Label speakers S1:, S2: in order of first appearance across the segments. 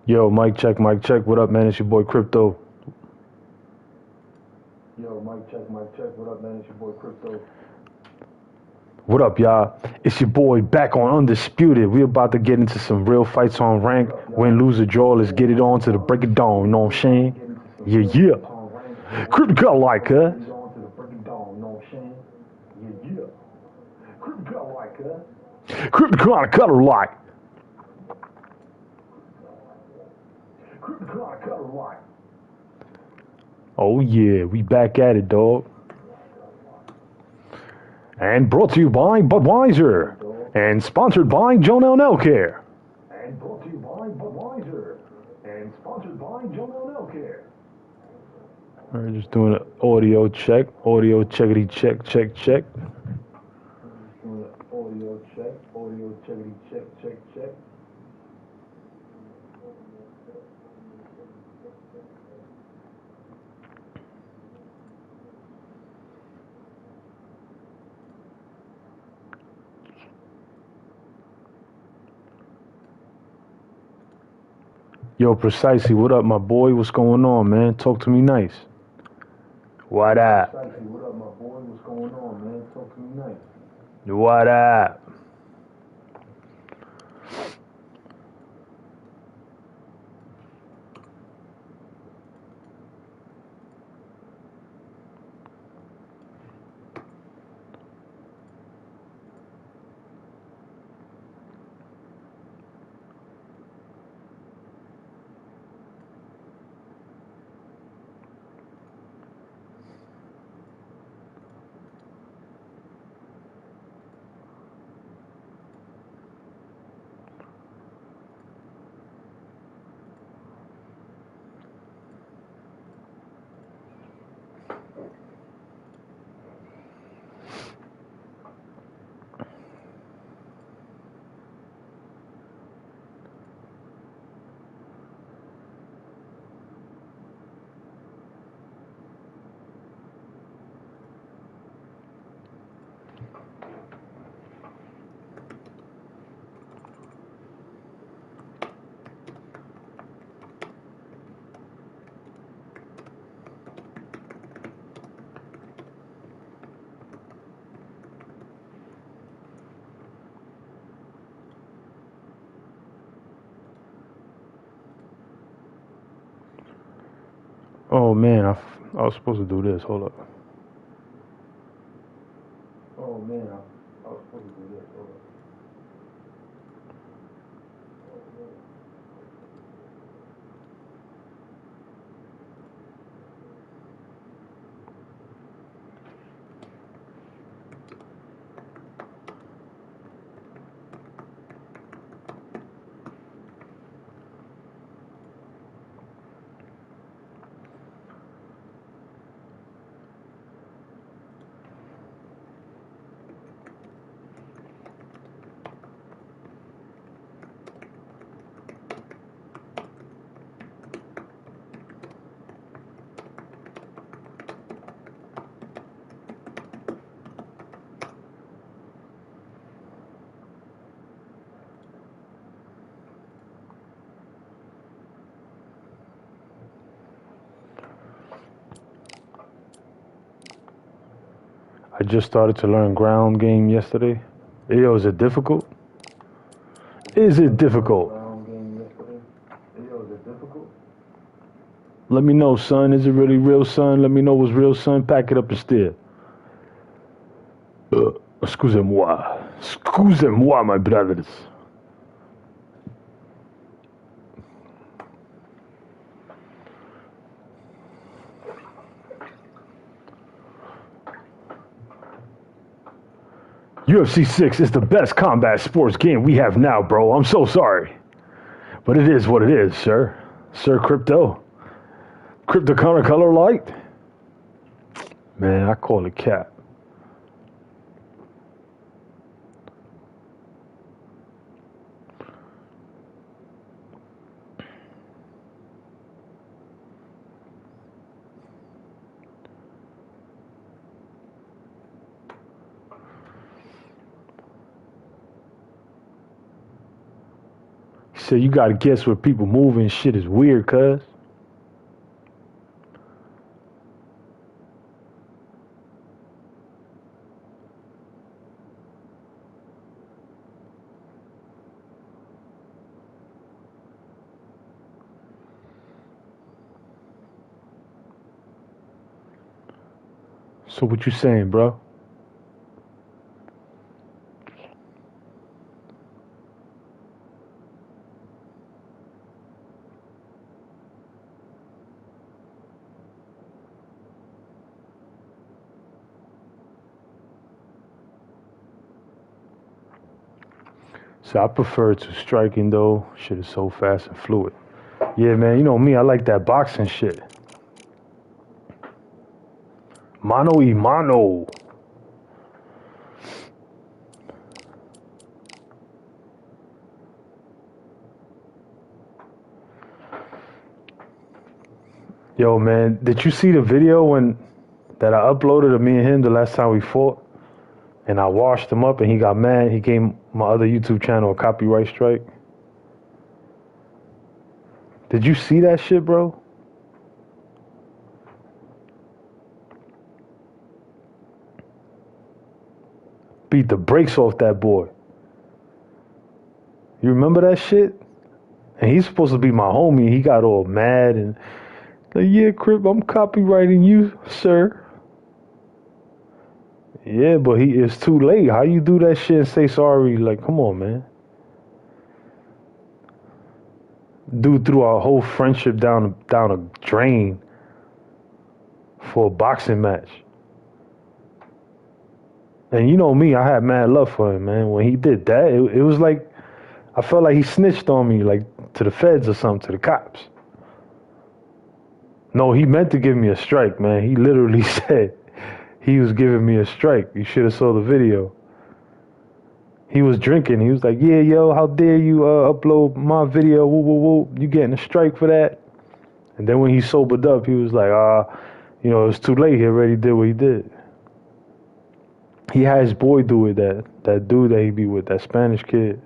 S1: Yo, mic check, mic check. What up, man? It's your boy Crypto. Yo, mic check, mic check. What up, man? It's your boy Crypto. What up, y'all? It's your boy back on Undisputed. We about to get into some real fights on rank. Win, lose, or draw. Let's get it on to the break of dawn. You know what I'm saying? Yeah, yeah. Crypto got like, huh? Crypto got a color like. Oh yeah, we back at it, dog. And brought to you by Budweiser. And sponsored by John L. Care. And brought to you by Budweiser. And sponsored by John L. Care. We're just doing an audio check. Audio checkity check, check, check. Doing an audio check. Audio checkity check, check, check. Yo, Precisely, what up, my boy? What's going on, man? Talk to me nice. What up? Precisely, what up, my boy? What's going on, man? Talk to me nice. What up? Oh man, I was supposed to do this. Hold up. Oh man, I was supposed to do this. Hold up. I just started to learn ground game yesterday. Yo, is it difficult? Is it difficult? Let me know, son. Is it really real, son? Let me know what's real, son. Pack it up and steer. Excusez-moi. Excusez-moi, my brothers. UFC 6 is the best combat sports game we have now, bro. I'm so sorry. But it is what it is, sir. Sir Crypto. Crypto color light. Man, I call it cap. said you gotta guess where people moving. Shit is weird, cuz. So what you saying, bro? So I prefer to striking though. Shit is so fast and fluid. Yeah, man. You know me. I like that boxing shit. Mano y mano. Yo, man, did you see the video that I uploaded of me and him the last time we fought? And I washed him up and he got mad. He gave my other YouTube channel a copyright strike. Did you see that shit, bro? Beat the brakes off that boy. You remember that shit? And he's supposed to be my homie. He got all mad and like, yeah, Crip, I'm copywriting you, sir. Yeah, but it's too late. How you do that shit and say sorry? Like, come on, man. Dude threw our whole friendship down a drain for a boxing match. And you know me, I had mad love for him, man. When he did that, it was like, I felt like he snitched on me, like to the feds or something, to the cops. No, he meant to give me a strike, man. He literally said he was giving me a strike. You should have saw the video. He was drinking. He was like, yeah, yo, how dare you upload my video? Woo, woo, woo. You getting a strike for that? And then when he sobered up, he was like, you know, it's too late. He already did what he did. He had his boy do it, that dude that he be with, that Spanish kid.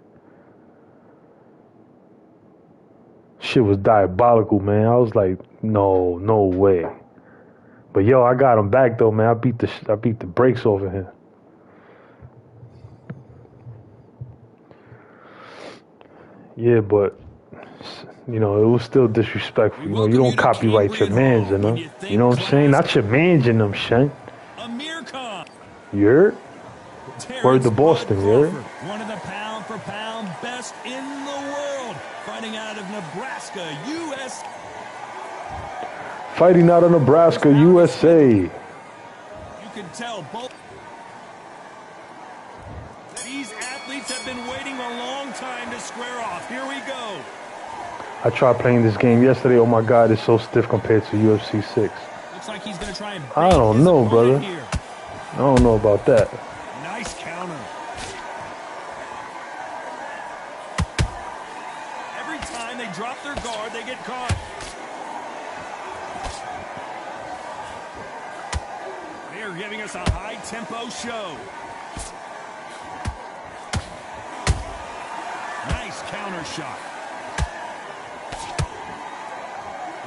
S1: Shit was diabolical, man. I was like, no way. But yo, I got him back though, man. I beat the brakes off of him. Yeah, but you know, it was still disrespectful. You know, you don't copyright your mans in them. You know what I'm saying? Not your mans in them, shit. You heard? Word to Boston, you heard?
S2: One of the pound-for-pound best in the world, fighting out of Nebraska, USA.
S1: Fighting out of Nebraska, USA.
S2: You can tell both. These athletes have been waiting a long time to square off. Here we go.
S1: I tried playing this game yesterday. Oh my God, it's so stiff compared to UFC 6.
S2: Looks like he's going to try and
S1: I don't know, brother. I don't know about that.
S2: Nice counter. Every time they drop their guard, they get caught. They're giving us a high-tempo show. Nice counter shot.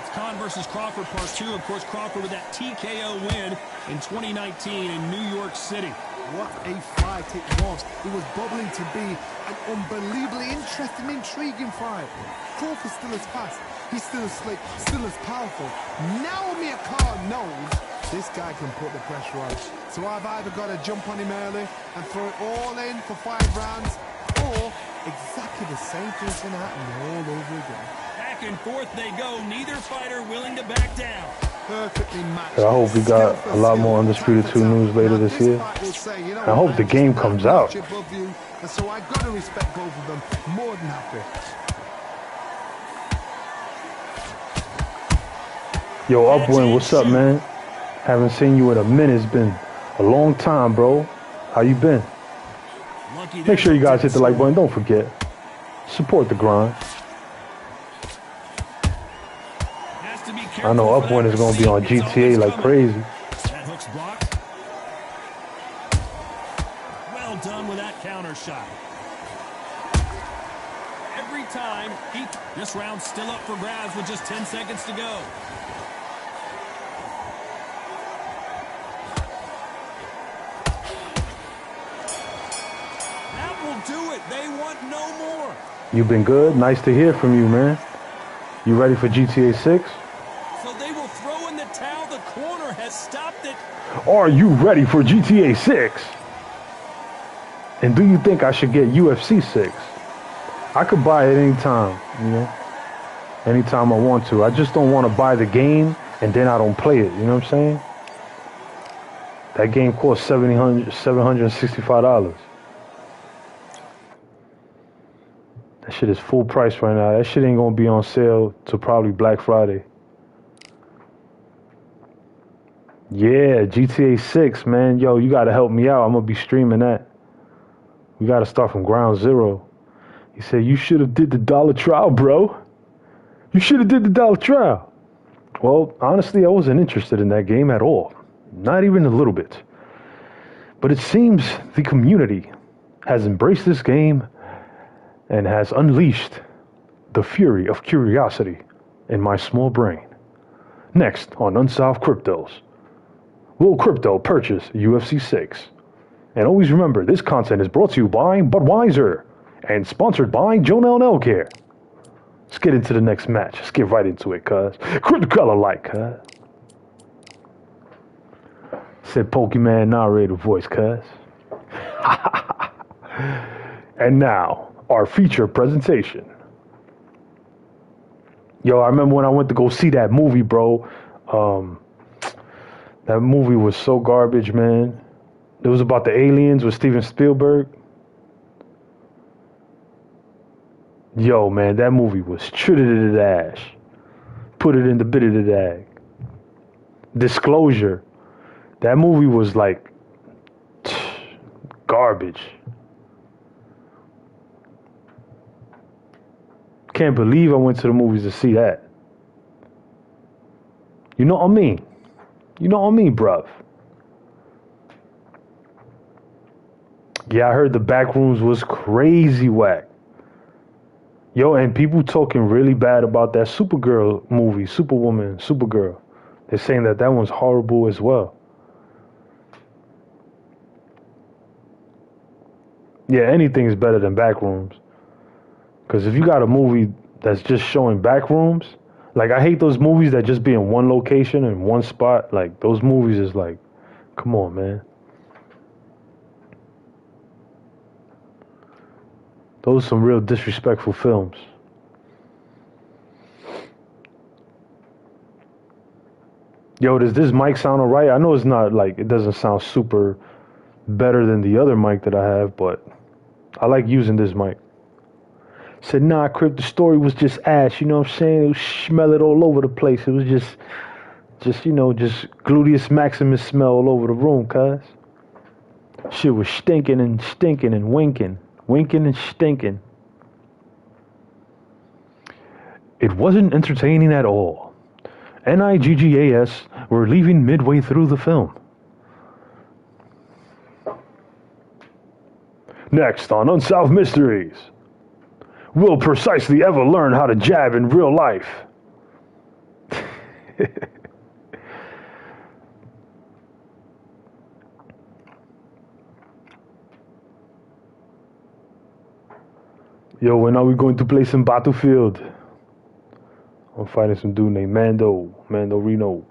S2: It's Khan versus Crawford part 2. Of course, Crawford with that TKO win in 2019 in New York City.
S3: What a fight it was. It was bubbling to be an unbelievably interesting, intriguing fight. Crawford's still as fast. He's still as slick, still as powerful. Now Amir Khan knows this guy can put the pressure on. So I've either got to jump on him early and throw it all in for 5 rounds, or exactly the same thing's going to happen all over again.
S2: Back and forth they go. Neither fighter willing to back down.
S3: Perfectly matched.
S1: I hope we got a lot more Undisputed 2 news later this year. I hope the game comes out.
S3: So I've got to respect both of them. More than happy.
S1: Yo, Upwind, what's up, man? Haven't seen you in a minute. It's been a long time, bro. How you been? Make sure you guys hit the like button. Don't forget. Support the grind. I know Upwind is going to be on GTA like crazy.
S2: That hook's blocked. Well done with that counter shot. every time. This round's still up for grabs with just 10 seconds to go. That will do it. They want no more.
S1: You've been good. Nice to hear from you, man. You ready for GTA 6?
S2: So they will throw in the towel. The corner has stopped it.
S1: Are you ready for GTA 6? And do you think I should get UFC 6? I could buy it anytime, you know? Anytime I want to. I just don't want to buy the game and then I don't play it, you know what I'm saying? That game costs $765. That shit is full price right now. That shit ain't gonna be on sale till probably Black Friday. Yeah, GTA 6, man. Yo, you gotta help me out. I'm gonna be streaming that. We gotta start from ground zero. He said, you should have did the dollar trial, bro. You should have did the dollar trial. Well, honestly, I wasn't interested in that game at all. Not even a little bit. But it seems the community has embraced this game and has unleashed the fury of curiosity in my small brain. Next on Unsolved Cryptos. Will crypto purchase UFC 6? And always remember, this content is brought to you by Budweiser and sponsored by Jonel Nelcare. Let's get into the next match. Let's get right into it, cuz. Crypto color like, cuz. Said Pokemon narrator voice, cuz. And now, our feature presentation. Yo, I remember when I went to go see that movie, bro. That movie was so garbage, man. It was about the aliens with Steven Spielberg. Yo, man, that movie was treated it ash. Put it in the bit of the dag. Disclosure. That movie was like garbage. Can't believe I went to the movies to see that. You know what I mean? You know what I mean, bruv? Yeah, I heard the back rooms was crazy whack. Yo, and people talking really bad about that Supergirl movie, Superwoman, Supergirl. They're saying that that one's horrible as well. Yeah, anything is better than back rooms. Because if you got a movie that's just showing back rooms, like I hate those movies that just be in one location and one spot. Like those movies is like, come on, man. Those are some real disrespectful films. Yo, does this mic sound alright? I know it's not like, it doesn't sound super better than the other mic that I have, but I like using this mic. Said, nah, Crip, the story was just ash, you know what I'm saying? It was smell it all over the place. It was just, you know, just gluteus maximus smell all over the room, cuz. Shit was stinking and winking. Winking and stinking. It wasn't entertaining at all. NIGGAS were leaving midway through the film. Next on Unsolved Mysteries. Will Precisely ever learn how to jab in real life? Yo, when are we going to play some Battlefield? I'm fighting some dude named Mando Reno.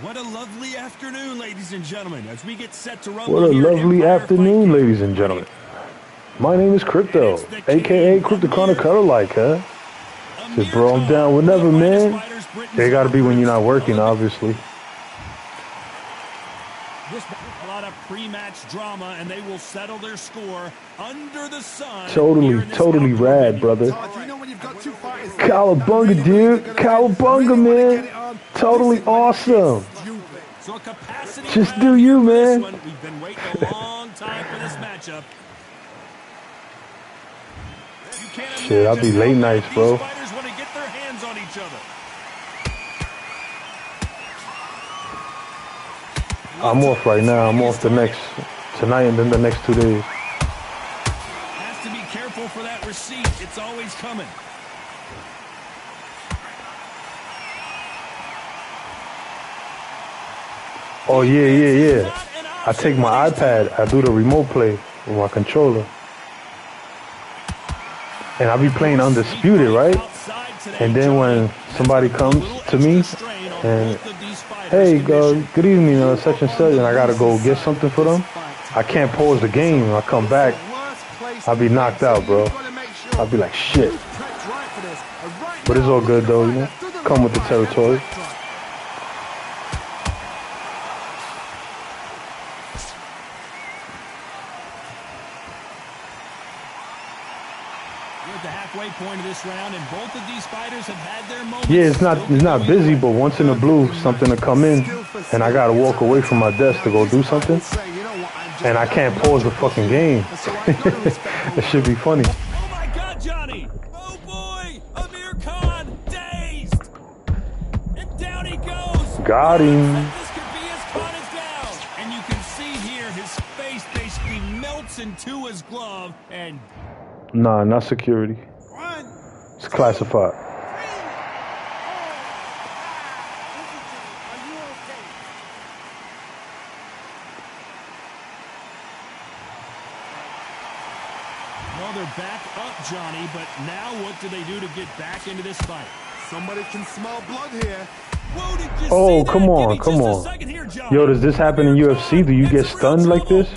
S2: What a lovely afternoon, ladies and gentlemen, as we get set to rumble.
S1: What a lovely afternoon, ladies and gentlemen. My name is Crypto, aka Crypto Color like, huh? Said, bro, I'm down whenever, man. They gotta be when you're not working, obviously.
S2: A lot of pre-match drama, and they will settle their score under the sun.
S1: Totally rad, brother. Cowabunga, dude. Cowabunga, man. Totally awesome.
S2: So capacity
S1: just do you, man.
S2: We've been waiting a long time for this matchup.
S1: Shit, I'll be late nights, bro.
S2: Fighters want to get their hands on each other.
S1: I'm off right now. I'm off the next Tonight and then the next 2 days.
S2: Has to be careful for that receipt. It's always coming.
S1: Oh, yeah. I take my iPad. I do the remote play with my controller. And I be playing Undisputed, right? And then when somebody comes to me and, hey, good evening, such and such, and I got to go get something for them, I can't pause the game. I come back, I'll be knocked out, bro. I'll be like, shit. But it's all good, though, you know? Come with the territory.
S2: Point of this round, and both of these fighters have had their moments.
S1: Yeah, it's not busy, but once in a blue, something to come in, and I gotta walk away from my desk to go do something, and I can't pause the fucking game. It should be funny.
S2: Oh my God, Johnny! Oh boy, Amir Khan dazed, and down he goes.
S1: Got him.
S2: This could be as Khan is down, and you can see here his face basically melts into his glove, and
S1: nah, not security. It's classified.
S2: Well, they're back up, Johnny, but now what do they do to get back into this fight?
S3: Somebody can smell blood here.
S2: Whoa, did you
S1: Oh,
S2: see
S1: come
S2: that?
S1: on,
S2: Give me
S1: come
S2: just a
S1: on.
S2: second here, Johnny.
S1: Yo, does this happen in UFC? Do you get stunned like this?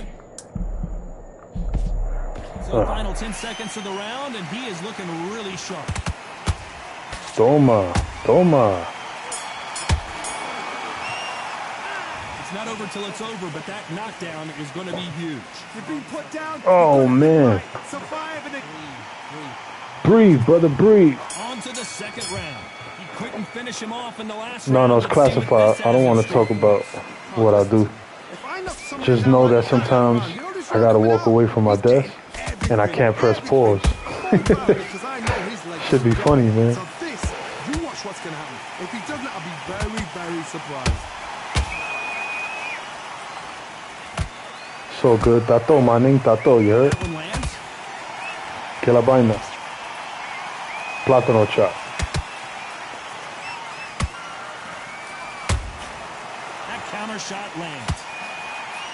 S2: So final 10 seconds of the round, and he is looking really sharp.
S1: Toma.
S2: It's not over till it's over, but that knockdown is going to be huge.
S3: You're being put down.
S1: Oh, man.
S3: Survive and
S1: Breathe, brother, breathe.
S2: On to the second round. He couldn't finish him off in the last
S1: No,
S2: round.
S1: it's classified. I don't want to talk about what I do. Just know that sometimes I gotta walk away from my desk and I can't press pause. Should be funny, man.
S3: So this, you watch what's gonna happen. If he doesn't, I'll be very, very surprised.
S1: So good. Tato, maning, tato, you heard?
S2: That one lands.
S1: Que la vaina. Plátano chop.
S2: That counter shot lands.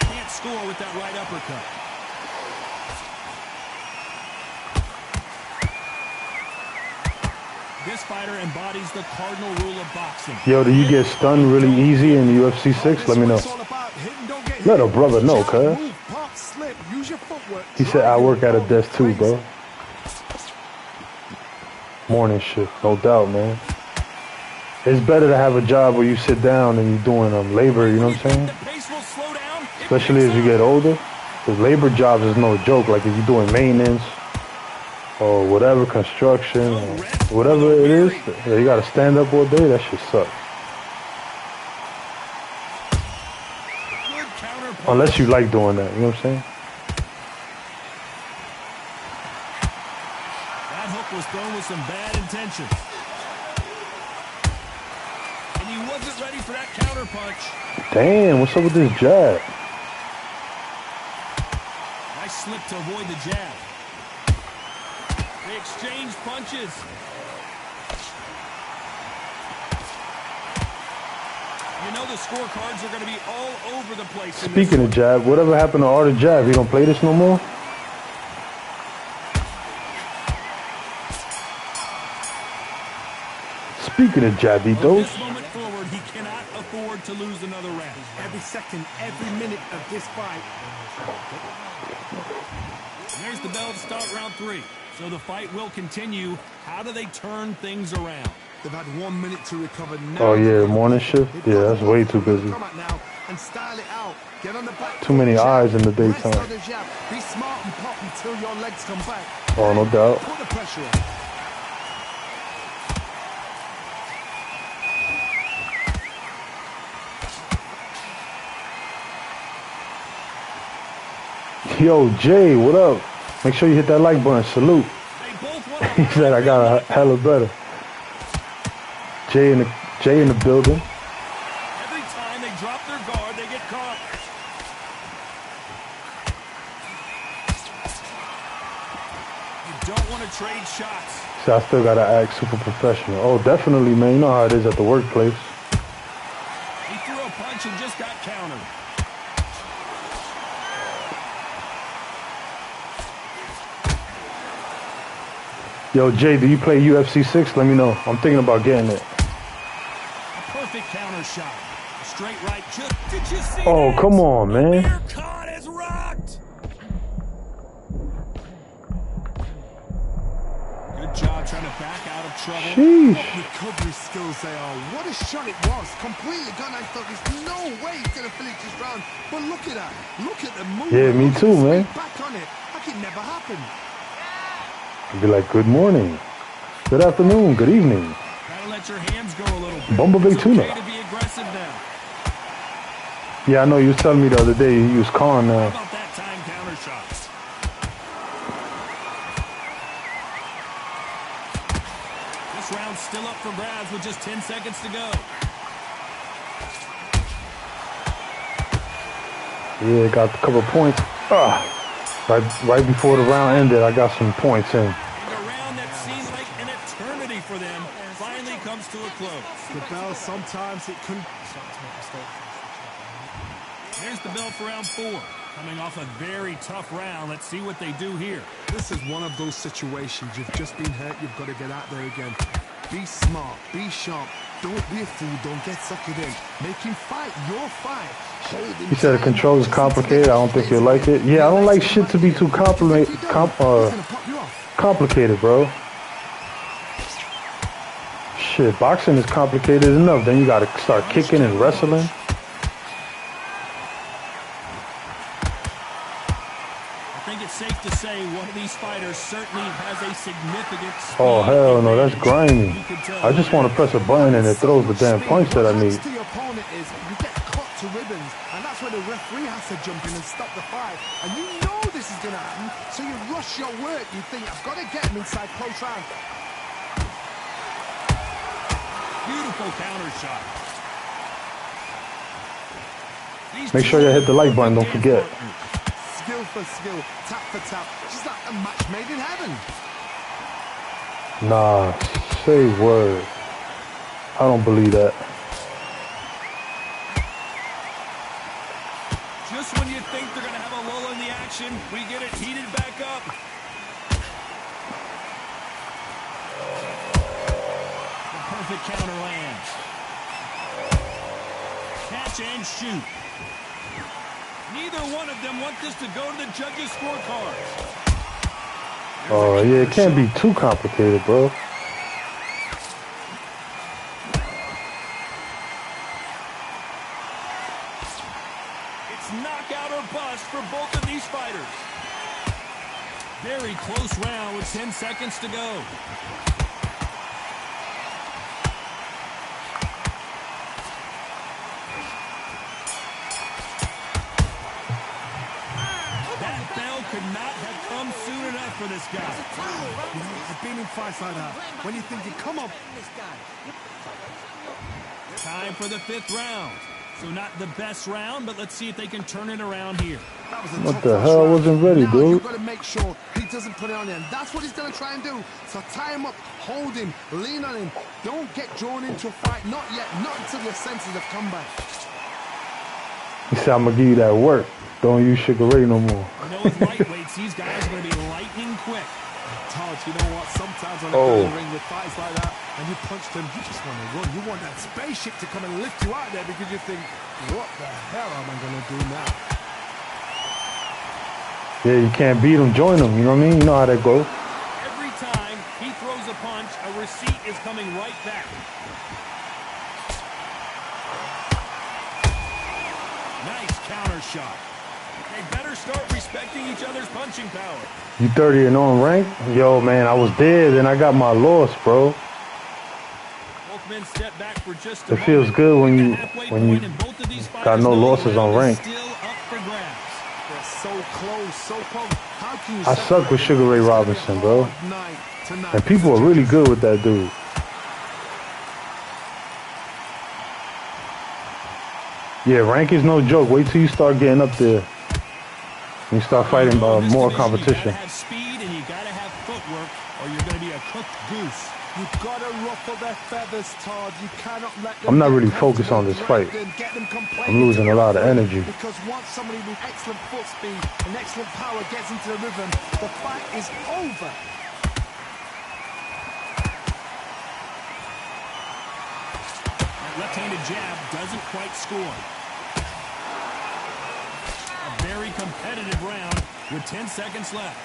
S2: Can't score with that right uppercut. This fighter embodies the cardinal rule of boxing.
S1: Yo, do you get stunned really easy in UFC 6? Let me know. Let a brother know, cuz. He said I work at a desk too, bro. Morning shift, no doubt, man. It's better to have a job where you sit down and you're doing labor, you know what I'm saying? Especially as you get older. Because labor jobs is no joke. Like if you're doing maintenance or whatever, construction, or whatever it is, you got to stand up all day, that shit sucks. Unless you like doing that, you know what I'm saying?
S2: That hook was thrown with some bad intentions. And he wasn't ready for that counter punch.
S1: Damn, what's up with this jab?
S2: Nice slip to avoid the jab. They exchange punches. You know the scorecards are going to be all over the place.
S1: Speaking of jab, whatever happened to Art of Jab? You don't play this no more? Speaking of jabitos.
S2: From this moment forward, he cannot afford to lose another round.
S3: Every second, every minute of this fight.
S2: There's the bell to start round 3. So the fight will continue. How do they turn things around?
S3: They've had 1 minute to recover now.
S1: Oh yeah, morning shift? Yeah, that's way too busy.
S3: And style it out. Get on the back.
S1: Too many eyes in the daytime.
S3: Be smart and pop until your legs come back.
S1: Oh, no doubt.
S3: Put the pressure on.
S1: Yo, Jay, what up? Make sure you hit that like button. Salute. He said I got a hella better. Jay in the building.
S2: Every time they drop their guard, they get caught. Don't want to trade shots.
S1: See, I still gotta act super professional. Oh, definitely, man. You know how it is at the workplace.
S2: He threw a punch and just got countered.
S1: Yo, Jay, do you play UFC 6? Let me know. I'm thinking about getting it.
S2: A perfect counter shot. A straight right. Did you see
S1: Oh,
S2: that?
S1: come on, man.
S2: Amir Khan is rocked. Good job trying to back out of trouble.
S1: Sheesh.
S3: What recovery skills they are. What a shot it was. Completely gone. I thought there's no way he's going to finish this round. But look at that. Look at the move.
S1: Yeah, me too, man.
S3: Back on it. Like it never happened.
S1: I'd be like, good morning, good afternoon, good evening.
S2: Gotta let your hands go a little bit.
S1: Bumblebee
S2: It's
S1: tuna.
S2: okay to be aggressive now.
S1: Yeah, I know you was telling me the other day you use Khan
S2: How
S1: now.
S2: about that time counter shot? This round's still up for grabs with just 10 seconds to go.
S1: Yeah, got a couple of points. Right before the round ended, I got some points in.
S2: And a round that seemed like an eternity for them finally comes to a close.
S3: The bell, sometimes it can...
S2: There's the bell for round 4. Coming off a very tough round. Let's see what they do here.
S3: This is one of those situations. You've just been hurt. You've got to get out there again. Be smart. Be sharp. Don't be a fool. Don't get suckered in. Make him fight your fight.
S1: He said the controls is complicated. I don't think you'll like it. Yeah, I don't like shit to be too complicated, bro. Shit, boxing is complicated enough. Then you gotta start kicking and wrestling.
S2: I think it's safe to say one of these fighters certainly has a significant speed.
S1: Oh, hell no, that's grimy.
S2: You can tell
S1: I just want to press a button and it throws the damn points that I need.
S3: To your opponent is you get cut to ribbons, and that's where the referee has to jump in and stop the fight. And you know this is going to happen, so you rush your work. You think, I've got to get him inside close round.
S2: Beautiful counter shot.
S1: Make sure you hit the like button, don't forget.
S3: Skill for skill, tap for tap. Just like a match made in heaven.
S1: Nah, say word. I don't believe that.
S2: Just when you think they're going to have a lull in the action, we get it heated back up. The perfect counter lands. Catch and shoot. Neither one of them want this to go to the judges' scorecards.
S1: Oh, yeah, it can't be too complicated, bro.
S2: It's knockout or bust for both of these fighters. Very close round with 10 seconds to go. Could not have come soon enough for this guy.
S3: You know, I've been in fights like that. When you're thinking, come on.
S2: Time for the 5th round. So not the best round, but let's see if they can turn it around here.
S1: What the hell? I wasn't ready,
S3: now
S1: dude.
S3: You've got to make sure he doesn't put it on you. And that's what he's going to try and do. So tie him up, hold him, lean on him. Don't get drawn into a fight. Not yet. Not until your senses have come back.
S1: He said, I'm going to give you that work. Don't use Sugar Ray no more.
S2: You know, as lightweights, these guys are going to be lightning quick.
S3: Todd, you know what? Sometimes when I go in the ring with fights like that, and you punch them, you just want to run. You want that spaceship to come and lift you out there because you think, what the hell am I going to do now?
S1: Yeah, you can't beat them, join them. You know what I mean? You know how that goes.
S2: Every time he throws a punch, a receipt is coming right back. Nice counter shot. They better start respecting each other's punching power.
S1: You 30 and on rank? Yo, man, I was dead and I got my loss, bro.
S2: Both men step back for just
S1: It feels good when you got no losses on rank.
S2: Still up for grabs.
S3: They're so close, so close. How can you
S1: I suck with Sugar Ray Robinson, bro. And people are really good with that dude. Yeah, rank is no joke. Wait till you start getting up there. And you start fighting more competition.
S2: You gotta have speed and you gotta have footwork
S3: feathers, Todd. You cannot let them
S1: I'm not
S3: get
S1: really focused on this
S3: comfortable,
S1: fight.
S3: drag them, get them complaining
S1: I'm losing
S3: to
S1: a lot
S3: the
S1: of
S3: referee,
S1: energy.
S3: because once somebody with excellent foot speed and excellent power gets into the rhythm, the fight is over.
S2: That left-handed jab doesn't quite score. A very competitive round with 10 seconds left.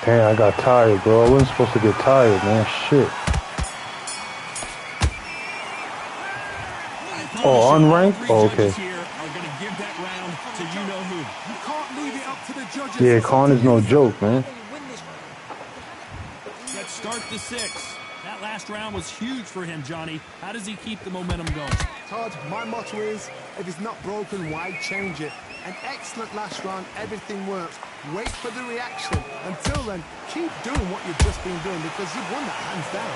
S1: Damn, I got tired, bro. I wasn't supposed to get tired, man. Shit. Oh, unranked? Oh, okay.
S2: Here are going to give that round to you-know-who.
S3: You can't leave it up to the judges.
S1: Yeah, Khan is no joke, man.
S2: Let's start the 6th. That last round was huge for him, Johnny. How does he keep the momentum going?
S3: Todd, my motto is, if it's not broken, why change it? An excellent last round, everything works. Wait for the reaction. Until then, keep doing what you've just been doing, because you've won that hands down.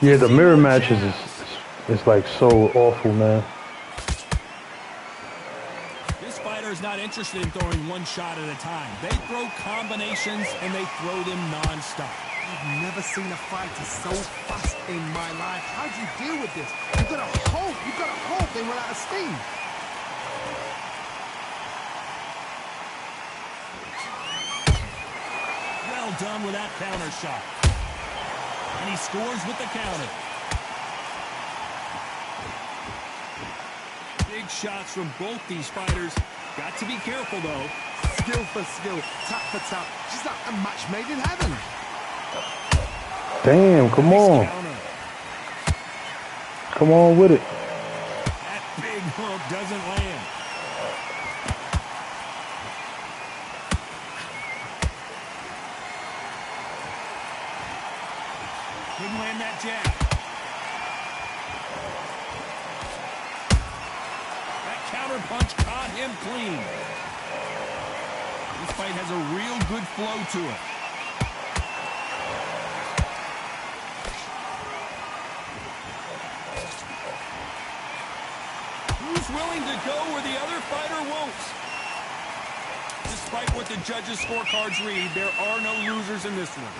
S1: Yeah, the mirror matches is like so awful, man.
S2: This fighter is not interested in throwing one shot at a time. They throw combinations and they throw them non-stop.
S3: I've never seen a fighter so fast in my life. How do you deal with this? You've got to hope they run out of steam.
S2: Well done with that counter shot. And he scores with the counter. Big shots from both these fighters. Got to be careful, though.
S3: Skill for skill, tap for tap. She's like a match made in heaven.
S1: Damn, come on. Come on with it.
S2: That big hook doesn't land. Couldn't land that jab. That counter punch caught him clean. This fight has a real good flow to it. Who's willing to go where the other fighter won't? Despite what the judges' scorecards read, there are no losers in this one.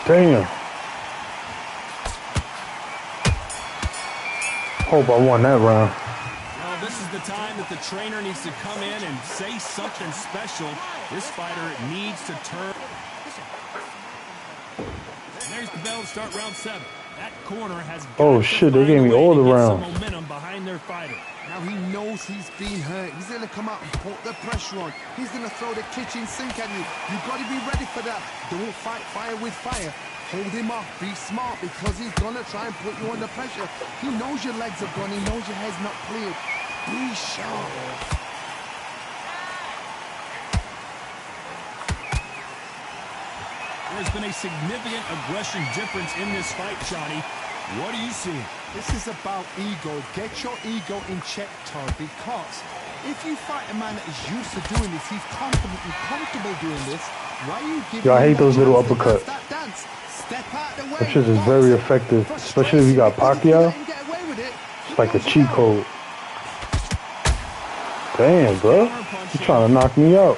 S1: Damn. Hope I won that round.
S2: Well, this is the time that the trainer needs to come in and say something special. This fighter needs to turn. And there's the bell to start round 7. That corner has
S1: Oh shit, they gave me all the rounds.
S2: some momentum behind their fighter.
S3: Now he knows he's been hurt. He's going to come out and put the pressure on. He's going to throw the kitchen sink at you. You've got to be ready for that. Don't fight fire with fire. Hold him off. Be smart, because he's going to try and put you under pressure. He knows your legs are gone. He knows your head's not cleared. Be sharp.
S2: There's been a significant aggression difference in this fight, Johnny. What do you see?
S3: This is about ego. Get your ego in check, Todd, because if you fight a man that is used to doing this, he's confident and comfortable doing this, why are you giving
S1: Yo, I hate
S3: him
S1: those
S3: that
S1: little
S3: chance to
S1: uppercuts.
S3: dance that dance? Step out the way.
S1: That shit is very effective, especially if you got Pacquiao. It's like a cheat code. Damn, bro. You trying to knock me out.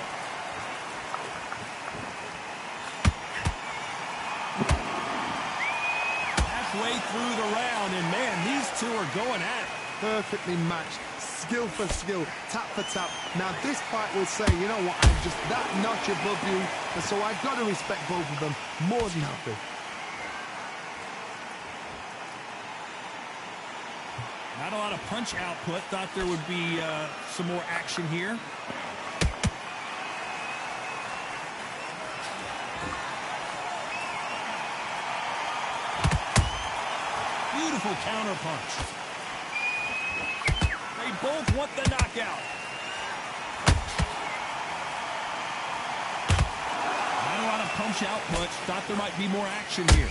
S2: Halfway through the round, and man, these two are going at it.
S3: Perfectly matched. Skill for skill, tap for tap. Now this fight will say, you know what, I'm just that notch above you, and so I've got to respect both of them more than happy.
S2: Not a lot of punch output. Thought there would be some more action here. Beautiful counter punch. They both want the knockout. Not a lot of punch output. Thought there might be more action here.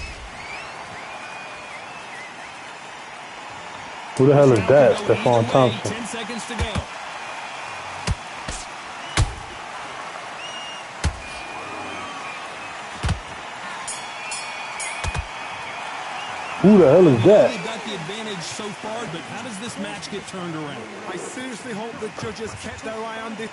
S1: Who the hell is that? Stephon Thompson.
S2: 10 seconds to go.
S1: Who the hell is that?
S2: They've got the advantage so far, but how does this match get turned around?
S3: I seriously hope the judges kept their eye on this.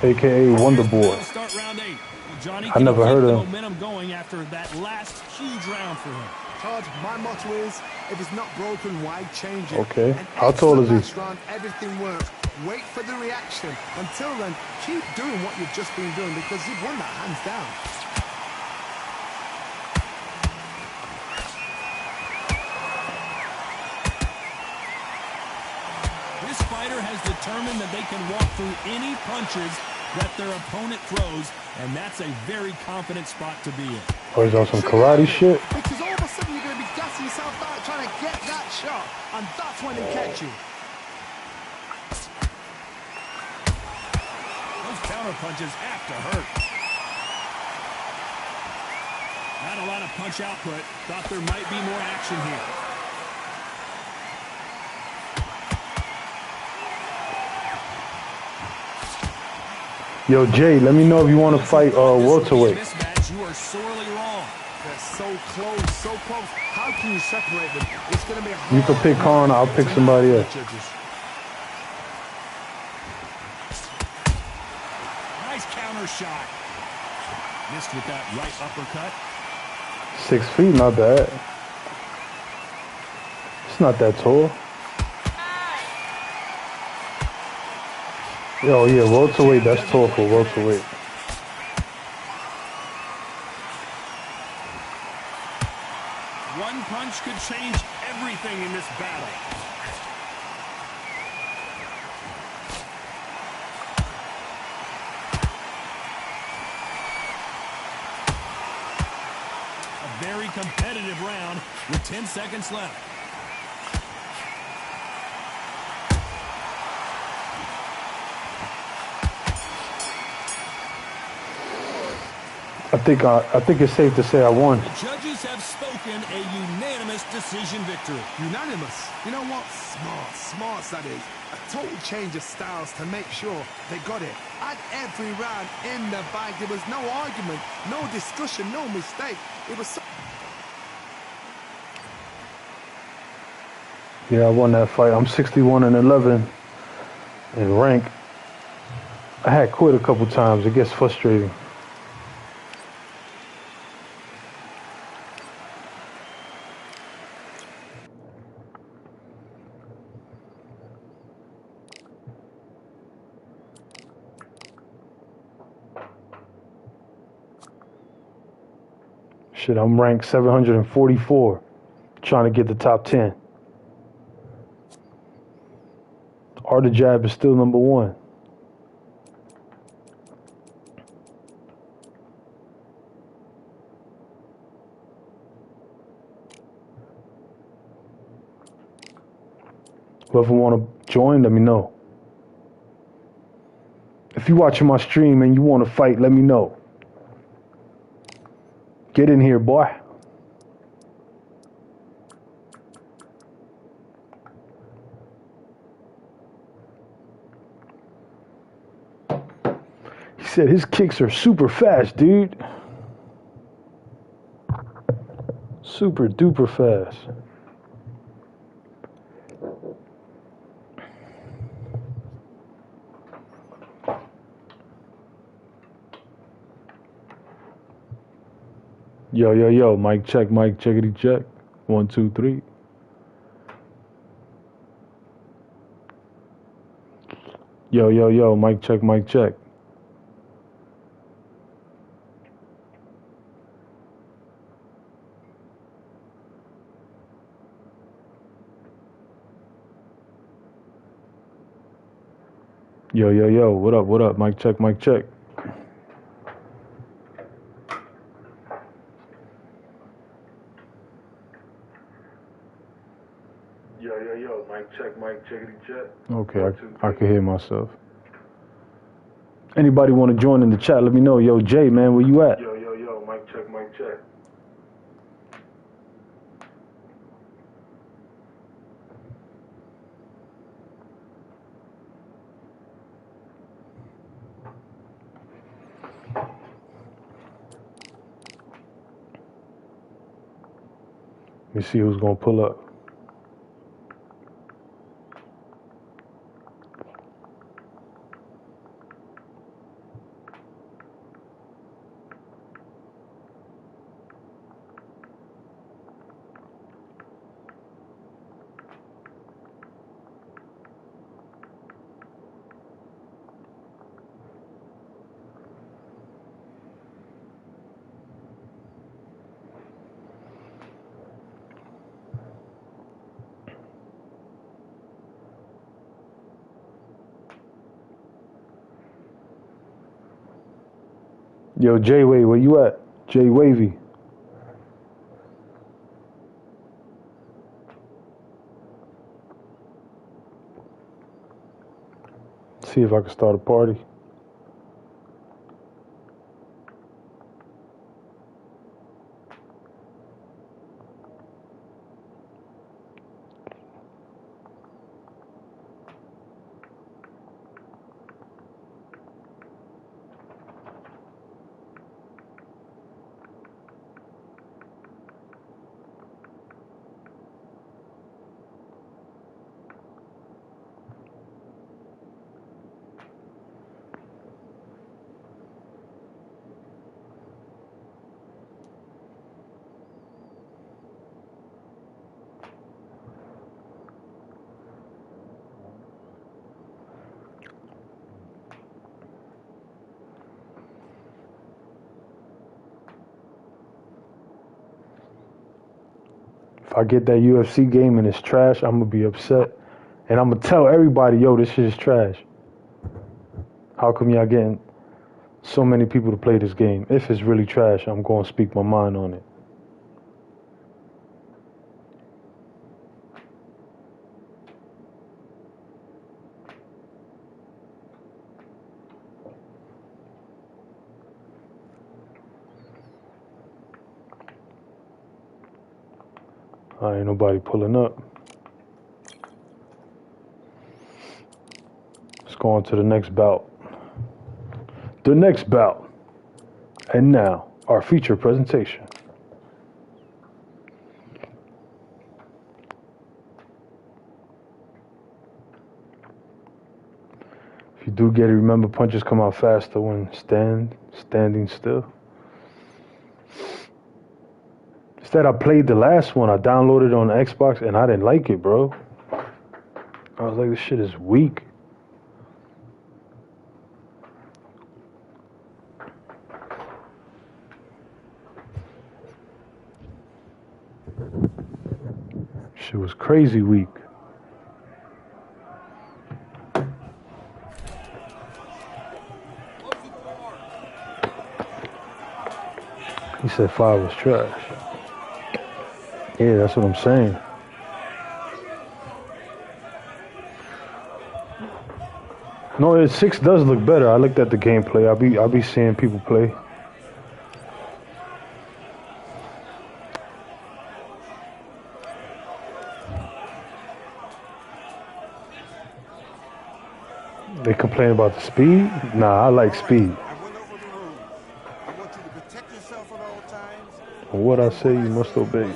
S1: AKA Wonder Boy.
S2: Start round 8. Well, Johnny,
S1: I never heard
S2: the
S1: of him.
S2: momentum going after that last huge round for him.
S3: Todd, my motto is, if it's not broken, why change it?
S1: Okay.
S3: An
S1: How tall is he?
S3: last round, everything works. Wait for the reaction. Until then, keep doing what you've just been doing because you've won that hands down.
S2: This fighter has determined that they can walk through any punches that their opponent throws, and that's a very confident spot to be in.
S1: Oh, he's on some karate shit.
S3: Because all of a sudden you're going to be gassing yourself out trying to get that shot, and that's when they catch you.
S2: Those counter punches have to hurt. Not a lot of punch output. Thought there might be more action here.
S1: Yo, Jay, let me know if you want to fight welterweight.
S2: Mismatch, you are sorely wrong.
S3: They're so close, so close. How can you separate them? It's going to be hard.
S1: You can pick Khan, I'll pick somebody else.
S2: Nice counter shot. Missed with that right uppercut.
S1: 6 feet, not bad. It's not that tall. Yo, yeah, welterweight, that's tall for welterweight.
S2: One punch could change everything in this battle. A very competitive round with 10 seconds left.
S1: I think it's safe to say I won.
S2: The judges have spoken a unanimous decision victory.
S3: Unanimous. You know what? Smart, that is. A total change of styles to make sure they got it. At every round in the bag, there was no argument, no discussion, no mistake. It was so...
S1: Yeah, I won that fight. I'm 61-11 in rank. I had quit a couple times. It gets frustrating. Shit, I'm ranked 744, trying to get the top 10. Art of Jab is still number 1. Whoever want to join, let me know. If you're watching my stream and you want to fight, let me know. Get in here, boy. He said his kicks are super fast, dude. Super duper fast. Yo, mic check, checkity check. 1, 2, 3. Yo, mic check. Yo, what up, mic check. Yo, mic checkity check. Okay, I can hear myself. Anybody want to join in the chat, let me know. Yo, Jay, man, where you at? Yo, mic check. me see who's gonna pull up. Yo, J-Way, where you at? J-Wavy. See if I can start a party. If I get that UFC game and it's trash, I'm going to be upset. And I'm going to tell everybody, yo, this shit is trash. How come y'all getting so many people to play this game? If it's really trash, I'm going to speak my mind on it. Ain't nobody pulling up. Let's go on to the next bout. The next bout. And now, our feature presentation. If you do get it, remember punches come out faster when standing still. Instead, I played the last one. I downloaded it on the Xbox and I didn't like it, bro. I was like, this shit is weak. Shit was crazy weak. He said 5 was trash. Yeah, that's what I'm saying. No, 6 does look better. I looked at the gameplay. I'll be seeing people play. They complain about the speed? Nah, I like speed. What I say, you must obey.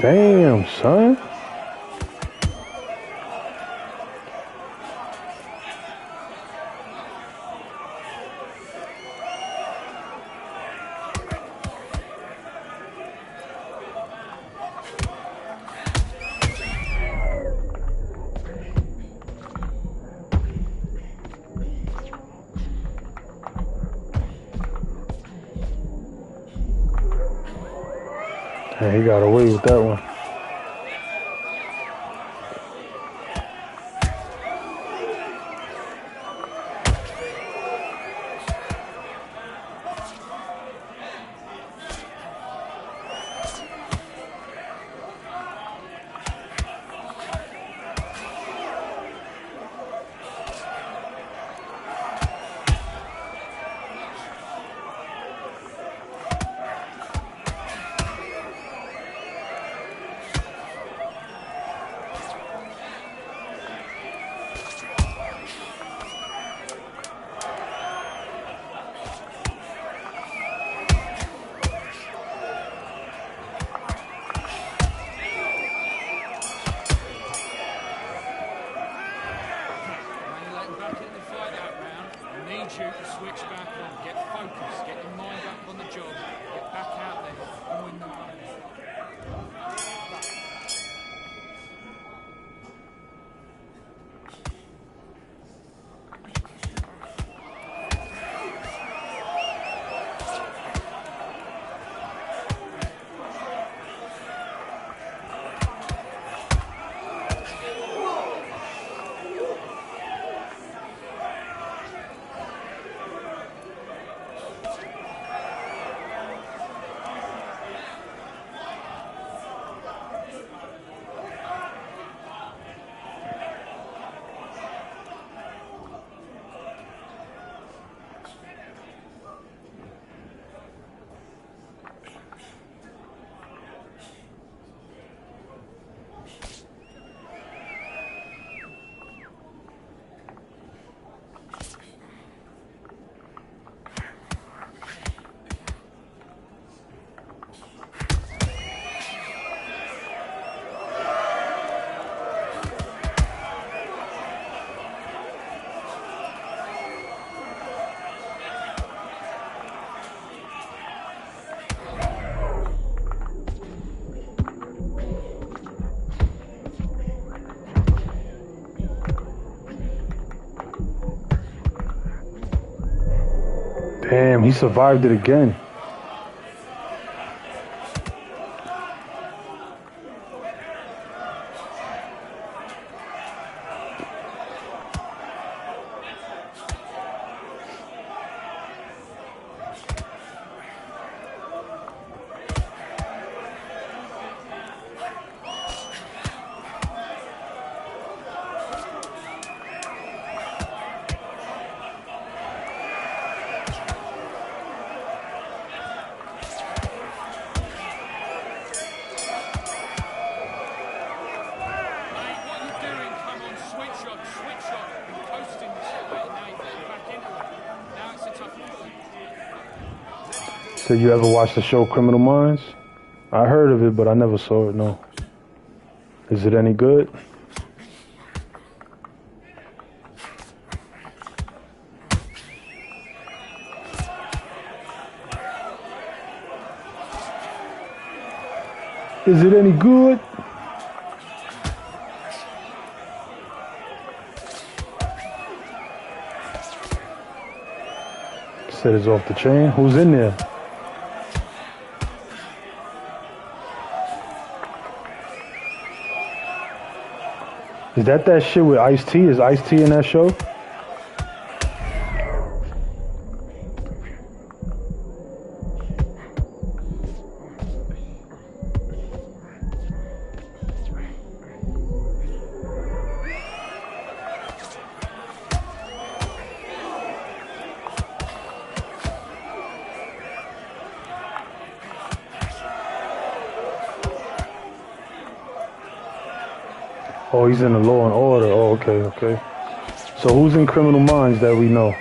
S1: Damn, son. And he got away with that one. Damn, he survived it again. So you ever watched the show Criminal Minds? I heard of it, but I never saw it, no. Is it any good? Is it any good? Said it's off the chain. Who's in there? Is that shit with Ice-T? Is Ice-T in that show? Oh, he's in the Law and Order. Oh, okay, okay. So who's in Criminal Minds that we know?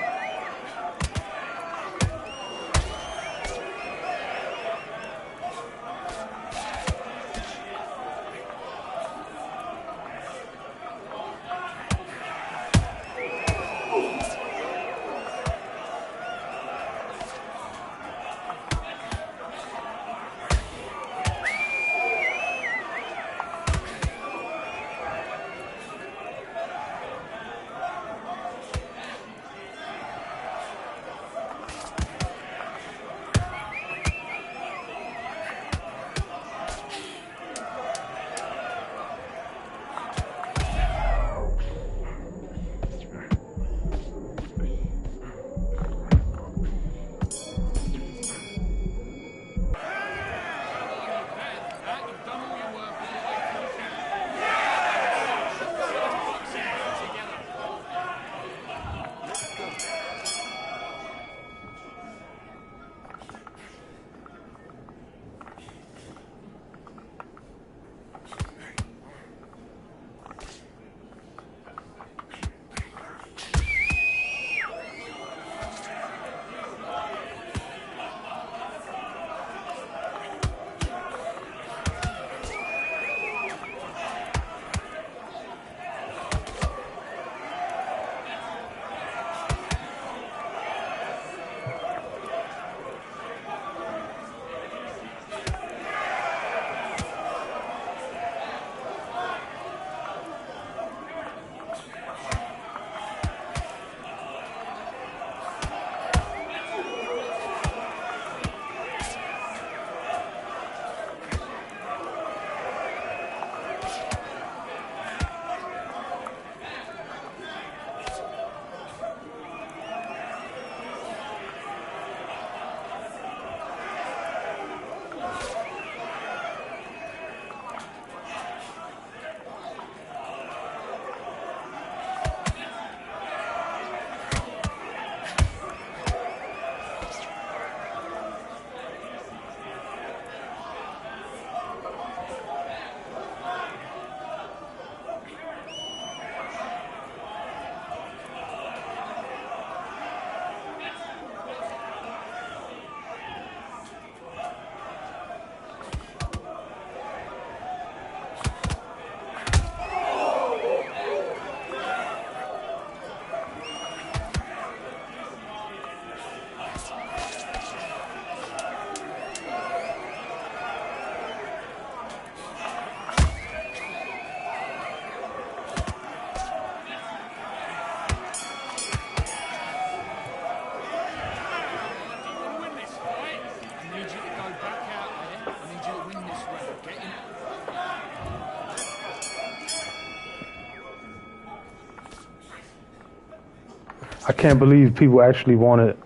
S1: I can't believe people actually wanted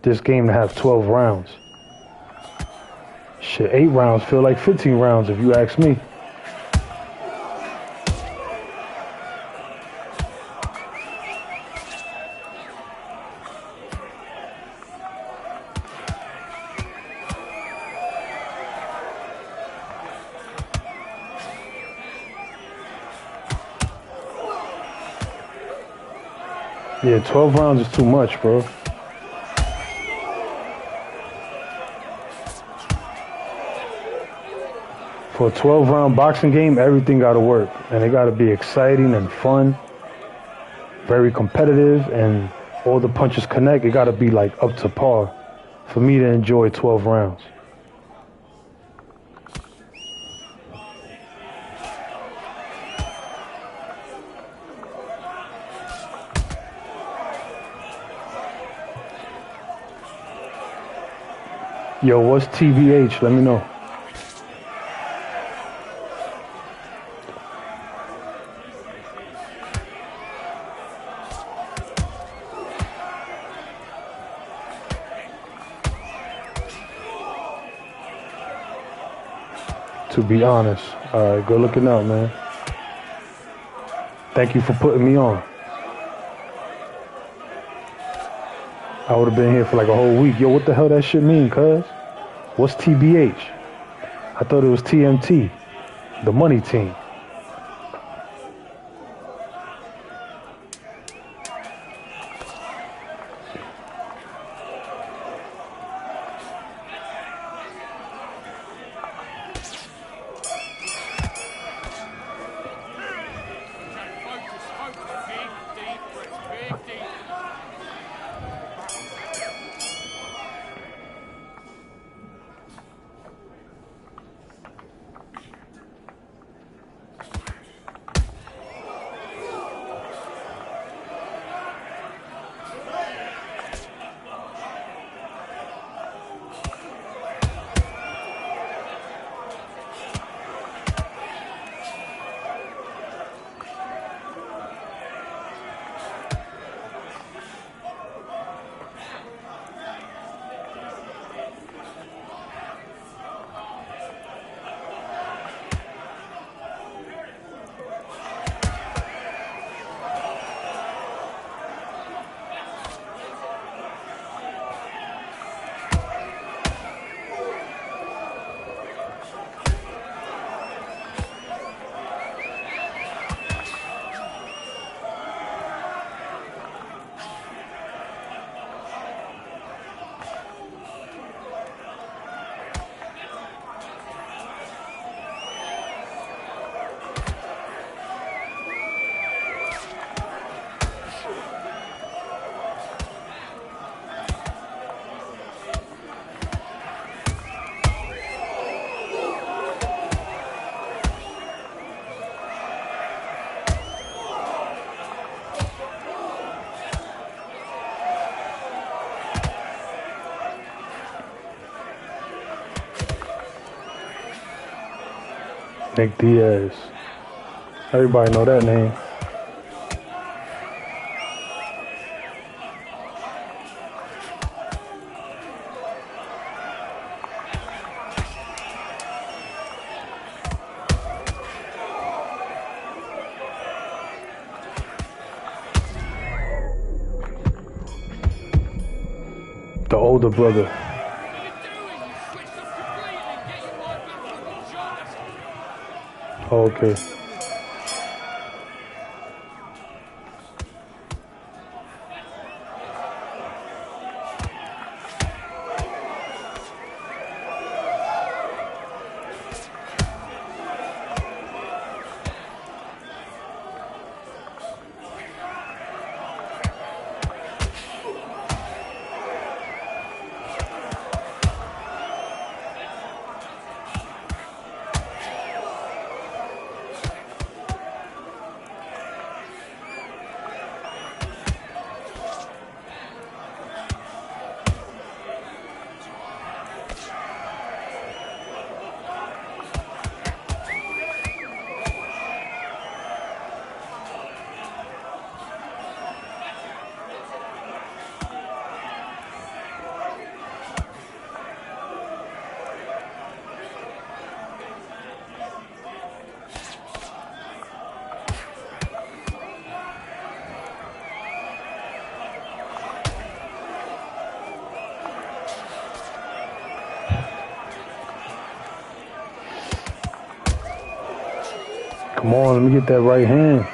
S1: this game to have 12 rounds. Shit, 8 rounds feel like 15 rounds if you ask me. Yeah, 12 rounds is too much, bro. For a 12-round boxing game, everything got to work. And it got to be exciting and fun, very competitive, and all the punches connect. It got to be like up to par for me to enjoy 12 rounds. Yo, what's TBH? Let me know. To be honest. All right, good looking out, man. Thank you for putting me on. I would have been here for like a whole week. Yo, what the hell that shit mean, cuz? What's TBH? I thought it was TMT, the money team. Nick Diaz. Everybody know that name. The older brother. Oh, okay. Come on, let me get that right hand.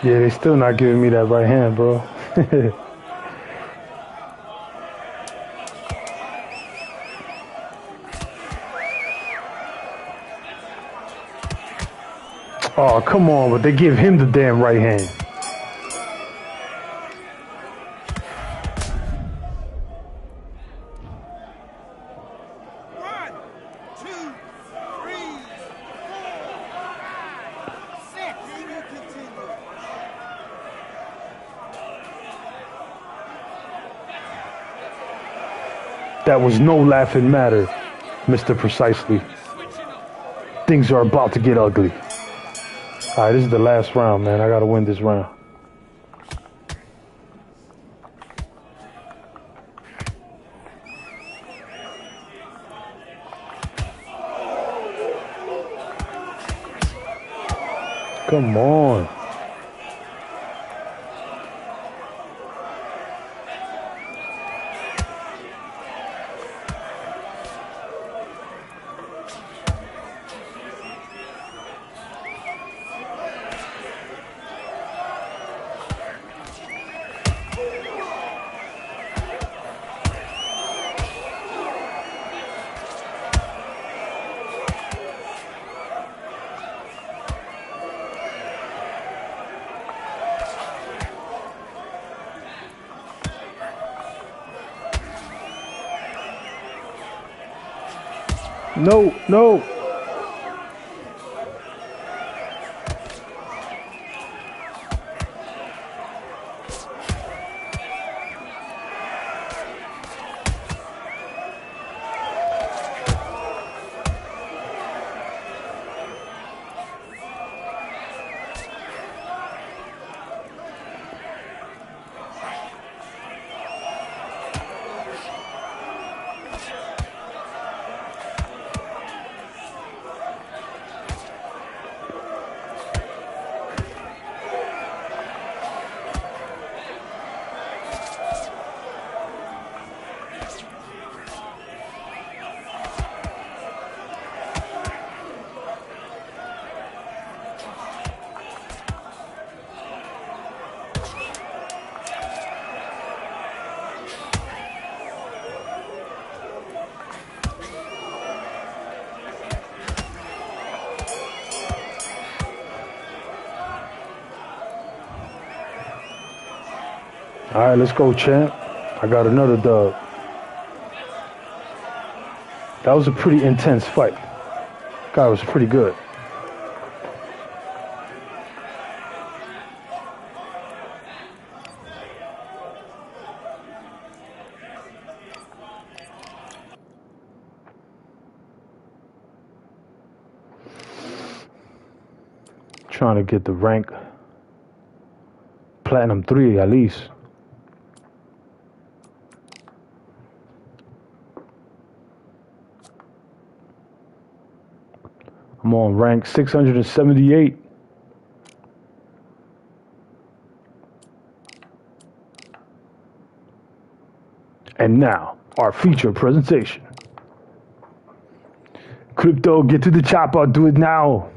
S1: Yeah, they still not giving me that right hand, bro. Oh, come on, but they give him the damn right hand. That was no laughing matter, Mr. Precisely. Things are about to get ugly. All right, this is the last round, man. I got to win this round. Come on. No, no. All right, let's go, champ. I got another dub. That was a pretty intense fight. Guy was pretty good. Trying to get the rank Platinum 3 at least. I'm on rank 678. And now, our feature presentation. Crypto, get to the chopper, do it now.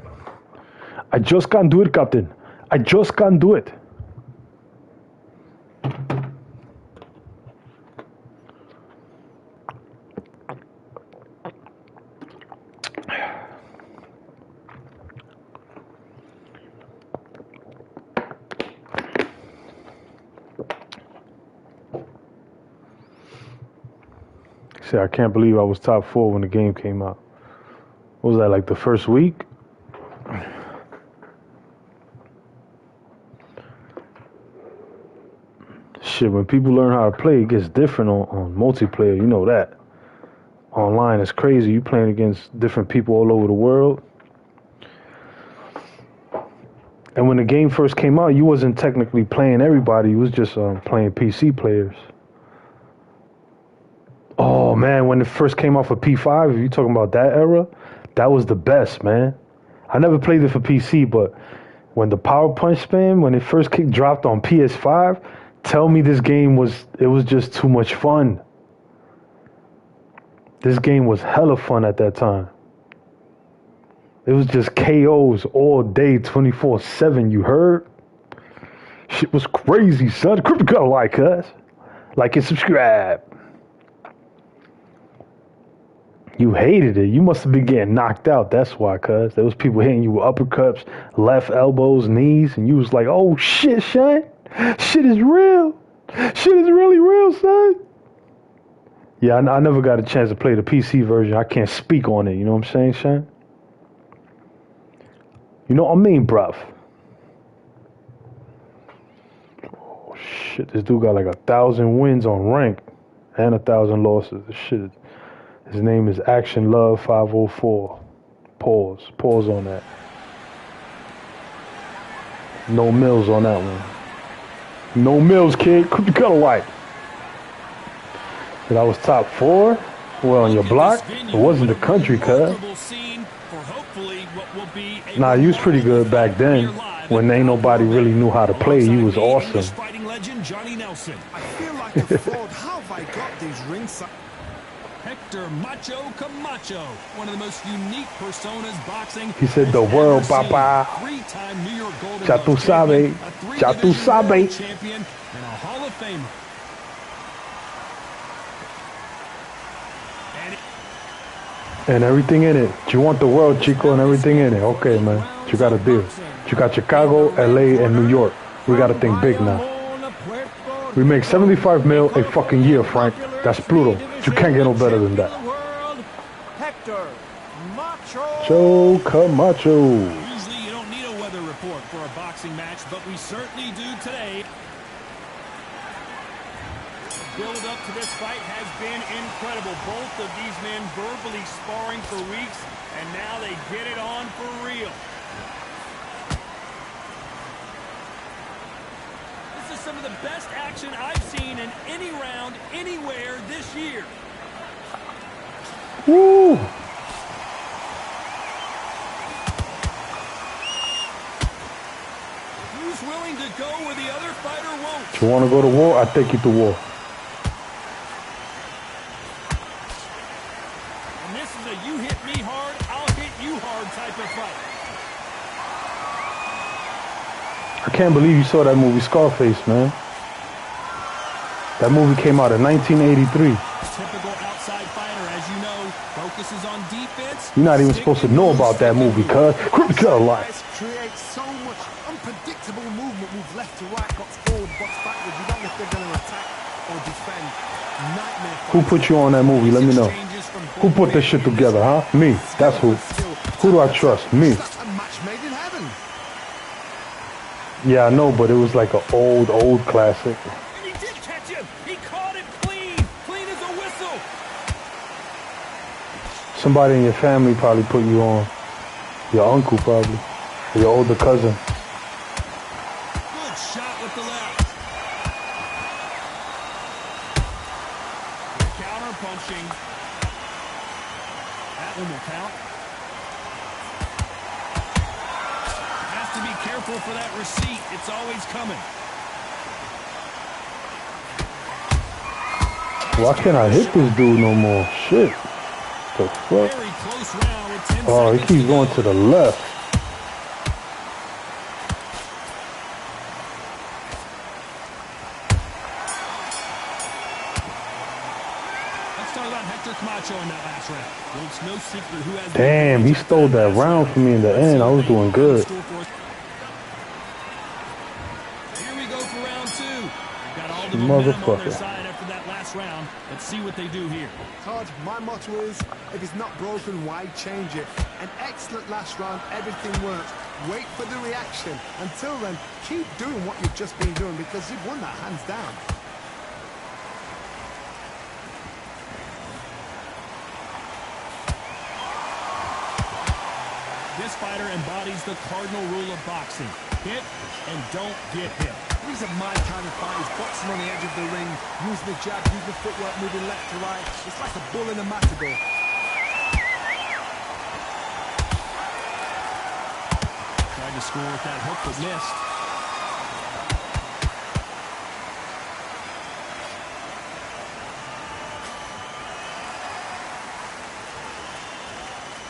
S1: I just can't do it, Captain. I just can't do it. See, I can't believe I was top 4 when the game came out. What was that, like the first week? Shit, when people learn how to play, it gets different on multiplayer. You know that. Online is crazy. You playing against different people all over the world. And when the game first came out, you wasn't technically playing everybody. You was just playing PC players. Oh, man, when it first came out for P5, if you're talking about that era, that was the best, man. I never played it for PC, but when the Power Punch spam, when it first dropped on PS5, tell me this game was just too much fun. This game was hella fun at that time. It was just KOs all day, 24/7, you heard? Shit was crazy, son. Crypto like us. Like and subscribe. You hated it. You must have been getting knocked out. That's why, cuz. There was people hitting you with uppercuts, left elbows, knees, and you was like, oh shit, son. Shit is real. Shit is really real, son. Yeah, I never got a chance to play the PC version. I can't speak on it. You know what I'm saying, Shane? You know what I mean, bruv? Oh, shit. This dude got like 1,000 wins on rank and 1,000 losses. This shit. His name is Action Love 504. Pause. Pause on that. No mills on that one. No mills, kid. Could you cut a white? That I was top 4? Well, on your block? It wasn't the country, cuz. Nah, you was pretty good back then. When ain't nobody really knew how to play, you was awesome.
S3: I feel like a fraud. How have I got these rings?
S2: Hector Macho Camacho, one of the most unique personas boxing.
S1: He said the world, papa.
S2: Three-time New York Golden
S1: Ya tú sabes. Ya tú sabes.
S2: Champion and a Hall of Famer.
S1: And everything in it. You want the world, Chico, and everything in it. Okay, man. You got a deal. You got Chicago, LA, and New York. We got to think big now. We make 75 mil a fucking year, Frank. That's Pluto. You can't get no better than that.
S3: Hector Macho.
S1: Joe Camacho.
S2: Usually you don't need a weather report for a boxing match, but we certainly do today. Build up to this fight has been incredible. Both of these men verbally sparring for weeks, and now they get it on for real. This is some of the best action I've seen in any round, anywhere this year.
S1: Woo!
S2: Who's willing to go where the other fighter won't?
S1: You want to go to war? I take you to war.
S2: And this is a you hit me hard, I'll hit you hard type of fight.
S1: I can't believe you saw that movie Scarface, man. That movie came out in 1983.
S2: Typical outside fighter, as you know, focuses on defense.
S1: You're not even supposed to know about that movie, cuz. Critical life.
S3: Creates so much unpredictable movement. Move left to right, box forward, box backwards. You don't know if they're going to attack or defend. Nightmare.
S1: Who put you on that movie? Let me know. Who put this shit together, huh? Me. That's who. Who do I trust? Me.
S3: That's a match made in heaven.
S1: Yeah, I know, but it was like an old classic.
S2: And he did catch him. He caught it clean. Clean as a whistle.
S1: Somebody in your family probably put you on. Your uncle probably. Or your older cousin.
S2: Good shot with the left. Counter punching. That one will count. Has to be careful for that receipt. It's always coming.
S1: Why can't I hit this dude no more? Shit. The fuck?
S2: Very close round with 10
S1: Oh, he
S2: seconds
S1: keeps
S2: to
S1: going
S2: go.
S1: to the left.
S2: Let's talk about Hector Camacho in that last round. Well, it's no secret who has.
S1: Damn, he stole that round from me in the end. I was doing good.
S2: Here we go for round 2. Got all the momentum on their
S1: Motherfucker.
S2: side after that last round. Let's see what they do here.
S3: Todd, my motto is, if it's not broken, why change it? An excellent last round, everything worked. Wait for the reaction. Until then, keep doing what you've just been doing because you've won that hands down.
S2: This fighter embodies the cardinal rule of boxing. Hit and don't get hit.
S3: These are my kind of fighters, boxing on the edge of the ring, using the jab, using the footwork, moving left to right. It's like a bull in a matador.
S2: Tried to score with that hook, but missed.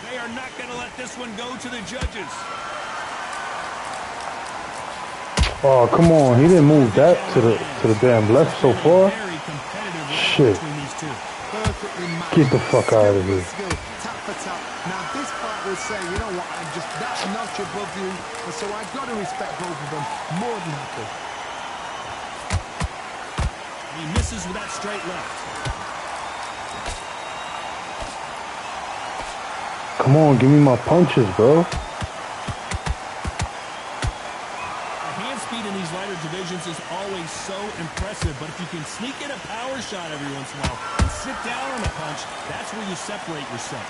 S2: They are not going to let this one go to the judges.
S1: Oh, come on. He didn't move that to the damn left so far. Shit. Get the fuck out of here.
S3: Tap for tap. Now this part will say, you know what, I'm just that notch above you, and so I've got to respect both of them more than happy.
S2: He misses with that straight left.
S1: Come on, give me my punches, bro.
S2: In these lighter divisions is always so impressive, but if you can sneak in a power shot every once in a while and sit down on a punch, that's where you separate yourself.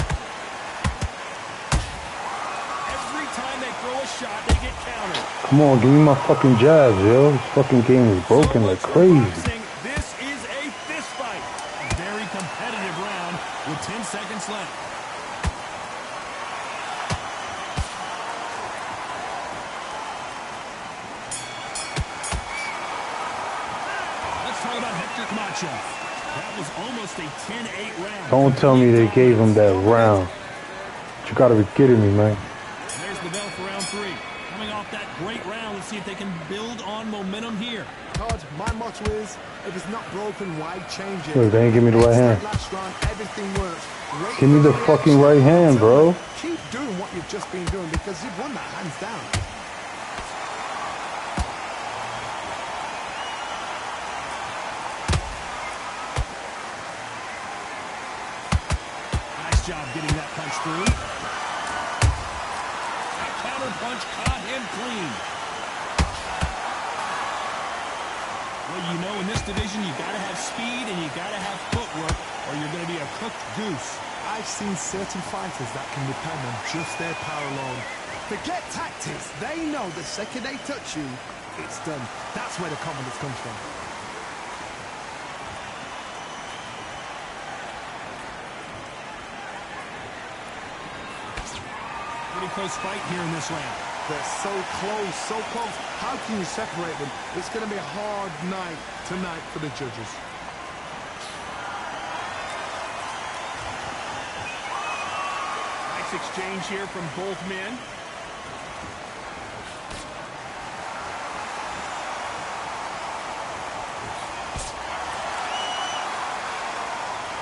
S2: Every time they throw a shot, they get countered.
S1: Come on, give me my fucking jabs, yo. This fucking game is broken like crazy.
S2: This is a fist fight. A very competitive round with 10 seconds left. That was almost a 10-8 round.
S1: Don't tell me they gave him that round. You gotta be kidding me, man.
S2: There's the bell for round 3. Coming off that great round, let's see if they can build on momentum here.
S3: Todd, my motto is, if it's not broken, why change it?
S1: Look, they ain't give me the right hand.
S3: Last round, everything works.
S1: Give me the fucking right hand, bro.
S3: Keep doing what you've just been doing because you've won that hands down.
S2: Job getting that punch through. That counter punch caught him clean. Well, you know, in this division, you got to have speed and you got to have footwork, or you're going to be a cooked goose.
S3: I've seen certain fighters that can depend on just their power alone. Forget tactics. They know the second they touch you, it's done. That's where the confidence comes from.
S2: Pretty close fight here in this round.
S3: They're so close, so close. How can you separate them? It's going to be a hard night tonight for the judges.
S2: Nice exchange here from both men.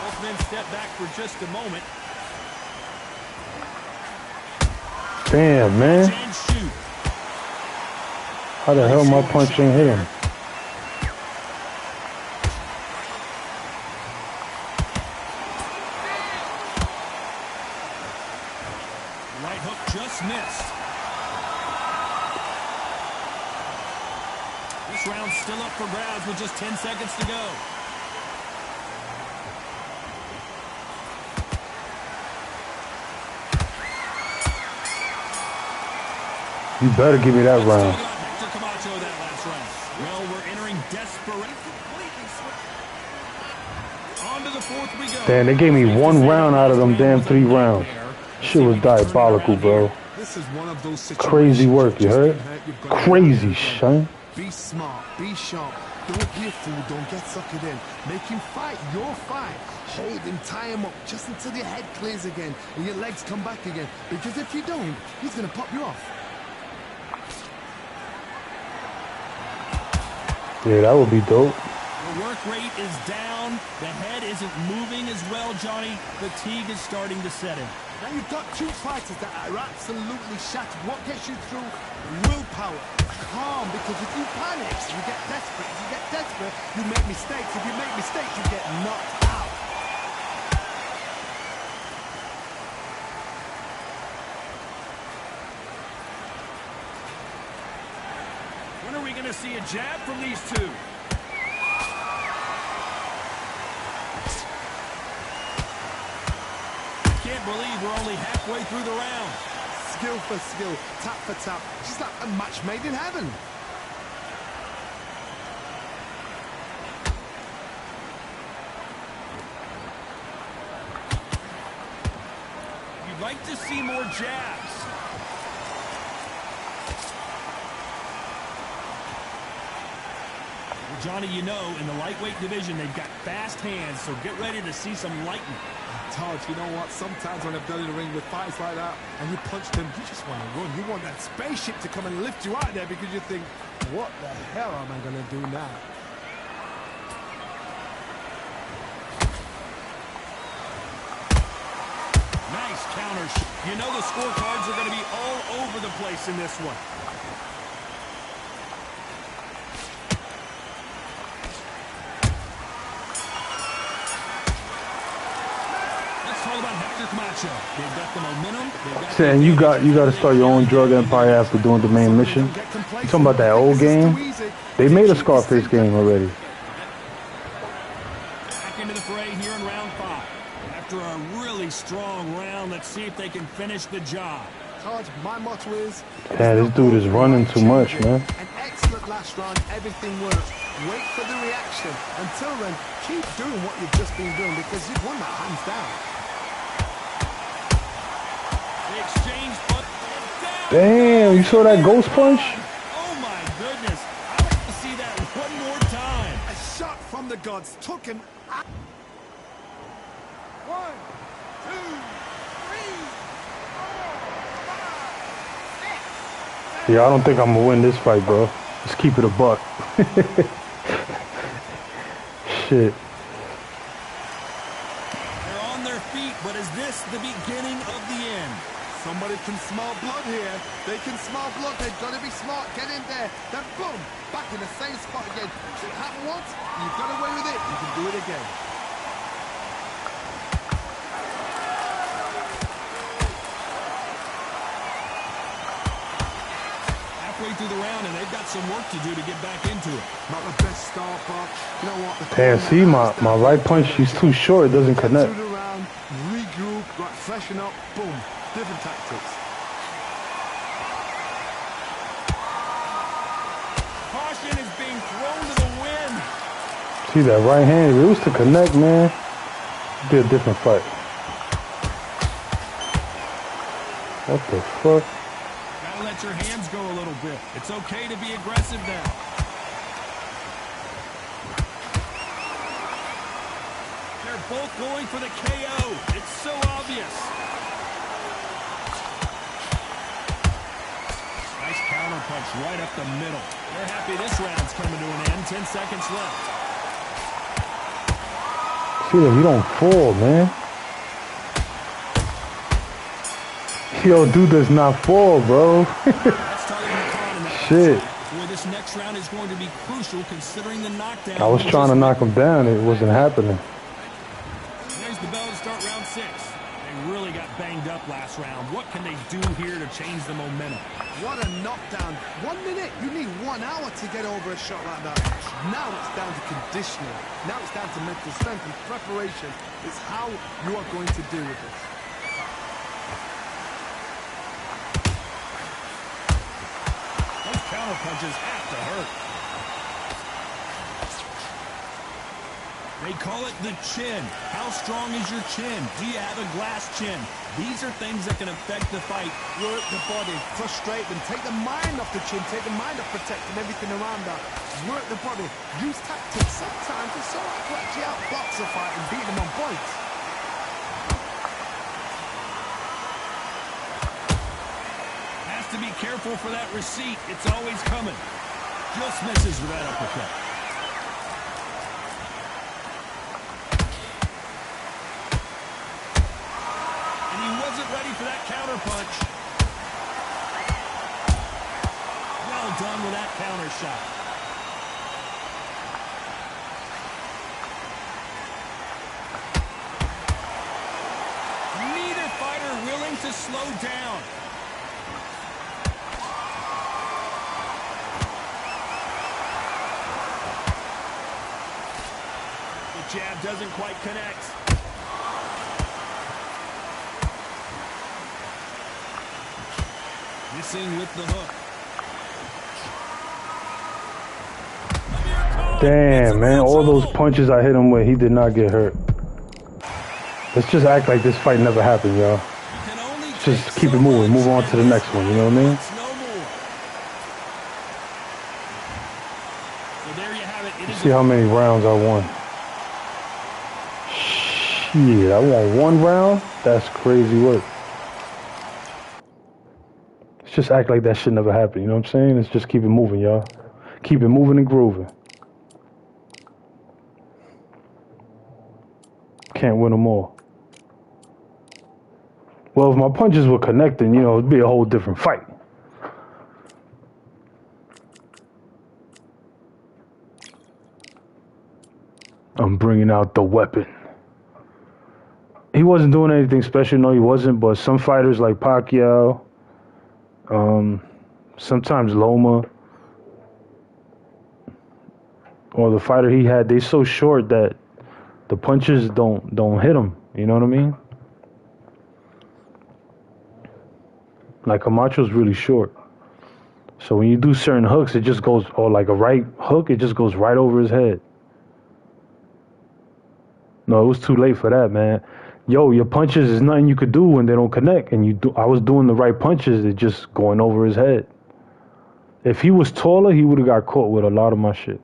S2: Both men step back for just a moment.
S1: Damn, man. How the hell my punch ain't hit him?
S2: Right hook just missed. This round's still up for grabs with just 10 seconds to go.
S1: You better give me that round.
S2: Well, we're entering desperate. On to the fourth we go.
S1: Damn, they gave me one round out of them damn 3 rounds. Shit was diabolical, bro.
S3: This is one of those
S1: Crazy work, you heard? Crazy, son.
S3: Be smart, be sharp. Don't be a fool, don't get suckered in. Make him fight your fight. Hold him, tie him up just until your head clears again and your legs come back again. Because if you don't, he's going to pop you off.
S1: Yeah, that would be dope.
S2: The work rate is down. The head isn't moving as well, Johnny. Fatigue is starting to set in.
S3: Now you've got 2 fighters that are absolutely shattered. What gets you through? Willpower. Calm, because if you panic, you get desperate. If you get desperate, you make mistakes. If you make mistakes, you get knocked out.
S2: When are we going to see a jab from these two? Can't believe we're only halfway through the round.
S3: Skill for skill, tap for tap. Just like a match made in heaven.
S2: You'd like to see more jabs. Well, Johnny, you know, in the lightweight division, they've got fast hands, so get ready to see some lightning.
S3: Todd, you know what? Sometimes when I've done in the ring with fights like that, and you punch them, you just want to run. You want that spaceship to come and lift you out there because you think, what the hell am I going to do now?
S2: Nice counter. You know the scorecards are going to be all over the place in this one.
S1: Saying you got to start your own drug empire after doing the main mission. You talking about that old game? They made a Scarface game already.
S2: Back into the fray here in round 5. After a really strong round, let's see if they can finish the job.
S3: Todd, my motto is...
S1: Yeah, this dude is running too much, man.
S3: An excellent last round, everything works. Wait for the reaction. Until then, keep doing what you've just been doing because you've won that hands down.
S1: Damn, you saw that ghost punch?
S2: Oh my goodness. I'd like to see that one more time.
S3: A shot from the gods took him out. 1, 2, 3, 4, 5, 6.
S1: Yeah, I don't think I'm gonna win this fight, bro. Let's keep it a buck. Shit.
S2: They're on their feet, but is this the beginning of the end?
S3: Somebody can smell blood here. They can smell blood. They've got to be smart. Get in there. Then boom, back in the same spot again. It happened once. You got away with it. You can do it again.
S2: Halfway through the round, and they've got some work to do to get back into it.
S3: Not the best start, but you know what?
S1: Damn, see, my right punch, she's too short. It doesn't connect.
S3: Through the round, regroup, right, freshen up, boom. Different tactics.
S2: Caution is being thrown to the wind.
S1: See that right hand? If it was to connect, man, it'd be a different fight. What the fuck?
S2: Gotta let your hands go a little bit. It's okay to be aggressive now. They're both going for the KO. It's so obvious. Nice counter punch right up the middle. They're happy this round's coming to an end. 10 seconds left.
S1: See that he don't fall, man. Yo, dude does not fall, bro. Shit.
S2: Boy, this next round is going to be crucial considering the knockdown.
S1: I was trying to knock him down. It wasn't happening.
S2: There's the bell to start round 6. They really got banged up last round. What can they do here to change the momentum?
S3: What a knockdown. 1 minute. You need 1 hour to get over a shot like that. Now it's down to conditioning. Now it's down to mental strength and preparation. It's how you are going to deal with this.
S2: Those counter punches have to hurt. They call it the chin. How strong is your chin? Do you have a glass chin? These are things that can affect the fight.
S3: Work the body, frustrate them, take the mind off the chin, take the mind off protecting everything around that. Work the body, use tactics. Sometimes it's so hard to actually outbox a fight and beat them on points.
S2: Has to be careful for that receipt. It's always coming. Just misses with that uppercut. Ready for that counter punch. Well done with that counter shot. Neither fighter willing to slow down. The jab doesn't quite connect. Missing with the hook.
S1: Damn, man. All those punches I hit him with, he did not get hurt. Let's just act like this fight never happened, y'all. Just keep it moving. Move on to the next one, you know what I mean? See how many rounds I won. Shit, I won 1 round? That's crazy work. Let's just act like that shit never happened, you know what I'm saying? Let's just keep it moving, y'all. Keep it moving and grooving. Can't win them all. Well, if my punches were connecting, you know, it'd be a whole different fight. I'm bringing out the weapon. He wasn't doing anything special. No, he wasn't. But some fighters like Pacquiao, sometimes Loma, or the fighter he had, they so short that the punches don't hit him. You know what I mean? Like Camacho's really short. So when you do certain hooks, it just goes, or like a right hook, it just goes right over his head. No, it was too late for that, man. Yo, your punches is nothing you could do when they don't connect. And I was doing the right punches, it just going over his head. If he was taller, he would have got caught with a lot of my shit.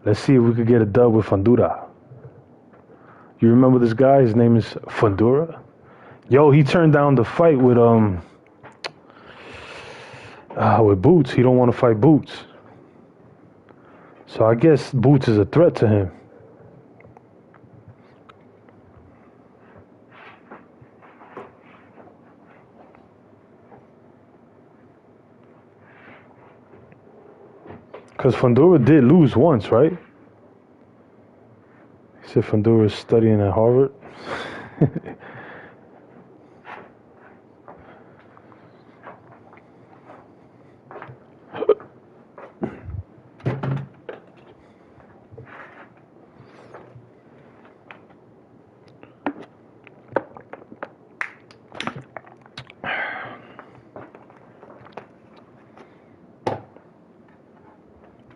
S1: Let's see if we could get a dub with Fundura. You remember this guy? His name is Fundura. Yo, he turned down the fight with Boots. He don't want to fight Boots. So I guess Boots is a threat to him. Because Fundura did lose once, right? He said Fundura is studying at Harvard.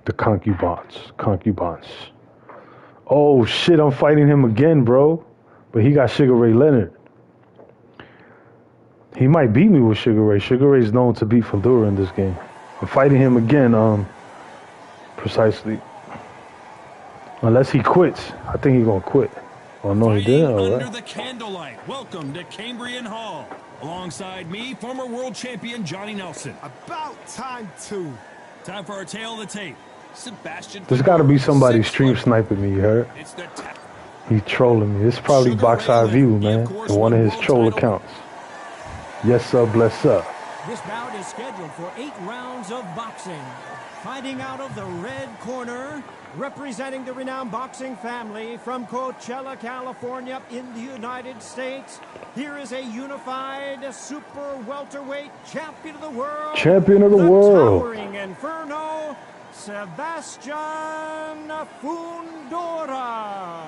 S1: The concubines. Oh shit, I'm fighting him again, bro. But he got Sugar Ray Leonard. He might beat me with Sugar Ray. Sugar Ray's known to beat Fundura in this game. I'm fighting him again, precisely. Unless he quits. I think he's gonna quit. Oh no, he didn't? All right.
S2: Under the candlelight. Welcome to Cambrian Hall. Alongside me, former world champion Johnny Nelson.
S3: About time too.
S2: Time for our tale of the tape. Sebastian.
S1: There's got to be somebody stream sniping me, you heard? He's trolling me. It's probably Box Eye View, man. In one of his troll accounts. Yes, sir, bless up.
S4: This bout is scheduled for 8 rounds of boxing. Fighting out of the red corner, representing the renowned boxing family from Coachella, California in the United States, here is a unified super welterweight champion of the world.
S1: Champion of the world.
S4: Towering Inferno, Sebastian Fundura.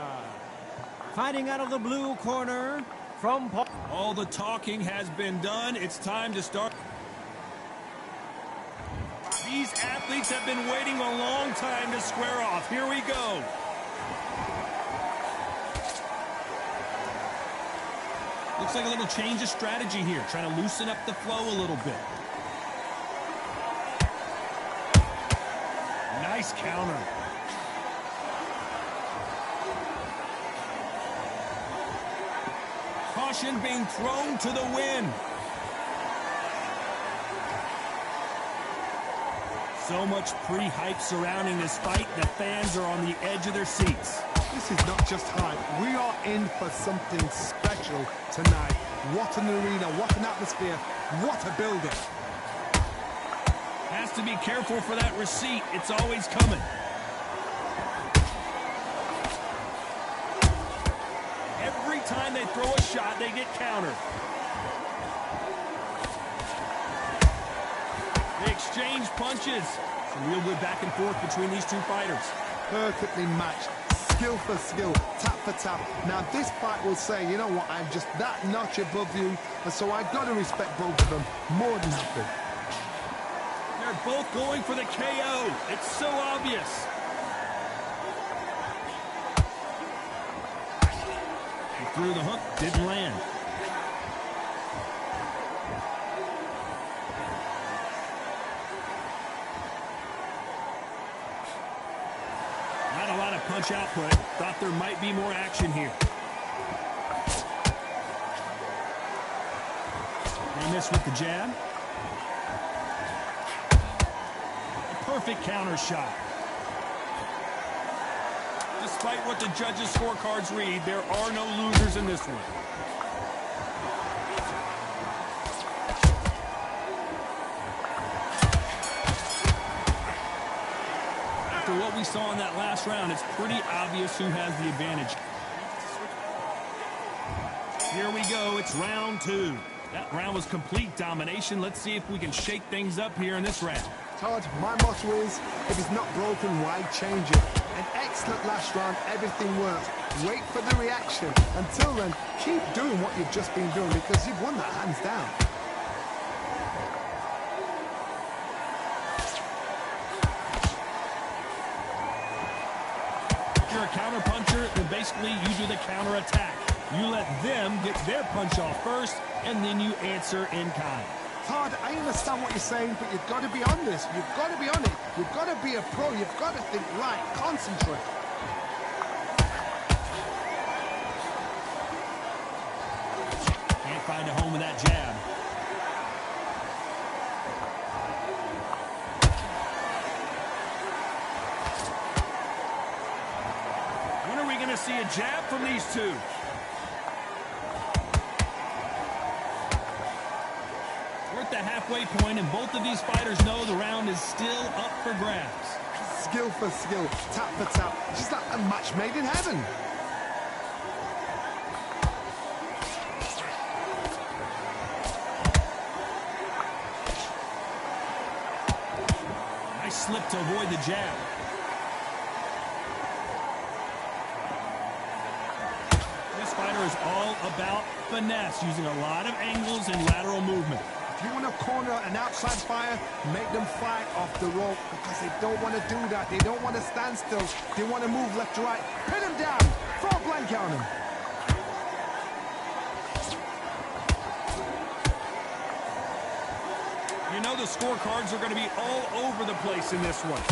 S4: Fighting out of the blue corner from...
S2: All the talking has been done. It's time to start. These athletes have been waiting a long time to square off. Here we go. Looks like a little change of strategy here. Trying to loosen up the flow a little bit. Nice counter. Caution being thrown to the wind. So much pre-hype surrounding this fight, the fans are on the edge of their seats.
S3: This is not just hype. We are in for something special tonight. What an arena, what an atmosphere, what a building.
S2: Has to be careful for that receipt. It's always coming. Every time they throw a shot, they get countered. They exchange exchange punches. Some real good back and forth between these two fighters.
S3: Perfectly matched. Skill for skill, tap for tap. Now this fight will say, you know what, I'm just that notch above you, and so I've got to respect both of them more than happy.
S2: They're both going for the KO. It's so obvious. He threw the hook, didn't land. Not a lot of punch output. Thought there might be more action here. They miss with the jab. A perfect counter shot. Despite what the judges' scorecards read, there are no losers in this one. After what we saw in that last round, it's pretty obvious who has the advantage. Here we go. It's round 2. That round was complete domination. Let's see if we can shake things up here in this round.
S3: Todd, my motto is, if it's not broken, why change it? An excellent last round, everything works. Wait for the reaction. Until then, keep doing what you've just been doing because you've won that hands down.
S2: If you're a counter puncher, then basically you do the counter attack. You let them get their punch off first, and then you answer in kind.
S3: Todd, I understand what you're saying, but you've got to be on this. You've got to be on it. You've got to be a pro. You've got to think right. Concentrate.
S2: Can't find a home with that jab. When are we going to see a jab from these two? We're at the halfway point, and both of these fighters know the round is still up for grabs.
S3: Skill for skill, tap for tap. Just like a match made in heaven.
S2: Nice slip to avoid the jab. This fighter is all about finesse, using a lot of angles and lateral movement.
S3: If you want to corner an outside fighter, make them fight off the rope because they don't want to do that. They don't want to stand still. They want to move left to right. Pin them down. Throw a blanket on them.
S2: You know the scorecards are going to be all over the place in this one.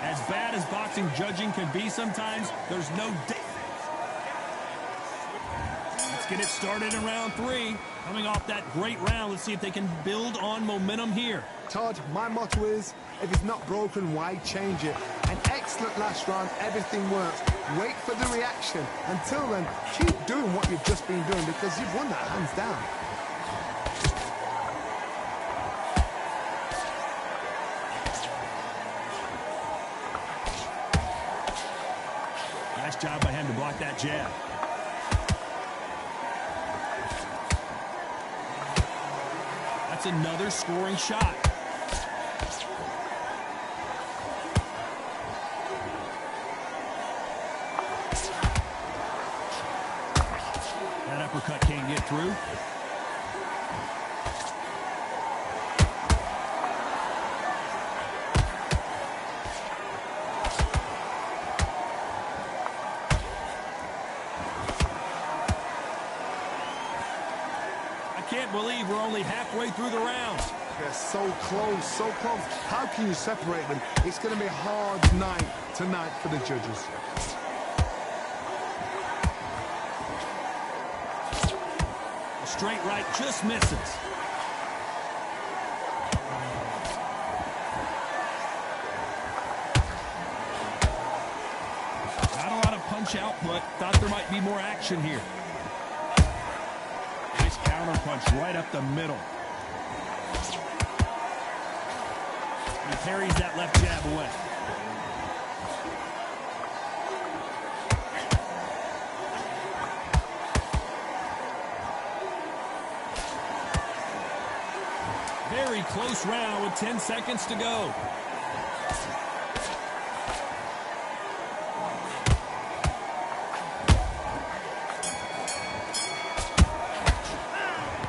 S2: As bad as boxing judging can be sometimes, there's no Let's get it started in round 3. Coming off that great round, let's see if they can build on momentum here.
S3: Todd, my motto is, if it's not broken, why change it? An excellent last round, everything works. Wait for the reaction. Until then, keep doing what you've just been doing because you've won that hands down.
S2: Nice job by him to block that jab. That's another scoring shot. That uppercut can't get through. Can't believe we're only halfway through the round.
S3: They're so close, so close. How can you separate them? It's going to be a hard night tonight for the judges.
S2: A straight right just misses. Not a lot of punch output. Thought there might be more action here. Counter punch right up the middle. He parries that left jab away. very close round with 10 seconds to go.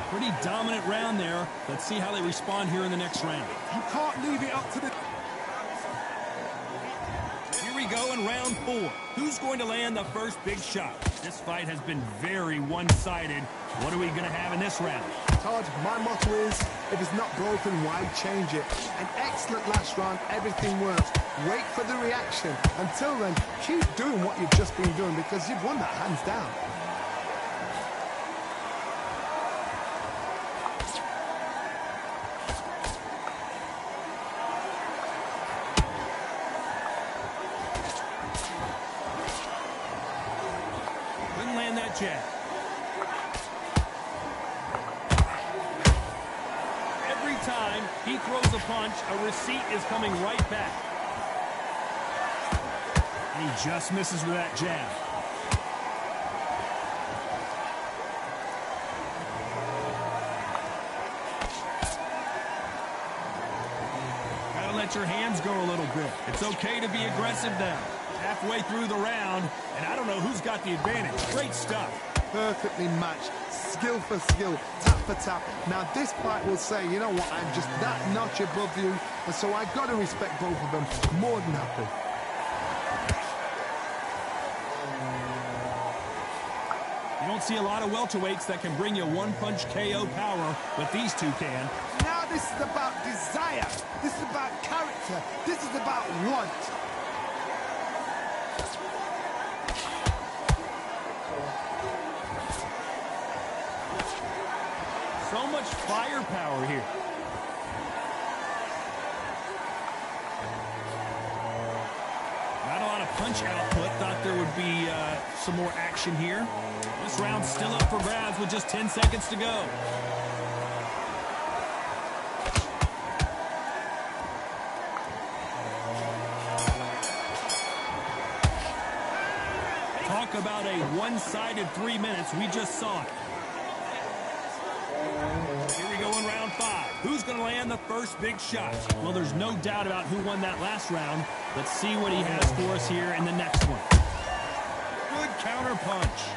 S2: Pretty dominant round there. Let's see how they respond here in the next round.
S3: You can't leave it up to the...
S2: Here we go in round 4. Who's going to land the first big shot? This fight has been very one-sided. What are we going to have in this round?
S3: Todd, my motto is, if it's not broken, why change it? An excellent last round, everything works. Wait for the reaction. Until then, keep doing what you've just been doing because you've won that hands down.
S2: Couldn't land that jab. Every time he throws a punch, a receipt is coming right back. And he just misses with that jab. Gotta let your hands go a little bit. It's okay to be aggressive now. Halfway through the round, and I don't know who's got the advantage. Great stuff.
S3: Perfectly matched, skill for skill, tap for tap. Now this fight will say, you know what, I'm just that notch above you, and so I've got to respect both of them more than happy.
S2: You don't see a lot of welterweights that can bring you one-punch KO power, but these two can.
S3: Now this is about desire, this is about character, this is about want.
S2: So much firepower here. Not a lot of punch output. Thought there would be some more action here. This round's still up for grabs with just 10 seconds to go. Talk about a one-sided 3 minutes. We just saw it. Here we go in round 5. Who's going to land the first big shot? Well, there's no doubt about who won that last round. Let's see what he has for us here in the next one. Good counter punch.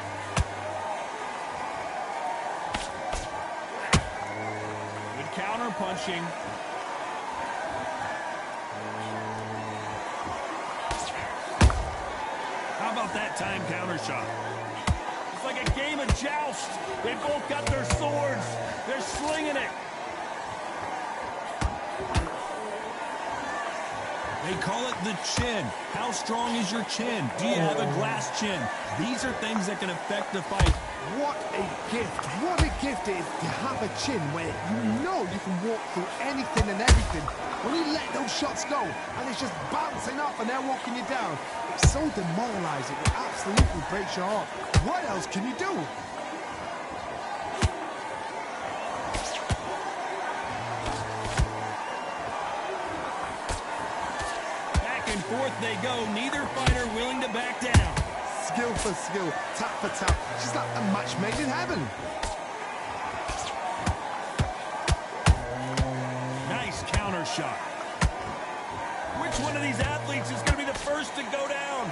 S2: Good counter punching. How about that time counter shot? It's like a game of joust. They both got their swords. They're slinging it. They call it the chin. How strong is your chin? Do you have a glass chin? These are things that can affect the fight.
S3: What a gift. What a gift it is to have a chin where you know you can walk through anything and everything. When you let those shots go and it's just bouncing up and they're walking you down, it's so demoralizing. It absolutely breaks your heart. What else can you do?
S2: Back and forth they go. Neither fighter willing to back down.
S3: Skill for skill, tap for tap. She's like a match made in heaven.
S2: Nice counter shot. Which one of these athletes is going to be the first to go down?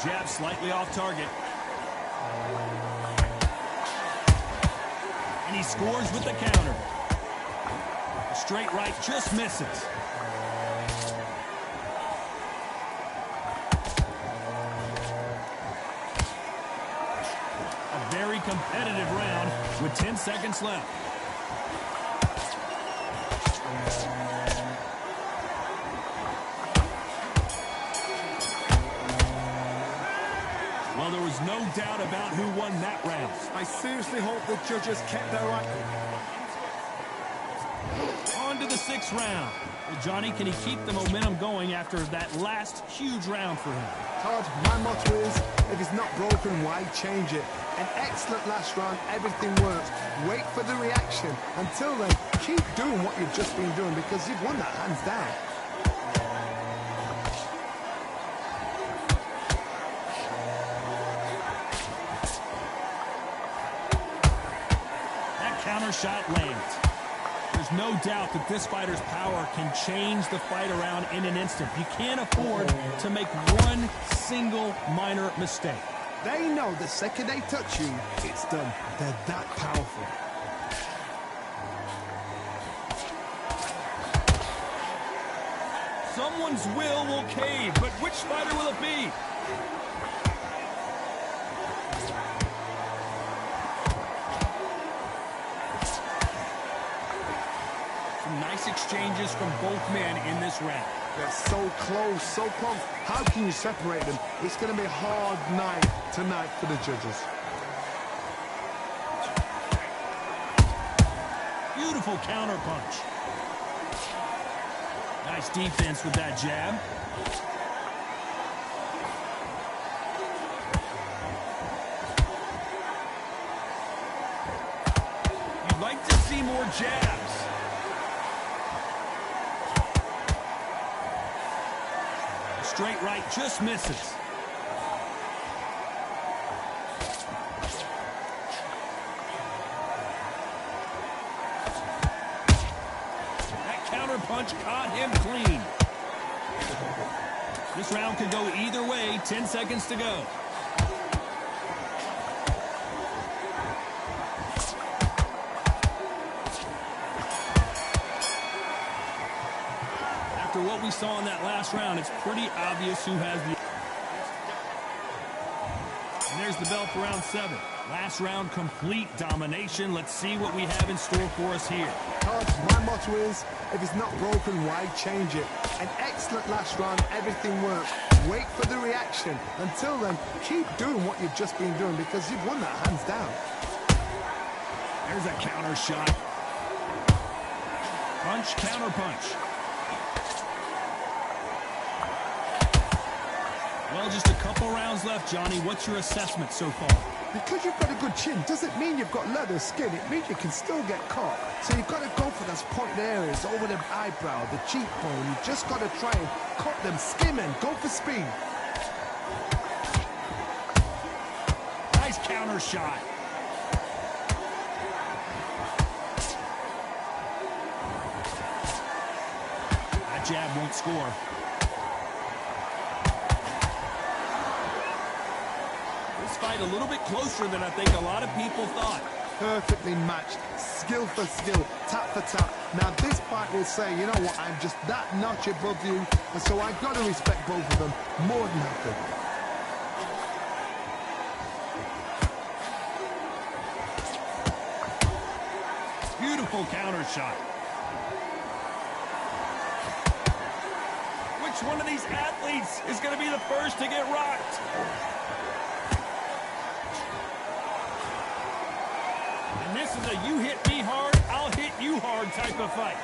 S2: Jab slightly off target. And he scores with the counter. A straight right just misses. A very competitive round with 10 seconds left. Well, there was no doubt about who won that round.
S3: I seriously hope the judges kept their eye.
S2: On to the 6th round. Well, Johnny, can he keep the momentum going after that last huge round for him?
S3: Todd, my motto is, if it's not broken, why change it? An excellent last round, everything works. Wait for the reaction. Until then, keep doing what you've just been doing because you've won that hands down.
S2: counter shot lands. There's no doubt that this fighter's power can change the fight around in an instant. You can't afford to make one single minor mistake.
S3: They know the second they touch you, it's done. They're that powerful.
S2: Someone's will cave, but which fighter will it be? Some nice exchanges from both men in this round.
S3: They're so close, so close. How can you separate them? It's going to be a hard night tonight for the judges.
S2: Beautiful counter punch. Nice defense with that jab. You'd like to see more jabs. The straight right just misses. Punch caught him clean. This round could go either way. 10 seconds to go. After what we saw in that last round, it's pretty obvious who has the... And there's the bell for round 7. Last round, complete domination. Let's see what we have in store for us here.
S3: My motto is, if it's not broken, why change it? An excellent last round, everything works. Wait for the reaction. Until then, keep doing what you've just been doing because you've won that hands down.
S2: There's a counter shot. Punch, counter punch. Well, just a couple rounds left, Johnny. What's your assessment so far?
S3: Because you've got a good chin doesn't mean you've got leather skin. It means you can still get caught. So you've got to go for those pointed areas over the eyebrow, the cheekbone. You've just got to try and cut them, skim and go for speed.
S2: Nice counter shot. That jab won't score. Fight a little bit closer than I think a lot of people thought.
S3: Perfectly matched, skill for skill, tap for tap. Now this fight will say, you know what, I'm just that notch above you, and so I've got to respect both of them more than happy.
S2: Beautiful counter shot. Which one of these athletes is going to be the first to get rocked? This is a you hit me hard, I'll hit you hard type of fight.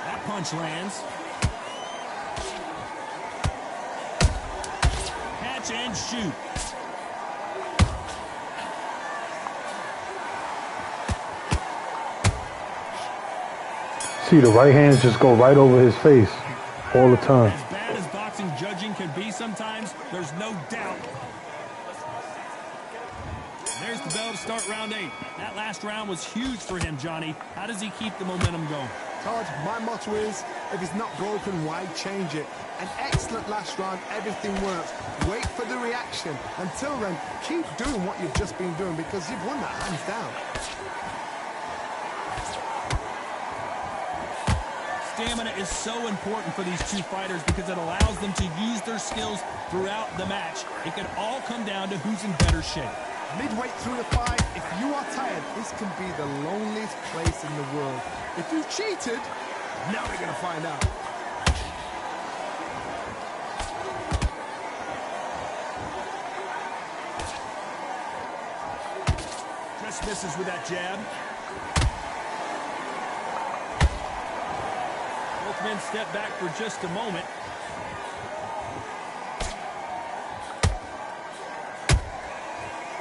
S2: That punch lands. Catch and shoot.
S1: See, the right hands just go right over his face all the time.
S2: As bad as boxing judging can be sometimes, there's no doubt. There's the bell to start round 8. That last round was huge for him, Johnny. How does he keep the momentum going?
S3: Todd, my motto is, if it's not broken, why change it? An excellent last round, everything works. Wait for the reaction. Until then, keep doing what you've just been doing because you've won that hands down.
S2: Stamina is so important for these two fighters because it allows them to use their skills throughout the match. It can all come down to who's in better shape.
S3: Midway through the fight, if you are tired, this can be the loneliest place in the world. If you cheated, now we're going to find out.
S2: Just misses with that jab. Both men step back for just a moment.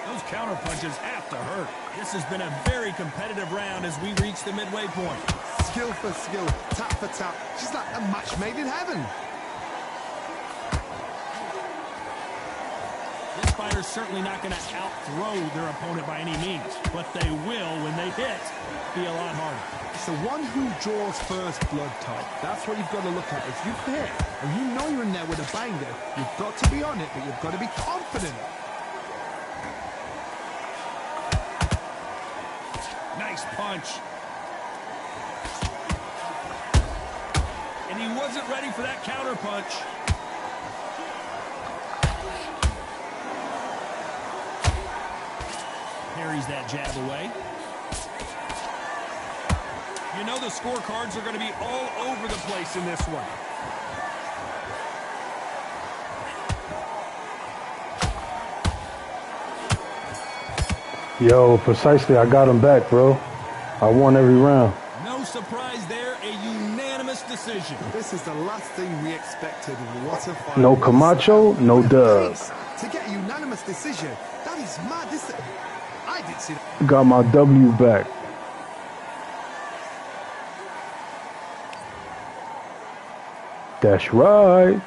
S2: Those counter punches have to hurt. This has been a very competitive round as we reach the midway point.
S3: Skill for skill, tap for tap. She's like a match made in heaven.
S2: fighter's certainly not going to out-throw their opponent by any means, but they will, when they hit, be a lot harder.
S3: It's the one who draws first blood type. That's what you've got to look at. If you hit, and you know you're in there with a banger, you've got to be on it, but you've got to be confident.
S2: Nice punch. And he wasn't ready for that counter punch. Parries that jab away. You know the scorecards are going to be all over the place in this one.
S1: Yo, precisely, I got him back, bro. I won every round.
S2: No surprise there, a unanimous decision.
S3: This is the last thing we expected. What a fight.
S1: No Camacho, no dub.
S3: To get a unanimous decision, that is mad. I didn't see that.
S1: Got my W back. That's right.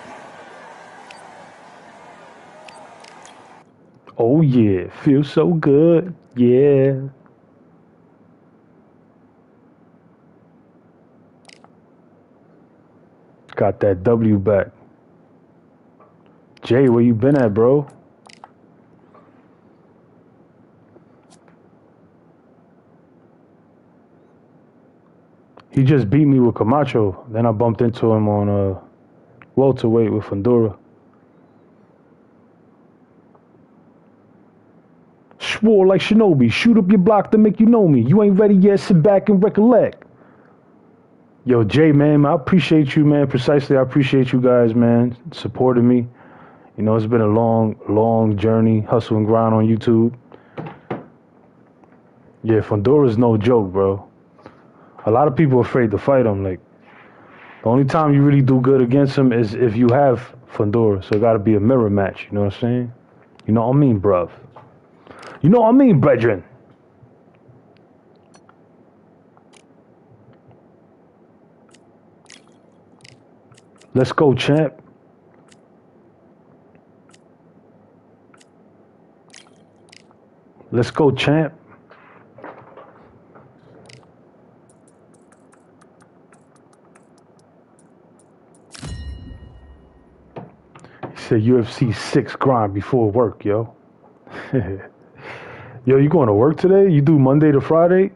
S1: Oh yeah, feels so good. Yeah. Got that W back. Jay, where you been at, bro? He just beat me with Camacho. Then I bumped into him on welterweight with Fundora. Swore like Shinobi. Shoot up your block to make you know me. You ain't ready yet. Sit back and recollect. Yo, Jay, man, I appreciate you, man. Precisely, I appreciate you guys, man, supporting me. You know, it's been a long journey, hustle and grind on YouTube. Yeah, Fundora's no joke, bro. A lot of people are afraid to fight him. Like, the only time you really do good against him is if you have Fundora. So it got to be a mirror match. You know what I'm saying? You know what I mean, bruv? You know what I mean, brethren? Let's go, champ. Let's go, champ. He said UFC 6 grind before work, yo. Yo, you going to work today? You do Monday to Friday?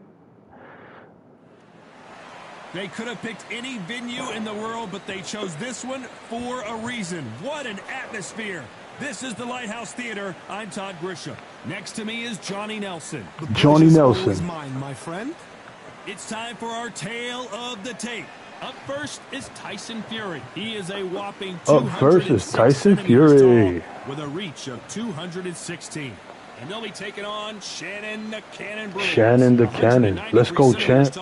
S2: They could have picked any venue in the world, but they chose this one for a reason. What an atmosphere. This is the Lighthouse Theater. I'm Todd Grisham. Next to me is Johnny Nelson.
S1: Johnny Nelson.
S3: Always mine, my friend.
S2: It's time for our tale of the tape. Up first is Tyson Fury. He is a whopping 206 centimeters tall with a reach of 216. And they'll be taking on Shannon the Cannon Briggs.
S1: Shannon the Cannon. Let's go, champ.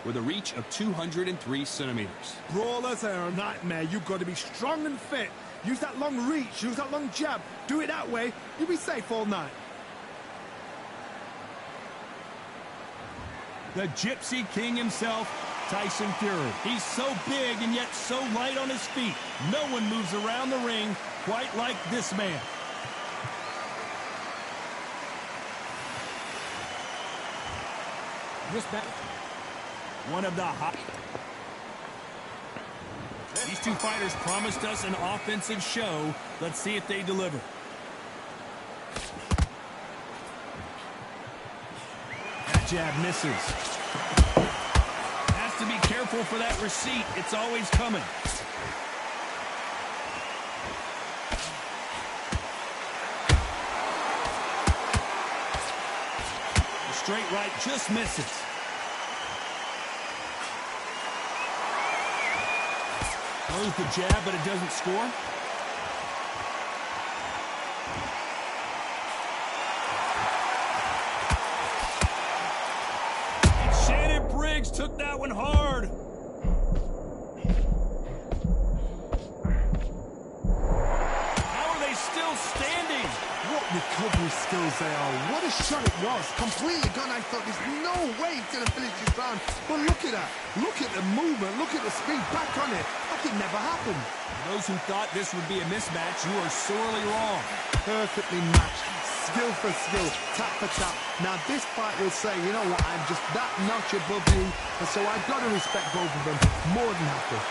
S2: With a reach of 203 centimeters.
S3: Brawlers are a nightmare. You've got to be strong and fit. Use that long reach. Use that long jab. Do it that way. You'll be safe all night.
S2: The Gypsy King himself, Tyson Fury. He's so big and yet so light on his feet. No one moves around the ring quite like this man. One of the hot. These two fighters promised us an offensive show. Let's see if they deliver. That jab misses. Has to be careful for that receipt. It's always coming. The straight right just misses. Throws the jab, but it doesn't score. And Shannon Briggs took that one hard. How are they still standing?
S3: What recovery skills they are. What a shot it was. Completely gone. I thought there's no way he's going to finish this round. But look at that. Look at the movement. Look at the speed. Back on it. Like it never happened.
S2: Those who thought this would be a mismatch, you are sorely wrong.
S3: Perfectly matched. Skill for skill, tap for tap. Now this fight will say, you know what, I'm just that notch above you, and so I've got to respect both of them more than happy.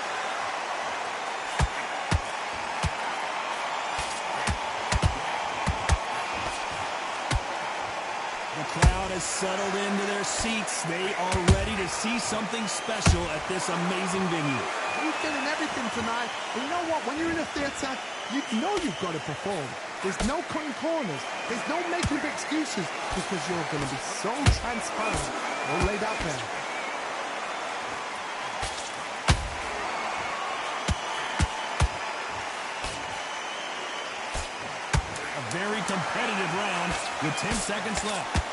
S2: The crowd has settled into their seats. They are ready to see something special at this amazing venue.
S3: We've been in everything tonight, but you know what, when you're in a theatre, you know you've got to perform. There's no cutting corners. There's no making up excuses because you're going to be so transparent. All laid out there.
S2: A very competitive round with 10 seconds left.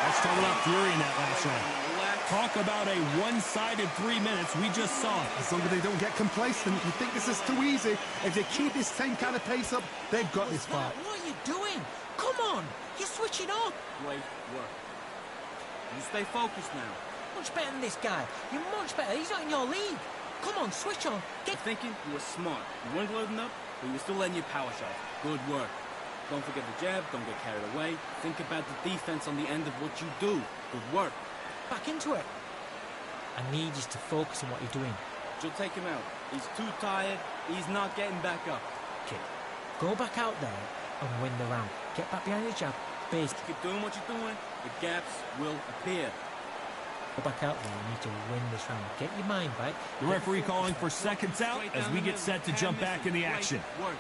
S2: Let's talk about fury in that last round. Talk about a one-sided 3 minutes. We just saw it.
S3: As long as they don't get complacent, you think this is too easy. If they keep this same kind of pace up, they've got this fight.
S5: What are you doing? Come on, you're switching up.
S6: Great work. You stay focused now.
S5: Much better than this guy. You're much better. He's not in your league. Come on, switch on. Get
S6: Thinking you were smart. You weren't loading up, but you were still letting your power shots. Good work. Don't forget the jab. Don't get carried away. Think about the defense on the end of what you do. Good work.
S5: back into it. I need you to focus on what you're doing.
S6: You'll take him out. He's too tired. He's not getting back up.
S5: Okay, go back out there and win the round. Get back behind your jab. Base.
S6: Keep doing what you're doing. The gaps will appear.
S5: Go back out there. You need to win this round. Get your mind right.
S2: The referee calling for seconds out as we get set to jump back in the action.
S6: Work.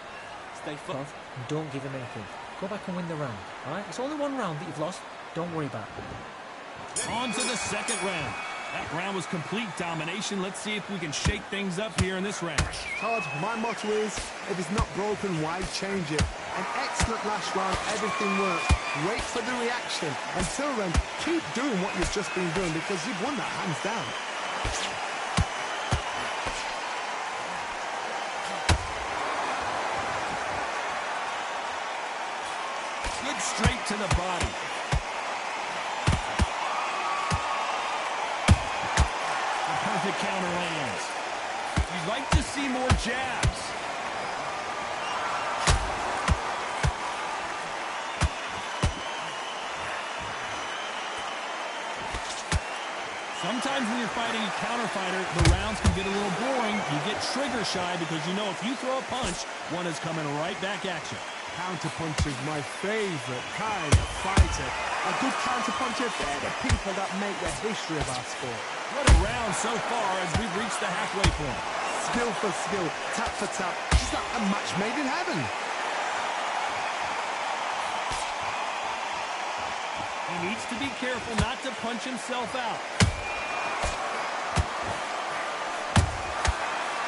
S6: Stay focused.
S5: And don't give him anything. Go back and win the round. All right? It's only one round that you've lost. Don't worry about it.
S2: On to the second round. That round was complete domination. Let's see if we can shake things up here in this round.
S3: Todd, my motto is, if it's not broken, why change it? An excellent last round, everything works. Wait for the reaction. Until then, keep doing what you've just been doing because you've won that hands down.
S2: Good straight to the body. The perfect counter lands. You'd like to see more jabs. Sometimes when you're fighting a counter fighter, the rounds can get a little boring. You get trigger shy because you know if you throw a punch, one is coming right back at you.
S3: Counterpunch is my favorite kind of fighter. A good counterpuncher, they're the people that make the history of our sport.
S2: What a round so far as we've reached the halfway point.
S3: Skill for skill, tap for tap. It's like a match made in heaven.
S2: He needs to be careful not to punch himself out.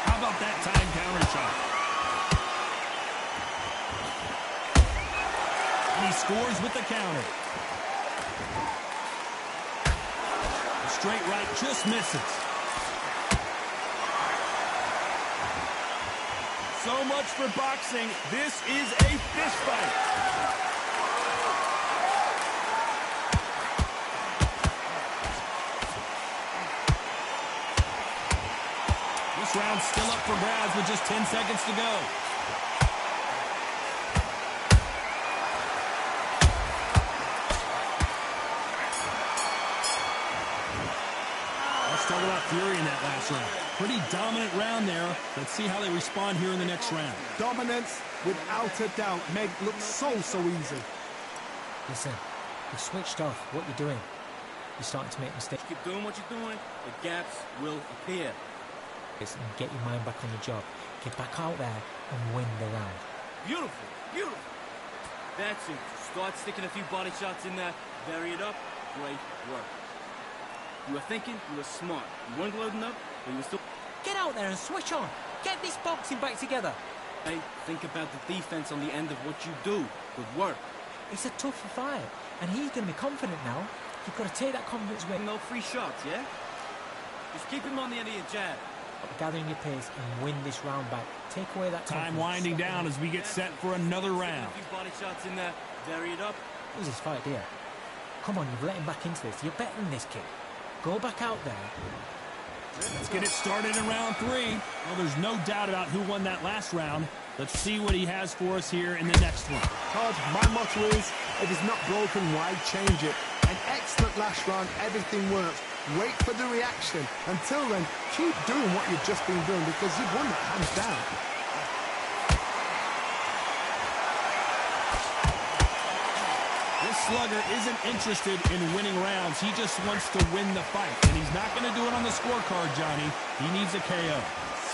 S2: How about that time counter shot? He scores with the counter. The straight right just misses. So much for boxing. This is a fist fight. This round's still up for grabs with just 10 seconds to go. Let's talk about fury in that last round. Pretty dominant round there. Let's see how they respond here in the next round.
S3: Dominance, without a doubt, made it look so easy.
S5: Listen, you've switched off what you're doing. You're starting to make mistakes.
S6: Keep doing what you're doing. The gaps will appear.
S5: And get your mind back on the job. Get back out there and win the round.
S6: Beautiful, beautiful. That's it. Start sticking a few body shots in there. Vary it up. Great work. You were thinking, you were smart. You weren't loading up, but you were still...
S5: Get out there and switch on. Get this boxing back together.
S6: Hey, think about the defense on the end of what you do. Good work.
S5: It's a tougher fight, and he's going to be confident now. You've got to take that confidence away.
S6: No free shots, yeah? Just keep him on the end of your jab.
S5: Gathering your pace and win this round back. Take away that
S2: Time
S5: confidence.
S2: winding down as we get set for another round.
S6: A few body shots in there. Vary it up.
S5: Who's this fight here? Come on, you've let him back into this. You're better than this kid. Go back out there.
S2: Let's get it started in round 3. Well, there's no doubt about who won that last round. Let's see what he has for us here in the next one.
S3: Todd, my motto is, if it's not broken, why change it? An excellent last round, everything works. Wait for the reaction. Until then, keep doing what you've just been doing because you've won that hands down.
S2: This slugger isn't interested in winning rounds. He just wants to win the fight. And he's not going to do it on the scorecard, Johnny. He needs a KO.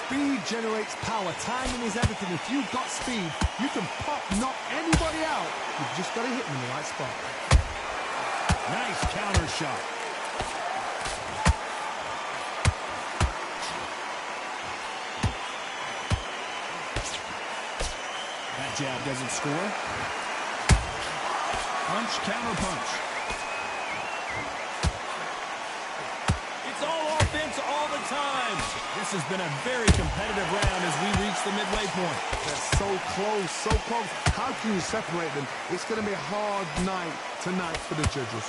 S3: Speed generates power. Timing is everything. If you've got speed, you can knock anybody out. You've just got to hit them in the right spot.
S2: Nice counter shot. That jab doesn't score. Punch, counter punch. It's all offense all the time. This has been a very competitive round as we reach the midway point.
S3: They're so close, so close. How can you separate them? It's going to be a hard night tonight for the judges.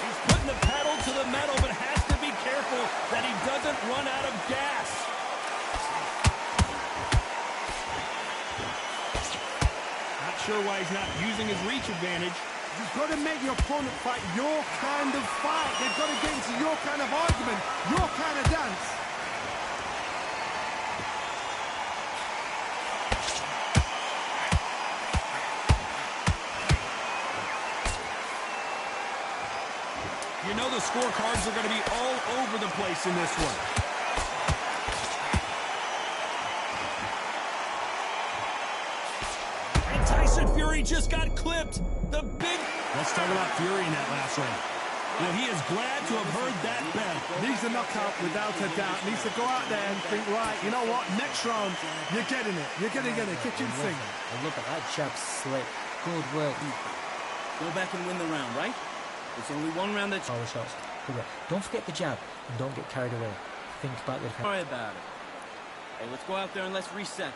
S2: He's putting the pedal to the metal, but has to be careful that he doesn't run out of gas. Not sure why he's not using his reach advantage.
S3: You've got to make your opponent fight your kind of fight. They've got to get into your kind of argument, your kind of dance.
S2: You know the scorecards are going to be all over the place in this one. And Tyson Fury just got clipped. The big... Let's talk about Fury in that last round. Well, he is glad to have heard that bell.
S3: Needs a knockout without a doubt. Needs to go out there and think, right, you know what, next round, you're getting it. You're going to get it. Kitchen sink.
S5: Look at that jab slick. Good work.
S6: Go back and win the round, right? It's only one round that's...
S5: Power shots. Good work. Don't forget the jab and don't get carried away. Think about the defense.
S6: Sorry about it. Hey, let's go out there and let's reset.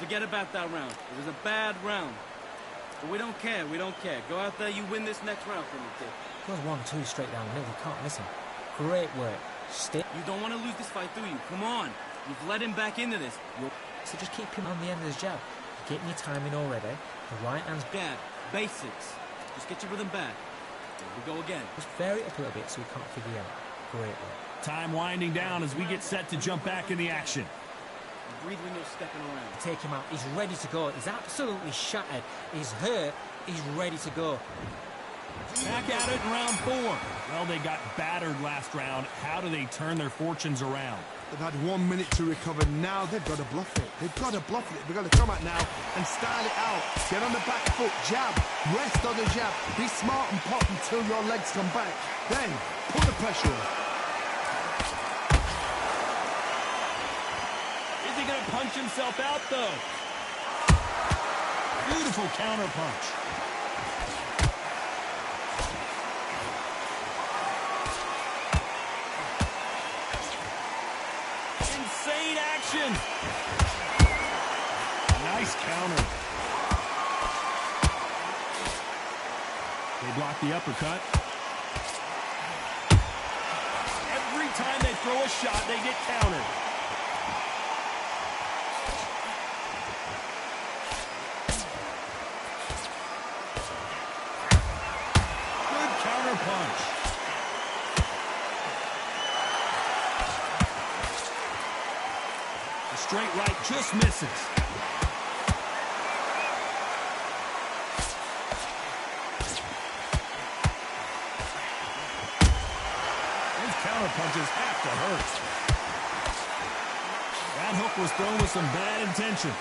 S6: Forget about that round. It was a bad round. But we don't care. We don't care. Go out there, you win this next round for me, kid.
S5: Goes 1-2 straight down the middle. You can't miss him. Great work. Stay.
S6: You don't want to lose this fight, do you? Come on. You've let him back into this.
S5: So just keep him on the end of his jab. You're getting your timing already. The right hand's
S6: Dad, basics. Just get your rhythm back. Here we go again.
S5: just vary it up a little bit so we can't figure you out. Great work.
S2: Time winding down as we get set to jump back in the action.
S6: Breathe when you're stepping around.
S5: Take him out. He's ready to go. He's absolutely shattered. He's hurt. He's ready to go.
S2: Back at it in round 4. Well, they got battered last round. How do they turn their fortunes around?
S3: They've had 1 minute to recover. Now they've got to bluff it. They've got to bluff it. They've got to come out now and style it out. Get on the back foot. Jab. Rest on the jab. Be smart and pop until your legs come back. Then put the pressure on.
S2: Is he going to punch himself out, though? Beautiful counter punch. Insane action. Nice counter. They block the uppercut. Every time they throw a shot, they get countered. Good counter punch. The straight right just misses. Punches have to hurt. That hook was thrown with some bad intentions.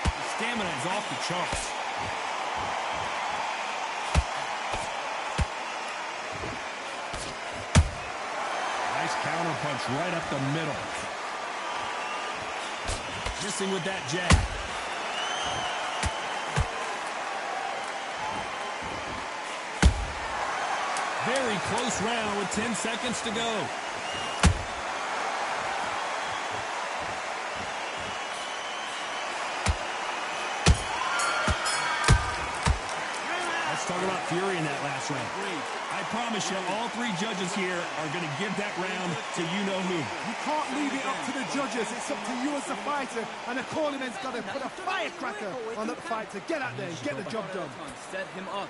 S2: The stamina is off the charts. Nice counter punch right up the middle. Missing with that jab. Very close round with 10 seconds to go. talk about fury in that last round. I promise you, all three judges here are going to give that round to you-know-who.
S3: You can't leave it up to the judges. It's up to you as the fighter, and the corner man's got to put a firecracker on that fight to get out there and get the job done.
S6: Set him up,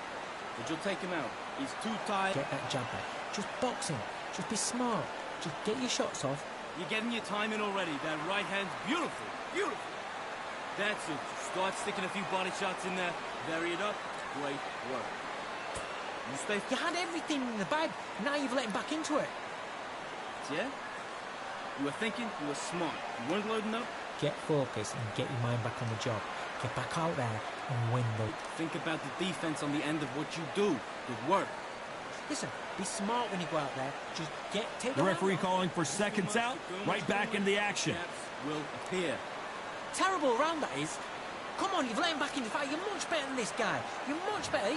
S6: but you'll take him out. He's too tired.
S5: Get that jab back. Just box him. Just be smart. Just get your shots off.
S6: You're getting your time in already. That right hand's beautiful. Beautiful. That's it. Start sticking a few body shots in there. Vary it up. Great work. You stay.
S5: You had everything in the bag. Now you've let him back into it.
S6: Yeah? You were thinking. You were smart. You weren't loading up.
S5: Get focused and get your mind back on the job. Get back out there and win the...
S6: Think about the defense on the end of what you do. Good work.
S5: Listen, be smart when you go out there. Just take
S2: the referee calling for seconds out. Right back into the action.
S6: Will appear.
S5: Terrible round that is. Come on, you've let him back into the fight. You're much better than this guy. You're much better.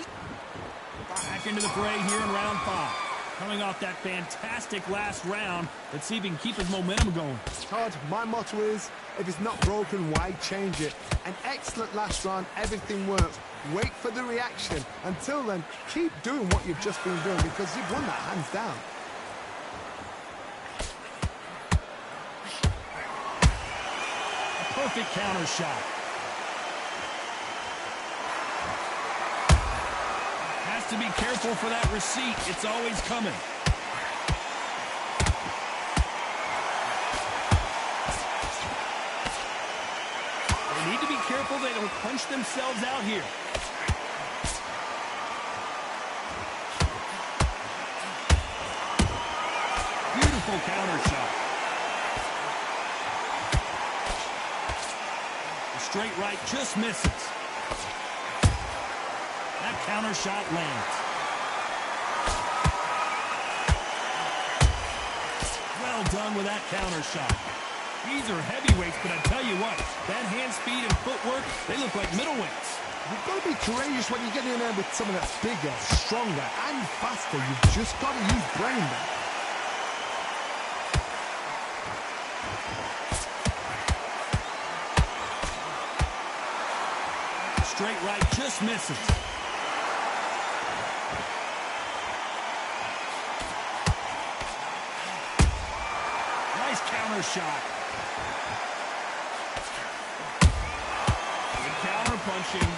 S2: Back into the fray here in round 5. Coming off that fantastic last round. Let's see if he can keep his momentum going.
S3: Todd, my motto is, if it's not broken, why change it? An excellent last round, everything works. Wait for the reaction. Until then, keep doing what you've just been doing because you've won that hands down.
S2: A perfect counter shot. Has to be careful for that receipt. It's always coming. They need to be careful they don't punch themselves out here. Beautiful counter shot. The straight right just misses. That counter shot lands. Well done with that counter shot. These are heavyweights, but I tell you what, that hand speed and footwork, they look like middleweights.
S3: You've got to be courageous when you get in there with someone that's bigger, stronger, and faster. You've just got to use brain there.
S2: Straight right just misses. Nice counter shot. Good counter punching.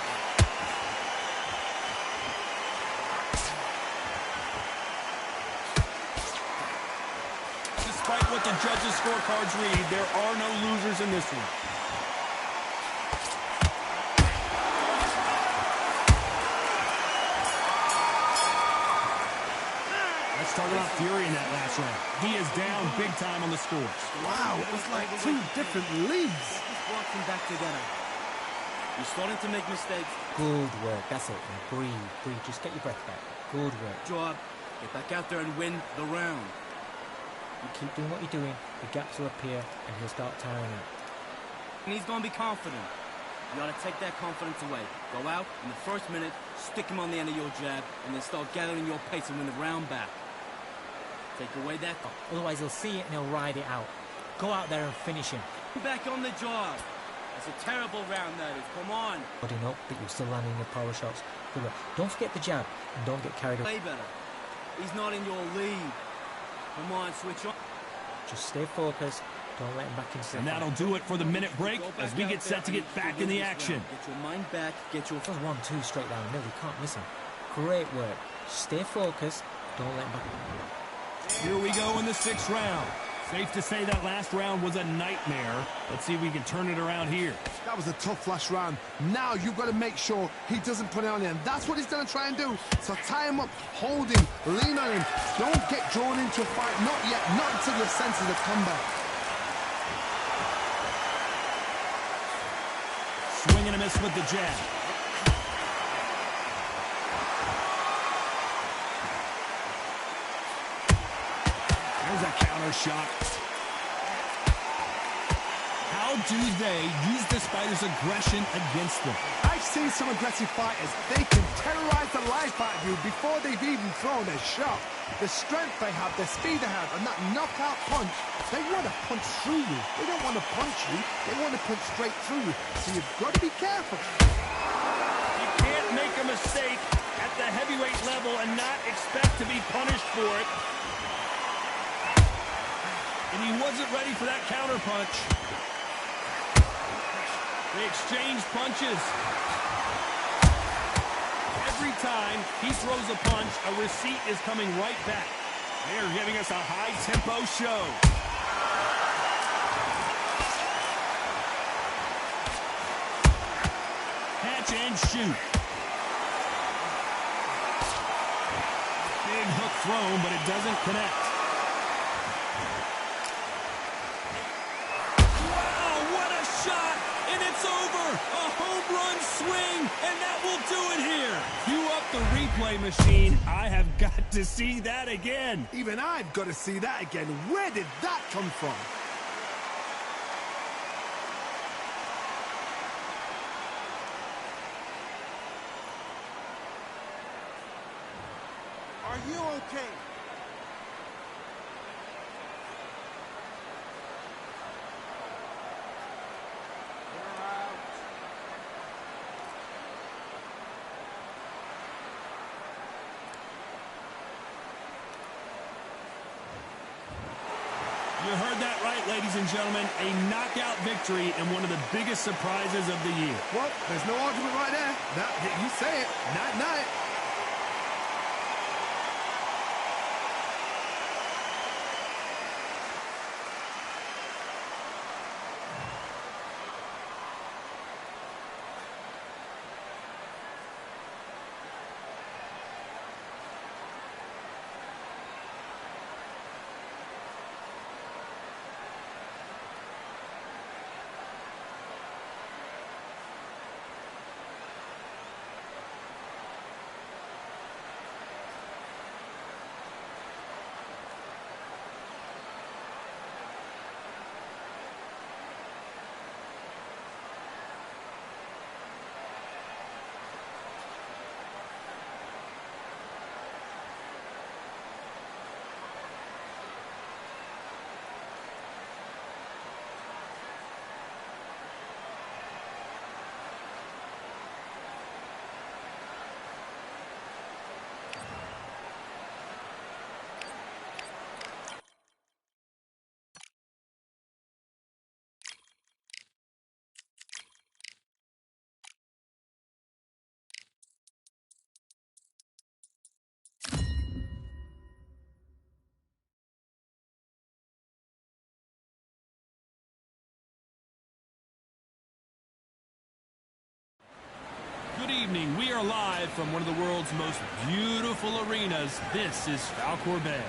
S2: Despite what the judges' scorecards read, there are no losers in this one. Talk about fury in that last round. He is down big time on the scores.
S3: Wow, it was like two different leagues.
S6: Just walking back together. You're starting to make mistakes.
S5: Good work. That's it. And breathe, breathe. Just get your breath back. Good work.
S6: Job. Get back out there and win the round.
S5: You keep doing what you're doing, the gaps will appear, and he'll start tiring out.
S6: And he's going to be confident. You got to take that confidence away. Go out in the first minute, stick him on the end of your jab, and then start gathering your pace and win the round back. Take away that thought.
S5: Otherwise, he'll see it and he'll ride it out. Go out there and finish him.
S6: Back on the job. That's a terrible round, that is. Come on.
S5: Putting up, but you're still landing your power shots. Good work. Don't forget the jab and don't get carried away.
S6: Play better. He's not in your league. Come on, switch on.
S5: Just stay focused. Don't let him back into the
S2: And that'll do it for the minute break as we get set to get back in the action.
S6: Get your mind back. Get your...
S5: That was 1-2 straight down the middle. You can't miss him. Great work. Stay focused. Don't let him back.
S2: Here we go in the 6th round. Safe to say that last round was a nightmare. Let's see if we can turn it around here.
S3: That was a tough last round. Now you've got to make sure he doesn't put it on him. That's what he's going to try and do. So tie him up, hold him, lean on him. Don't get drawn into a fight. Not yet. Not until your senses have come back.
S2: Swing and a miss with the jab. There's a counter shot. How do they use this fighter's aggression against them?
S3: I've seen some aggressive fighters. They can terrorize the life out of you before they've even thrown a shot. The strength they have, the speed they have, and that knockout punch, they want to punch through you. They don't want to punch you. They want to punch straight through you. So you've got to be careful.
S2: You can't make a mistake at the heavyweight level and not expect to be punished for it. And he wasn't ready for that counter punch. They exchanged punches. Every time he throws a punch, a receipt is coming right back. They're giving us a high-tempo show. Catch and shoot. Big hook thrown, but it doesn't connect. Wow, what a shot! And it's over! A home run swing, and that will do it here. Cue up the replay machine. I have got to see that again.
S3: Even I've got to see that again. Where did that come from? Are you okay? You're out.
S2: You heard that right, ladies and gentlemen. A knockout victory and one of the biggest surprises of the year.
S3: Well, there's no argument right there. You say it. Night-night.
S2: Good evening. We are live from one of the world's most beautiful arenas. This is Falcor Bay.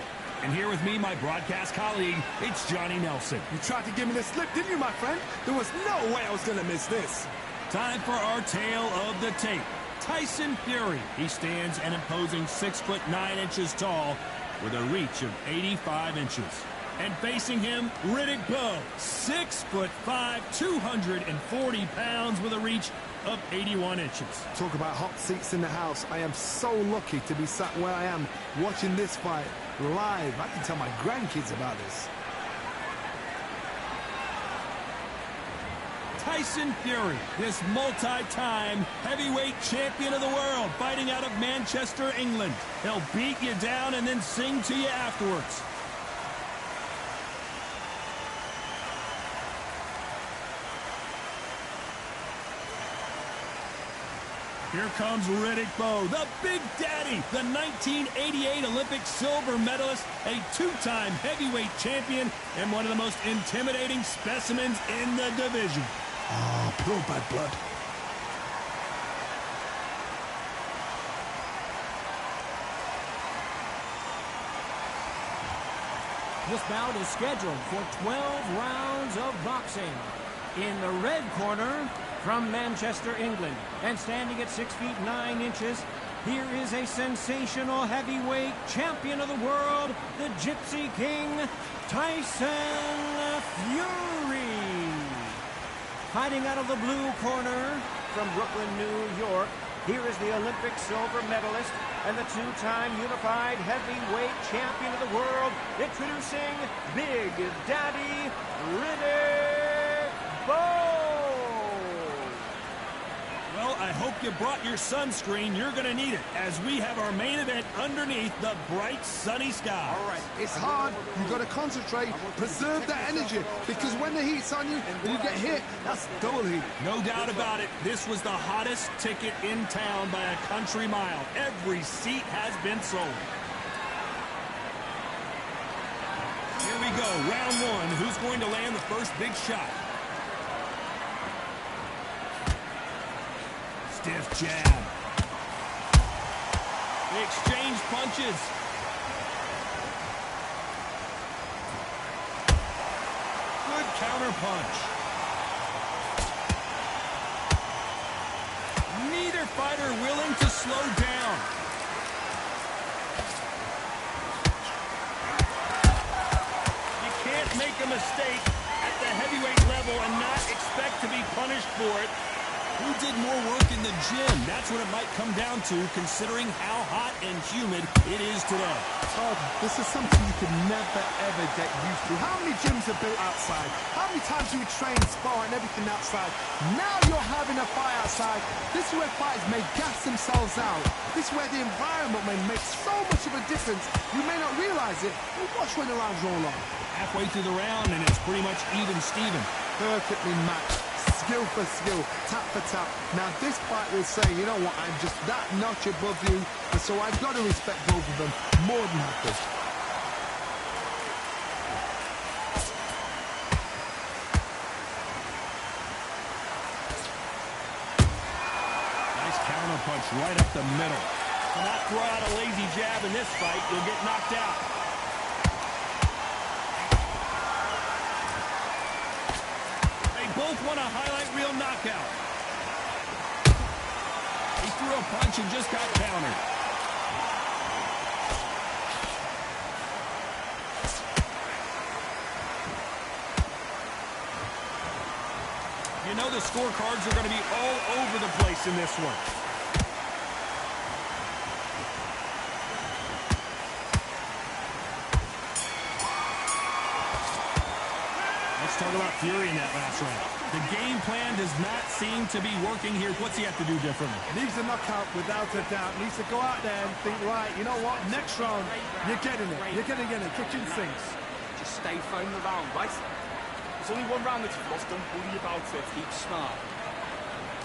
S2: And here with me, my broadcast colleague, it's Johnny Nelson.
S3: You tried to give me the slip, didn't you, my friend? There was no way I was going to miss this.
S2: Time for our tale of the tape. Tyson Fury. He stands an imposing 6'9" tall with a reach of 85 inches. And facing him, Riddick Bowe, 6'5", 240 pounds with a reach of 81 inches.
S3: Talk about hot seats in the house. I am so lucky to be sat where I am watching this fight live. I can tell my grandkids about this.
S2: Tyson Fury, this multi-time heavyweight champion of the world, fighting out of Manchester, England. He'll beat you down and then sing to you afterwards. Here comes Riddick Bowe, the Big Daddy, the 1988 Olympic silver medalist, a two-time heavyweight champion, and one of the most intimidating specimens in the division.
S3: Oh, pure bad blood.
S4: This bout is scheduled for 12 rounds of boxing. In the red corner, from Manchester, England, and standing at 6'9", here is a sensational heavyweight champion of the world, the Gypsy King, Tyson Fury. Fighting out of the blue corner, from Brooklyn, New York, here is the Olympic silver medalist and the two-time unified heavyweight champion of the world, introducing Big Daddy Riddick Bowe.
S2: Well, I hope you brought your sunscreen. You're going to need it as we have our main event underneath the bright sunny sky.
S3: All right, it's hard. You've got to concentrate, preserve that energy, because when the heat's on you and you get hit, that's double heat.
S2: No doubt about it. This was the hottest ticket in town by a country mile. Every seat has been sold. Here we go, round one. Who's going to land the first big shot? Stiff jab. They exchange punches. Good counter punch. Neither fighter willing to slow down. You can't make a mistake at the heavyweight level and not expect to be punished for it. Who did more work in the gym? That's what it might come down to, considering how hot and humid it is today.
S3: Todd, this is something you could never, ever get used to. How many gyms are built outside? How many times do we train, spar, and everything outside? Now you're having a fight outside. This is where fighters may gas themselves out. This is where the environment may make so much of a difference. You may not realize it, but watch when the rounds roll on.
S2: Halfway through the round, and it's pretty much even Steven.
S3: Perfectly matched. Skill for skill, tap for tap. Now this fight will say, you know what, I'm just that notch above you, and so I've got to respect both of them more than happy.
S2: Nice counter punch right up the middle. Cannot throw out a lazy jab in this fight. You'll get knocked out. Both want a highlight reel knockout. He threw a punch and just got countered. You know the scorecards are going to be all over the place in this one. Let's talk about fury in that last round. The game plan does not seem to be working here. What's he have to do differently?
S3: Needs a knockout without a doubt. Needs to go out there and think, right, you know what, next round, you're getting it. You're going to get it. Kitchen sinks.
S7: Just stay throwing the round, right? There's only one round that you've lost. Don't worry about it.
S5: Keep smart.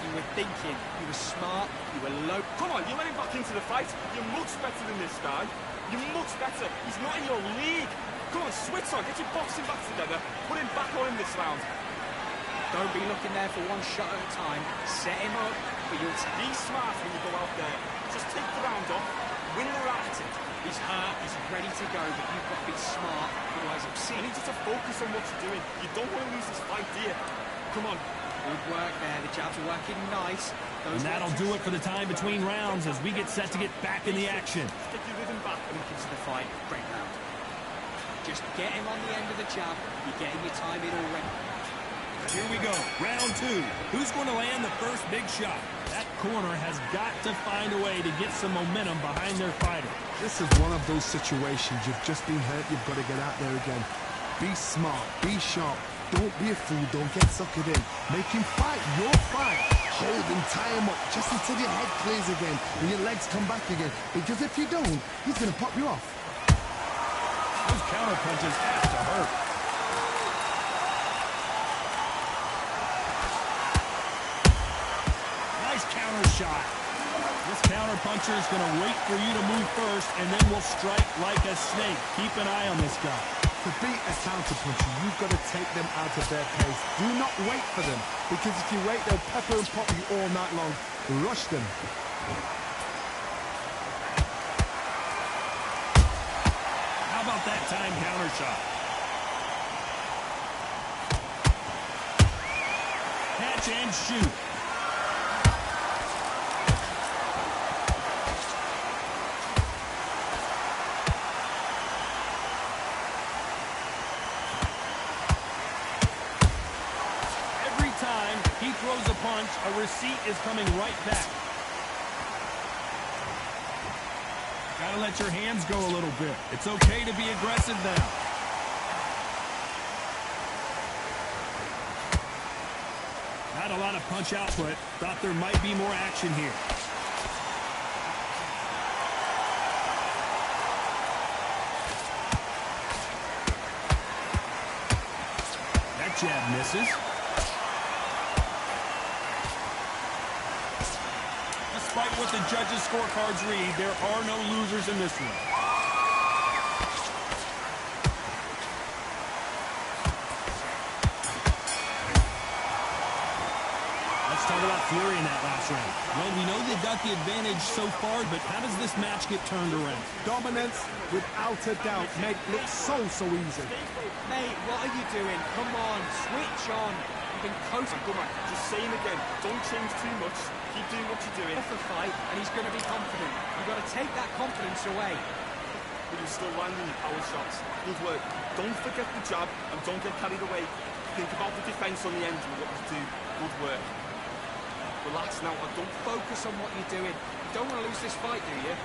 S5: You were thinking, you were smart, you were low.
S7: Come on, you're letting back into the fight. You're much better than this guy. You're much better. He's not in your league. Come on, switch on. Get your boxing back together. Put him back on in this round.
S5: Don't be looking there for one shot at a time. Set him up for your
S7: Be smart when you go out there. Just take the round off. Win the round at it.
S5: He's hurt, he's ready to go, but you've got to be smart. Otherwise, I've
S7: I
S5: seen
S7: need you to focus on what you're doing. You don't want to lose this fight, do you? Come on.
S5: good work there. The jabs are working nice.
S2: And that'll do it for the time between rounds as we get set to get back in the action.
S7: Get your rhythm back.
S5: Into the fight, great round. Just get him on the end of the jab. You're getting your time in already.
S2: Here we go, round two. Who's going to land the first big shot? That corner has got to find a way to get some momentum behind their fighter.
S3: This is one of those situations. You've just been hurt. You've got to get out there again. Be smart. Be sharp. Don't be a fool. Don't get suckered in. Make him fight your fight. Hold him, tie him up, just until your head clears again and your legs come back again. Because if you don't, he's going to pop you off.
S2: Those counter punches have to hurt. Nice counter shot. This counter puncher is going to wait for you to move first and then will strike like a snake. Keep an eye on this guy.
S3: To beat a counter puncher, you've got to take them out of their pace. Do not wait for them, because if you wait, they'll pepper and pop you all night long. Rush them.
S2: How about that time counter shot? Catch and shoot. Throws a punch, a receipt is coming right back. Gotta let your hands go a little bit. It's okay to be aggressive now. Not had a lot of punch output. Thought there might be more action here. That jab misses. Despite what the judges' scorecards read, there are no losers in this one. Let's talk about fury in that last round. Well, we know they've got the advantage so far, but how does this match get turned around?
S3: Dominance, without a doubt, made it look so easy.
S5: Mate, what are you doing? Come on, switch on. You've been close.
S7: Come on, just saying again, don't change too much. Keep doing what you're doing.
S5: Off a fight, and he's going to be confident. You've got to take that confidence away.
S7: But you're still landing your power shots. Good work. Don't forget the jab, and don't get carried away. Think about the defense on the end and what you do. Good work. Relax now, and don't
S5: Focus on what you're doing. You don't want to lose this fight, do you?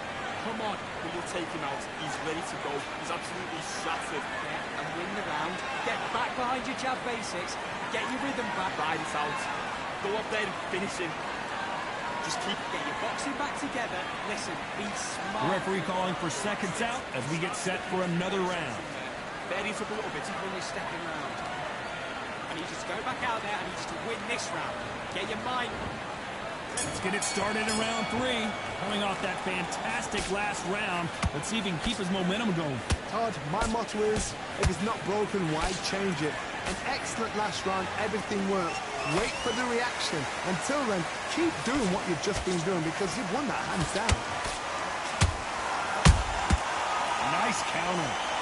S5: Come on.
S7: But you'll take him out. He's ready to go. He's absolutely shattered.
S5: Yeah, and win the round. Get back behind your jab basics. Get your rhythm back.
S7: Ride it out. Go up there and finish him. Just keep
S5: Get your boxing back together. Listen, be smart.
S2: The referee calling for seconds out as we get set for another round.
S7: Vary it up a little bit.
S5: When you're stepping round. I need you to go back out there. I need you to win this round. Get your mind.
S2: Let's get it started in round 3. Coming off that fantastic last round, let's see if he can keep his momentum going.
S3: Todd, my motto is, if it's not broken, why change it? An excellent last round, everything works. Wait for the reaction. Until then, keep doing what you've just been doing because you've won that hands down.
S2: Nice counter.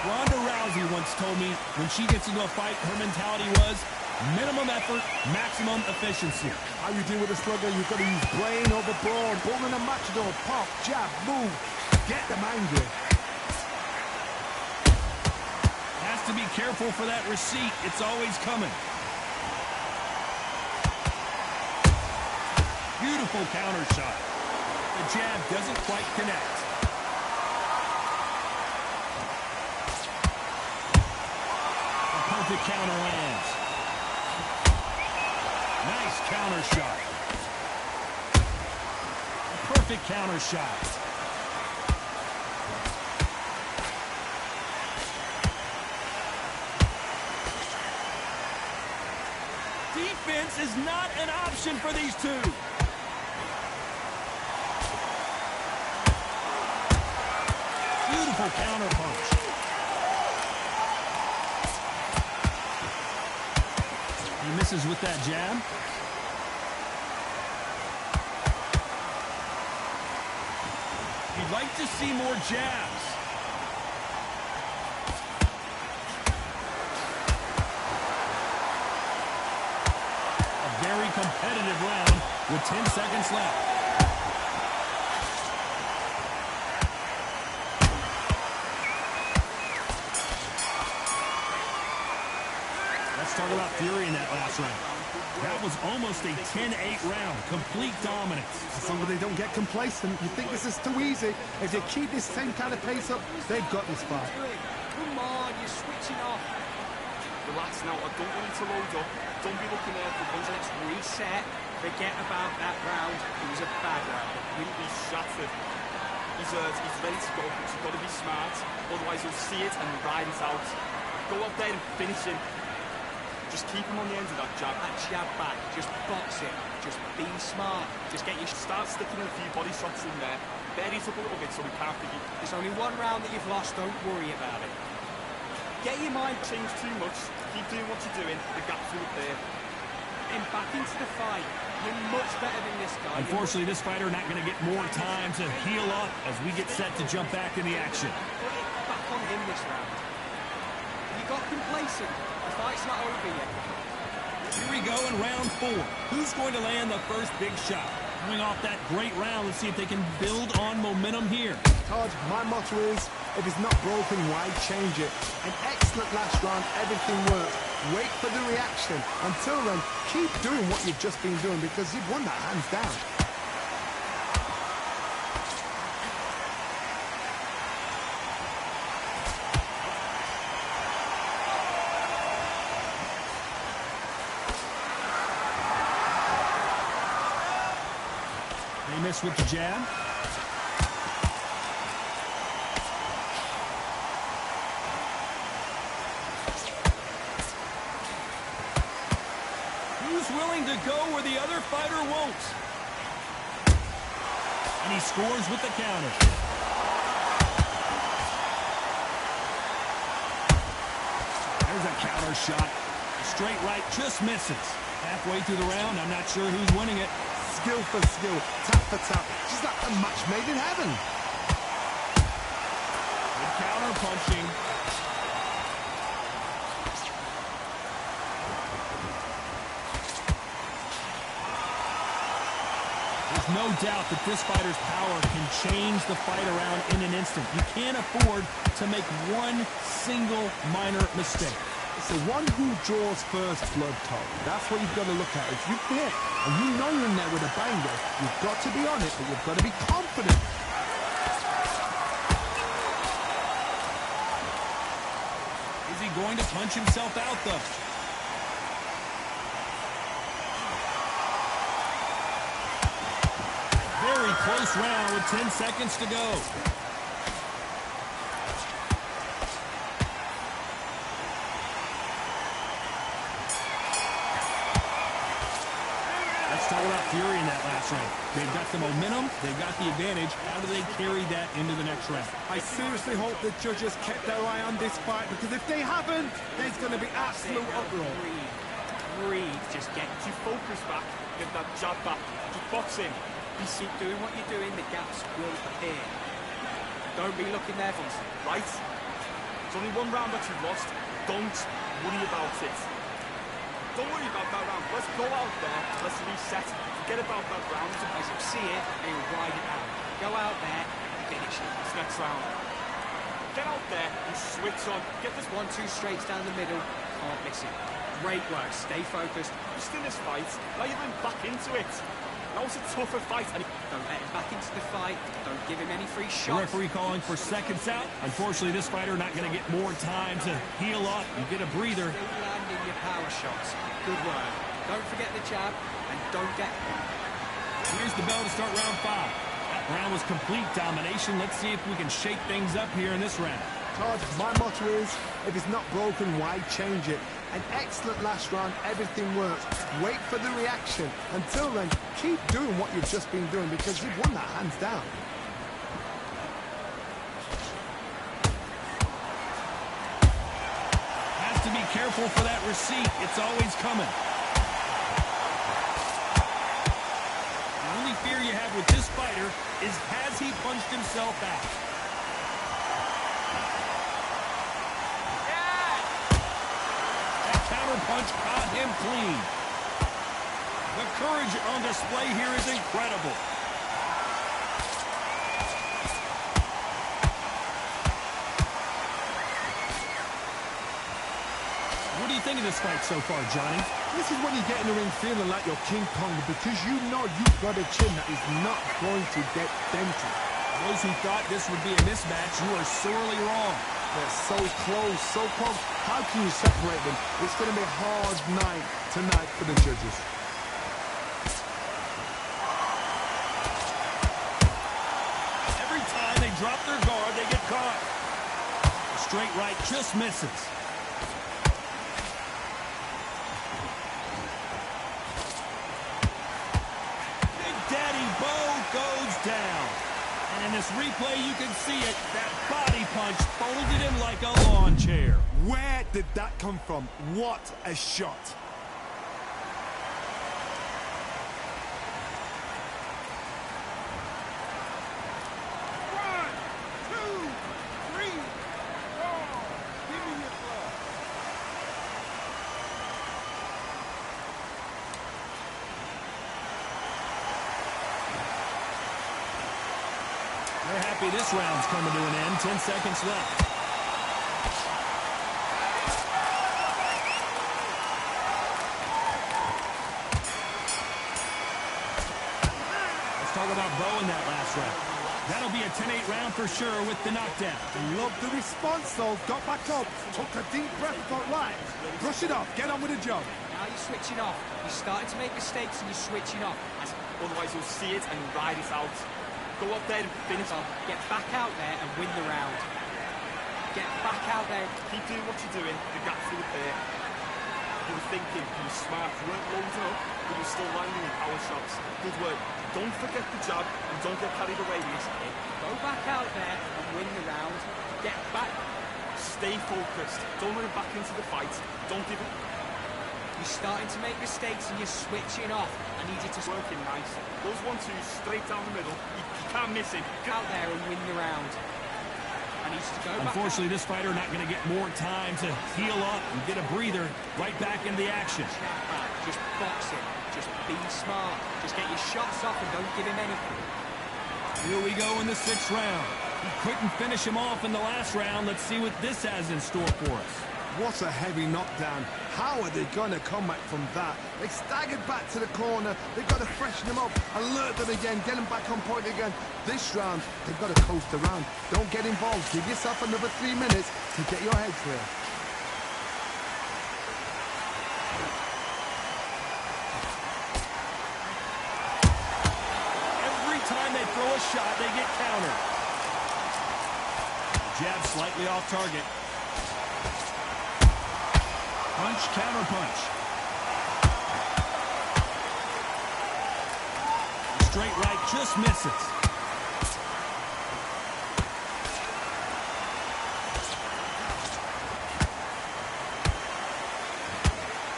S2: Ronda Rousey once told me when she gets into a fight, her mentality was minimum effort, maximum efficiency.
S3: How you deal with a slugger, you've got to use brain over brawn, bull in a matador, pop, jab, move, get them angry.
S2: Has to be careful for that receipt. It's always coming. Beautiful counter shot. The jab doesn't quite connect. The counter lands. Nice counter shot. Perfect counter shot. Defense is not an option for these two. Beautiful counter punch. He misses with that jab. You'd like to see more jabs. A very competitive round with 10 seconds left. Talk about fury in that last round. That was almost a 10-8 round. Complete dominance.
S3: As long as they don't get complacent, you think this is too easy. If they keep this same kind of pace up, they've got this fight.
S5: Come on, you're switching off.
S7: Relax now. I don't want you to load up. Don't be looking there for those.
S5: Let's reset. Forget about that round. It was a bad round.
S7: He'll be shattered. He's ready to go, but you've got to be smart. Otherwise, you'll see it and ride it out. Go up there and finish him. Just keep him on the end of that jab.
S5: That jab back. Just box it. Just be smart. Just get your...
S7: Start sticking a few body shots in there. Bury it up a little bit so we can't forget.
S5: There's only one round that you've lost. Don't worry about it. Get your mind...
S7: Change too much. Keep doing what you're doing. The gaps are up there.
S5: And back into the fight. You're much better than this guy.
S2: Unfortunately, this fighter not going to get more time to heal up as we get set to jump back in the action.
S5: Put it back on him this round. You got complacent. The fight's not over yet.
S2: Here we go in round 4. Who's going to land the first big shot? Coming off that great round, let's see if they can build on momentum here.
S3: Todd, my motto is, if it's not broken, why change it? An excellent last round, everything works. Wait for the reaction. Until then, keep doing what you've just been doing because you've won that hands down.
S2: this with the jab. Who's willing to go where the other fighter won't? And he scores with the counter. There's a counter shot. Straight right just misses. Halfway through the round, I'm not sure who's winning it.
S3: Skill for skill, tap for tap, just like a match made in heaven.
S2: Good counter punching. There's no doubt that this fighter's power can change the fight around in an instant. You can't afford to make one single minor mistake.
S3: It's the one who draws first blood, Tom. That's what you've got to look at. If you hit and you know you're in there with a banger, you've got to be on it, but you've got to be confident.
S2: Is he going to punch himself out, though? Very close round with 10 seconds to go. Let's talk about fury in that last round. They've got the momentum, they've got the advantage. How do they carry that into the next round?
S3: I seriously hope the judges kept their eye on this fight, because if they haven't, there's going to be absolute uproar.
S7: Breathe. Just get your focus back. Get that jab back. Just box in.
S5: Keep doing what you're doing, the gaps will appear. Don't be looking there,
S7: Right? It's only one round that you've lost. Don't worry about it. Don't worry about that round. Let's go out there. Let's reset. Forget about that round.
S5: As you see it, they'll ride it out. Go out there, finish it.
S7: It's next round. Get out there and switch on. Get this
S5: 1-2 straights down the middle. Can't miss it. Great work. Stay focused.
S7: just in this fight. Now you're going back into it. That was a tougher fight. And
S5: don't let him back into the fight. Don't give him any free
S2: The
S5: shots.
S2: referee calling for seconds out. Unfortunately, this fighter not going to get more time to heal up and get a breather.
S5: Still landing your power shots. Good work. Don't forget the jab and don't get...
S2: Here's the bell to start round 5. That round was complete domination. Let's see if we can shake things up here in this round.
S3: Todd, my motto is, if it's not broken, why change it? An excellent last round, everything works. Wait for the reaction. Until then, keep doing what you've just been doing, because you've won that hands down.
S2: Has to be careful for that receipt. It's always coming. The only fear you have with this fighter is, has he punched himself out? Punch caught him clean. The courage on display here is incredible. What do you think of this fight so far, Johnny?
S3: This is when you get in the ring feeling like you're King Kong, because you know you've got a chin that is not going to get dented.
S2: Those who thought this would be a mismatch, you are sorely wrong.
S3: They're so close, so close. How can you separate them? It's going to be a hard night tonight for the judges.
S2: Every time they drop their guard, they get caught. The straight right just misses. Big Daddy Bo goes down. And in this replay, you can see it. That body punch folded him like a lawn chair.
S3: Where did that come from? What a shot.
S2: They're happy this round's coming to an end. 10 seconds left. Let's talk about Bo in that last round. That'll be a 10-8 round for sure with the knockdown.
S3: Love the response, though. Got back up, took a deep breath, got right. Brush it off, get on with the job.
S5: Now you're switching off. You're starting to make mistakes and you're switching off. As
S7: Otherwise, you'll see it and ride it out. Go up there and finish.
S5: Get back out there and win the round. Get back out there.
S7: Keep doing what you're doing. The gap's through the pair. You were thinking, you were smart. You weren't loading up, but you were still landing in power shots. Good work. Don't forget the jab and don't get carried away with it.
S5: Go back out there and win the round. Get back.
S7: Stay focused. Don't run back into the fight. Don't give it.
S5: You're starting to make mistakes and you're switching off. I need you to
S7: Working nice. Those 1-2s straight down the middle. You can't miss it.
S5: get out there and win the round. I need you to go back.
S2: Unfortunately, this fighter not going to get more time to heal up and get a breather right back into the action.
S5: Check back. Just box it. Just be smart. Just get your shots off and don't give him anything.
S2: Here we go in the 6th round. He couldn't finish him off in the last round. Let's see what this has in store for us.
S3: What a heavy knockdown. How are they going to come back from that? They staggered back to the corner. They've got to freshen them up, alert them again, get them back on point again. This round, they've got to coast around. Don't get involved. Give yourself another 3 minutes to get your head clear.
S2: Every time they throw a shot, they get countered. Jab slightly off target. Punch, counter punch. Straight right just misses.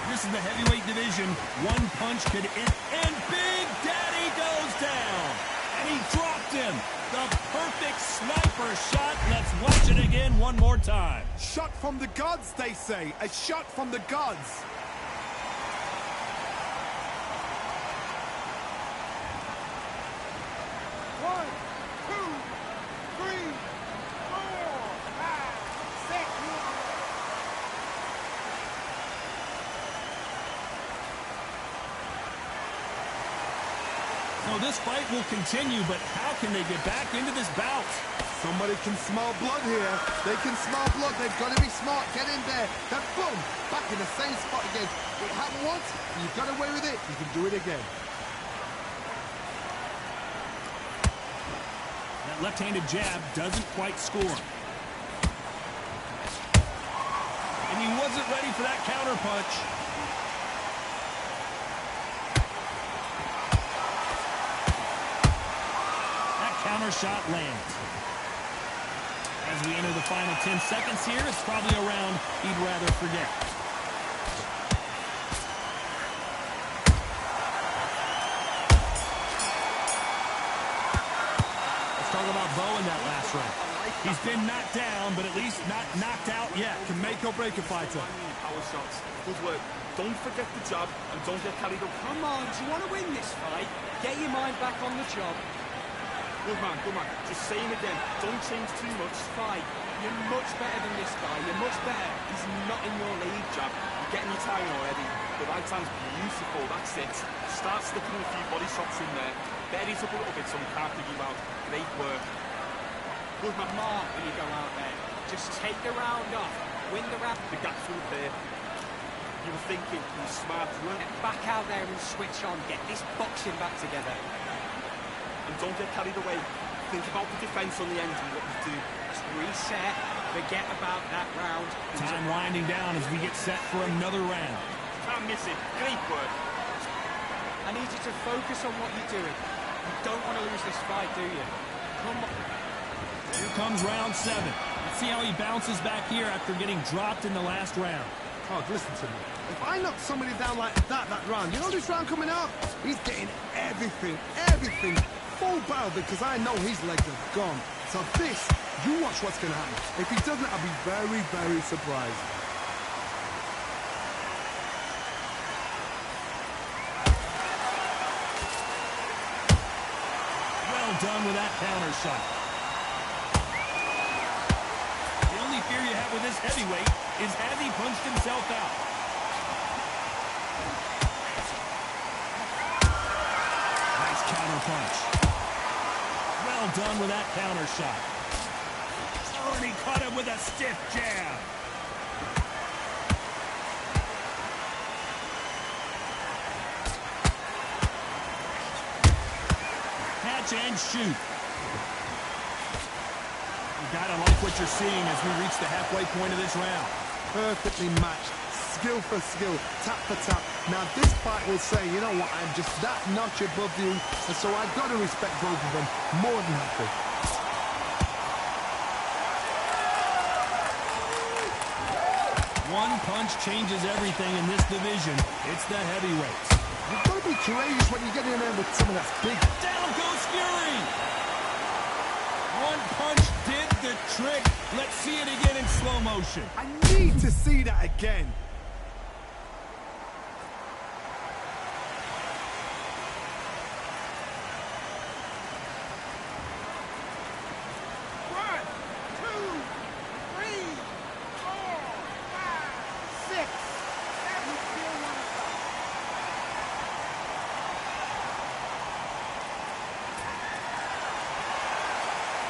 S2: This is the heavyweight division. One punch could end, and Big Daddy goes down. And he dropped him. The perfect sniper shot. Let's watch it again one more time.
S3: Shot from the gods, they say. A shot from the gods.
S2: So this fight will continue, but how can they get back into this bout?
S3: Somebody can smell blood here. They can smell blood. They've got to be smart. Get in there. Then boom, back in the same spot again. It happened once. You've got away with it. You can do it again.
S2: That left-handed jab doesn't quite score. And he wasn't ready for that counter punch. Counter shot lands. As we enter the final 10 seconds here, it's probably a round he'd rather forget. Let's talk about Bo in that last round. He's been knocked down, but at least not knocked out yet.
S3: Can make or break a fighter.
S7: Power shots. Good work. Don't forget the jab and don't get carried away.
S5: Come on, do you want to win this fight? Get your mind back on the job.
S7: Good man, good man. Just saying again, don't change too much.
S5: Fight. You're much better than this guy. You're much better. He's not in your league.
S7: Jab, you're getting your timing already. The right hand's beautiful, that's it. Start sticking a few body shots in there. Bury it up a little bit so he can't dig you out. Great work.
S5: Good man, Mark, when you go out there. Just take the round off. Win the round.
S7: The gap's through the pair. You were thinking, you were smart. You weren't.
S5: Get back out there and switch on. Get this boxing back together.
S7: And don't get carried away. Think about the defense on the end and what you do.
S5: Just reset. Forget about that round.
S2: Time winding down as we get set for another round.
S7: Can't miss it. Great work.
S5: I need you to focus on what you're doing. You don't want to lose this fight, do you? Come on.
S2: Here comes round 7. Let's see how he bounces back here after getting dropped in the last round.
S3: Oh, listen to me. If I knock somebody down like that round, you know this round coming out? He's getting everything, full battle because I know his legs are gone. So this, you watch what's going to happen. If he doesn't, I'll be very, very surprised.
S2: Well done with that counter shot. The only fear you have with this heavyweight is has he punched himself out. Nice counter punch. Well done with that counter shot. Oh, and he caught him with a stiff jab. punch and shoot. You gotta like what you're seeing as we reach the halfway point of this round.
S3: Perfectly matched, skill for skill, tap for tap. Now this fight will say, you know what, I'm just that notch above you, and so I've got to respect both of them more than happy.
S2: One punch changes everything in this division. It's the heavyweights.
S3: You've got to be courageous when you get in there with someone that's big.
S2: Down goes Fury. One punch did the trick. Let's see it again in slow motion.
S3: I need to see that again.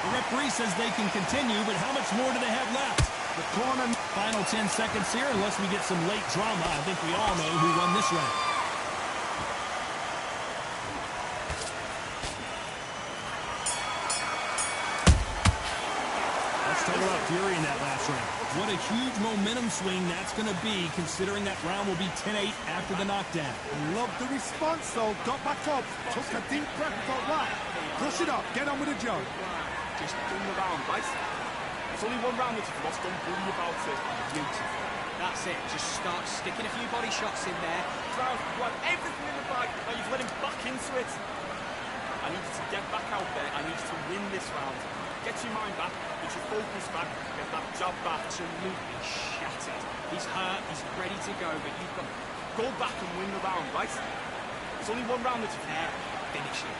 S2: The referee says they can continue, but how much more do they have left?
S3: The corner.
S2: Final 10 seconds here, unless we get some late drama. I think we all know who won this round. Let's talk about Fury in that last round. What a huge momentum swing that's going to be, considering that round will be 10-8 after the knockdown.
S3: Love the response, though. Got back up, took a deep breath, thought, right, brush it up, get on with the job.
S7: Just done the round, right? There's only one round that you've lost, don't worry about it.
S5: Beautiful. That's it. Just start sticking a few body shots in there.
S7: Round, you had everything in the bag, now you've let him back into it. I need you to get back out there, I need you to win this round. Get your mind back, get your focus back, get that jab back.
S5: Absolutely shattered. He's hurt, he's ready to go, but you've got to
S7: Go back and win the round, right? There's only one round that you've
S5: there. Finish it.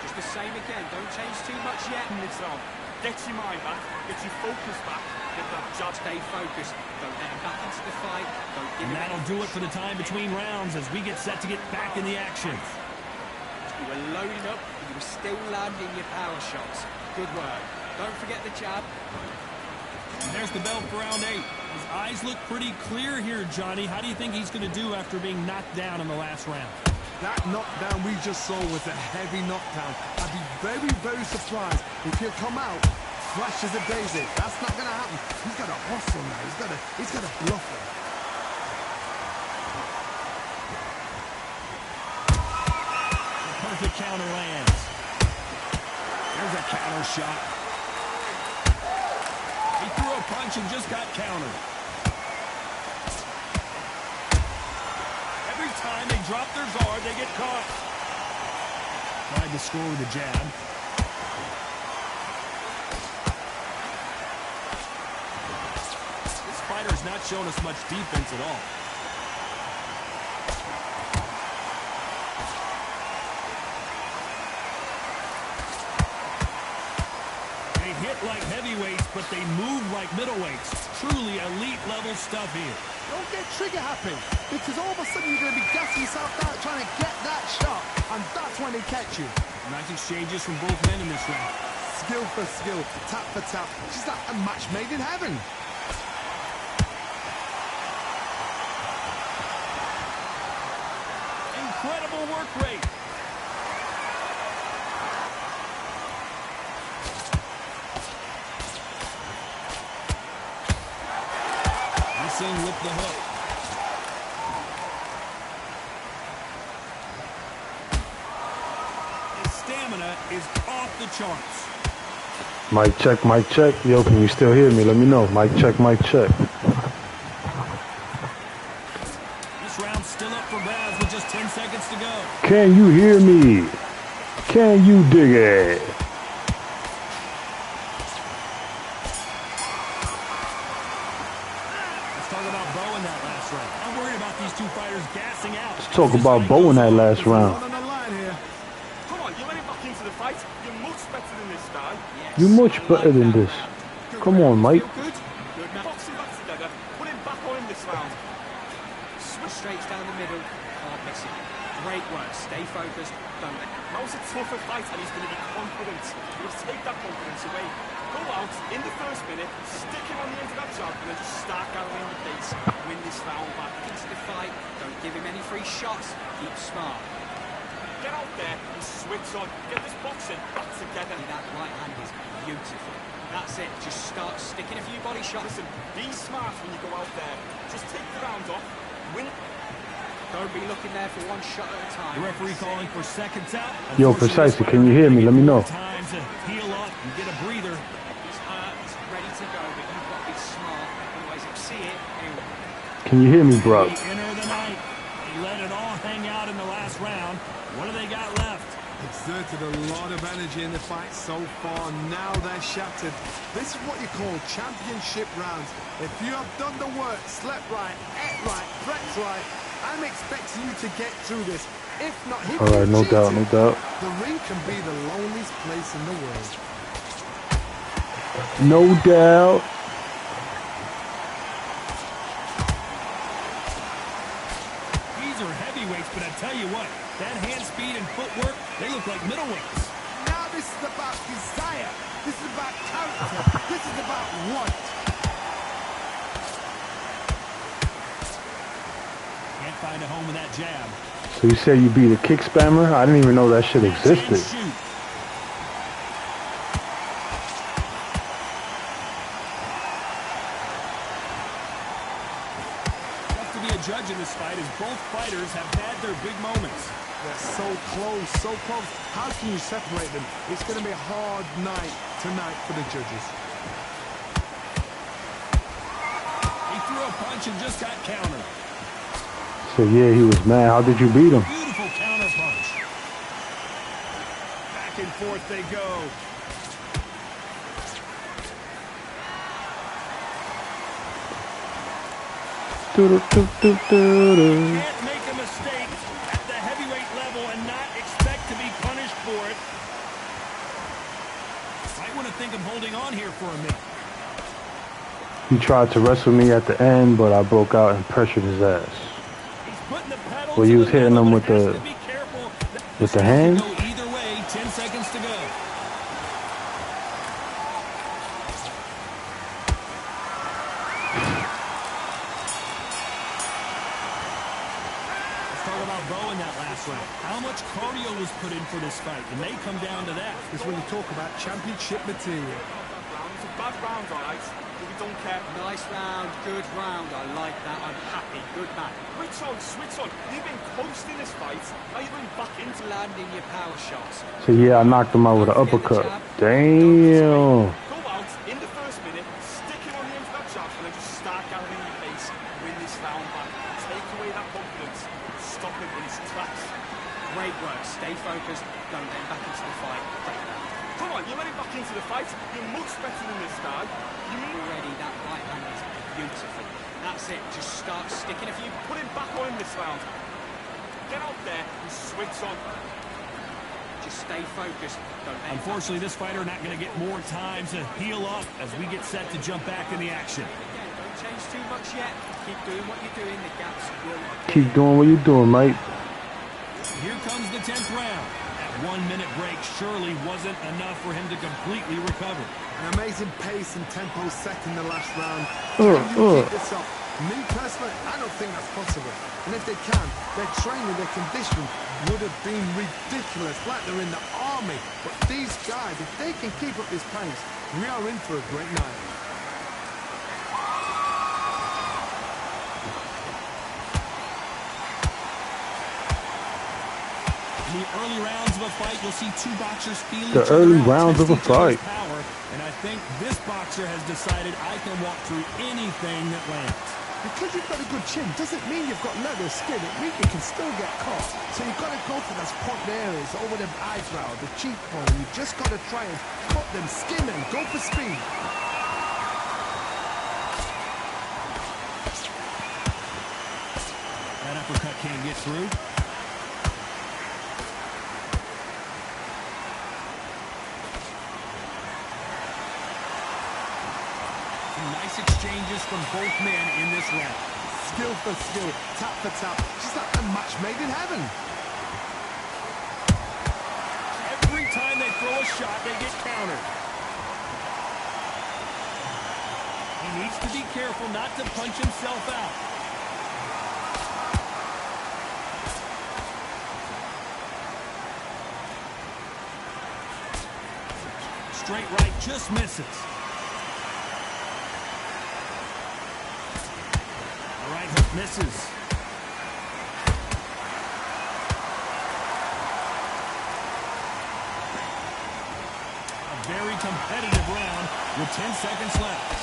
S5: Just the same again. Don't change too much yet.
S7: in this round. Get your mind back, get your focus back, get that jab.
S5: Stay focused. Don't let him back into the fight. Don't give
S2: And
S5: him
S2: that'll do it for the time between rounds as we get set to get back in the action.
S5: You were loading up, but you were still landing your power shots. Good work. Don't forget the jab.
S2: And there's the bell for round 8. His eyes look pretty clear here, Johnny. How do you think he's going to do after being knocked down in the last round?
S3: That knockdown we just saw was a heavy knockdown. I'd be very, very surprised if he'll come out fresh as a daisy. That's not going to happen. He's got to hustle now. He's got to bluff him.
S2: Perfect counter lands. There's a counter shot. He threw a punch and just got countered. Every time they drop their guard, they get caught. Tried to score with a jab. This fighter's not showing us much defense at all. They hit like heavyweights, but they move like middleweights. Truly elite level stuff here.
S3: Don't get trigger happy, because all of a sudden you're going to be gassing yourself out trying to get that shot, and that's when they catch you.
S2: Nice exchanges from both men in this round.
S3: Skill for skill, tap for tap. Just like a match made in heaven.
S2: Incredible work rate. Missing with the hook. His stamina is off the charts.
S1: Mic check, mic check. Yo, can you still hear me? Let me know. Mic check, mic check.
S2: This round's still up for grabs with just 10 seconds to go.
S1: Can you hear me? Can you dig it?
S2: Let's talk about Bo in that last round. I'm worried about these two fighters gassing out.
S1: Let's talk about Bo in that last round.
S3: On the line here.
S7: Come on, you let him back into the fight. You're much better than this guy.
S1: You much better than this. Come on, Mike.
S5: Feel good? Good man.
S7: Box him back together. Put him back on him this round.
S5: Switch straight down the middle. Can't miss it. Great work. Stay focused. Don't let
S7: That was a tougher fight, and he's going to be confident. You must take that confidence away. Go out in the first minute, stick him on the end of that jab, and then just start gathering the pace. Win this round back.
S5: into the fight. Don't give him any free shots. Keep smart.
S7: Get out there and switch on. Get this boxing back together.
S5: That right hand is beautiful. That's it. Just start sticking a few body shots.
S7: Listen, be smart when you go out there. Just take the round off. Win.
S5: Don't be looking there for one shot at a time.
S2: The referee calling for seconds out.
S1: Yo, Precisely, can you hear me? Let me know.
S2: Time to heal up and get a breather.
S5: He's hurt. He's ready to go, but you've got to be smart. Otherwise, he'll see it.
S1: Can you hear me, bro?
S2: We enter the night. They let it all hang out in the last round. What do they got left?
S3: Exerted a lot of energy in the fight so far. Now they're shattered. This is what you call championship rounds. If you have done the work, slept right, ate right, prepped right, I'm expecting you to get through this. If not, if
S1: All right, no doubt, no doubt.
S3: The ring can be the loneliest place in the world.
S1: No doubt.
S2: These are heavyweights, but I tell you what, that hand speed and footwork, they look like middleweights.
S3: Now this is about desire. This is about character. This is about want.
S2: Can't find a home with that jab.
S1: So you say you beat a kick spammer? I didn't even know that shit existed.
S2: Shoot. Tough to be a judge in this fight as both fighters have had their big moments.
S3: They're so close, so close. How can you separate them? It's going to be a hard night tonight for the judges.
S2: He threw a punch and just got countered.
S1: So yeah, he was mad. How did you beat him?
S2: Beautiful counter punch. Back and forth they go. Can't make a mistake at the heavyweight level and not expect to be punished for it. Might want to think of holding on here for a minute.
S1: He tried to wrestle me at the end, but I broke out and pressured his ass. Well, he was hitting him with the hand.
S2: Either way, 10 seconds to go. Let's talk about Bo in that last round. How much cardio was put in for this fight? It may come down to that.
S3: This is when you talk about championship material.
S7: It's a bad round, all right. But we don't care.
S5: Nice round, good round. I like that. I'm happy. Good man.
S7: Switch on, switch on. You've been coasting this fight. Now you're going back into
S5: Landing your power shots.
S1: So yeah, I knocked him out with an uppercut. Damn.
S7: Go out in the first minute, stick him on the end of that jab, and then just start gathering your pace. Win this round back. Take away that confidence. Stop him in his tracks.
S5: Great work. Stay focused. Don't let him back into the fight. Great work.
S7: Come on, you're letting back into the fight. You're much better than this guy.
S5: Already, that right hand is beautiful. That's it. Just start sticking a few.
S7: Put him back on this round. Get out there and switch on.
S5: Just stay focused. Don't let him
S2: Unfortunately, this fighter not going to get more time to heal up as we get set to jump back in the action.
S5: Again, don't change too much yet. Keep doing what you're doing. The gaps will appear.
S1: Keep doing what you're doing, mate.
S2: Here comes the 10th round. That 1 minute break surely wasn't enough for him to completely recover.
S3: An amazing pace and tempo set in the last round. Can you keep this up? Me personally, I don't think that's possible. And if they can, their training, their conditioning would have been ridiculous, like they're in the army. But these guys, if they can keep up this pace, we are in for a great night.
S2: In the early rounds of a fight, you'll see two boxers feel
S1: The
S2: each other
S1: early
S2: out,
S1: rounds of a
S2: test each other's
S1: fight.
S2: Power, and I think this boxer has decided I can walk through anything that lands.
S3: Because you've got a good chin doesn't mean you've got leather skin. It means you can still get caught. So you've got to go for those point areas over the eyebrow, the cheekbone. You just got to try and cut them, skin them, go for speed.
S2: That uppercut can't get through. Nice exchanges from both men in this round.
S3: Skill for skill, tap for tap, just like a match made in heaven.
S2: Every time they throw a shot, they get countered. He needs to be careful not to punch himself out. straight right just misses. The right hook misses. A very competitive round with 10 seconds left.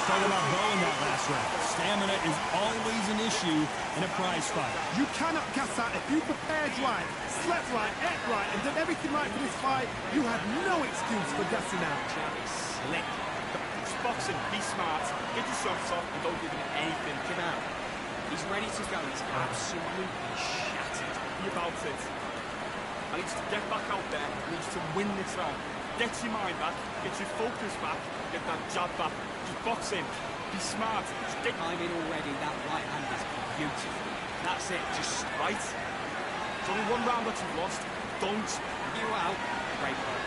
S2: Talking about bowling that last round. Stamina is always an issue in a prize fight.
S3: You cannot gas out. If you prepared right, slept right, ate right, and did everything right for this fight, you have no excuse for gassing out.
S7: Jab is slick. It's boxing, be smart, get your shots off, and don't give him anything.
S5: Come out. He's ready to go. He's absolutely shattered.
S7: Be about it. I need you to get back out there. I need you to win this round. Get your mind back, get your focus back, get that jab back. Just box in. Be smart. Just get
S5: I'm in already. That right hand is beautiful.
S7: That's it. Just right. It's only one round that you've lost. Don't.
S5: You out. Great work.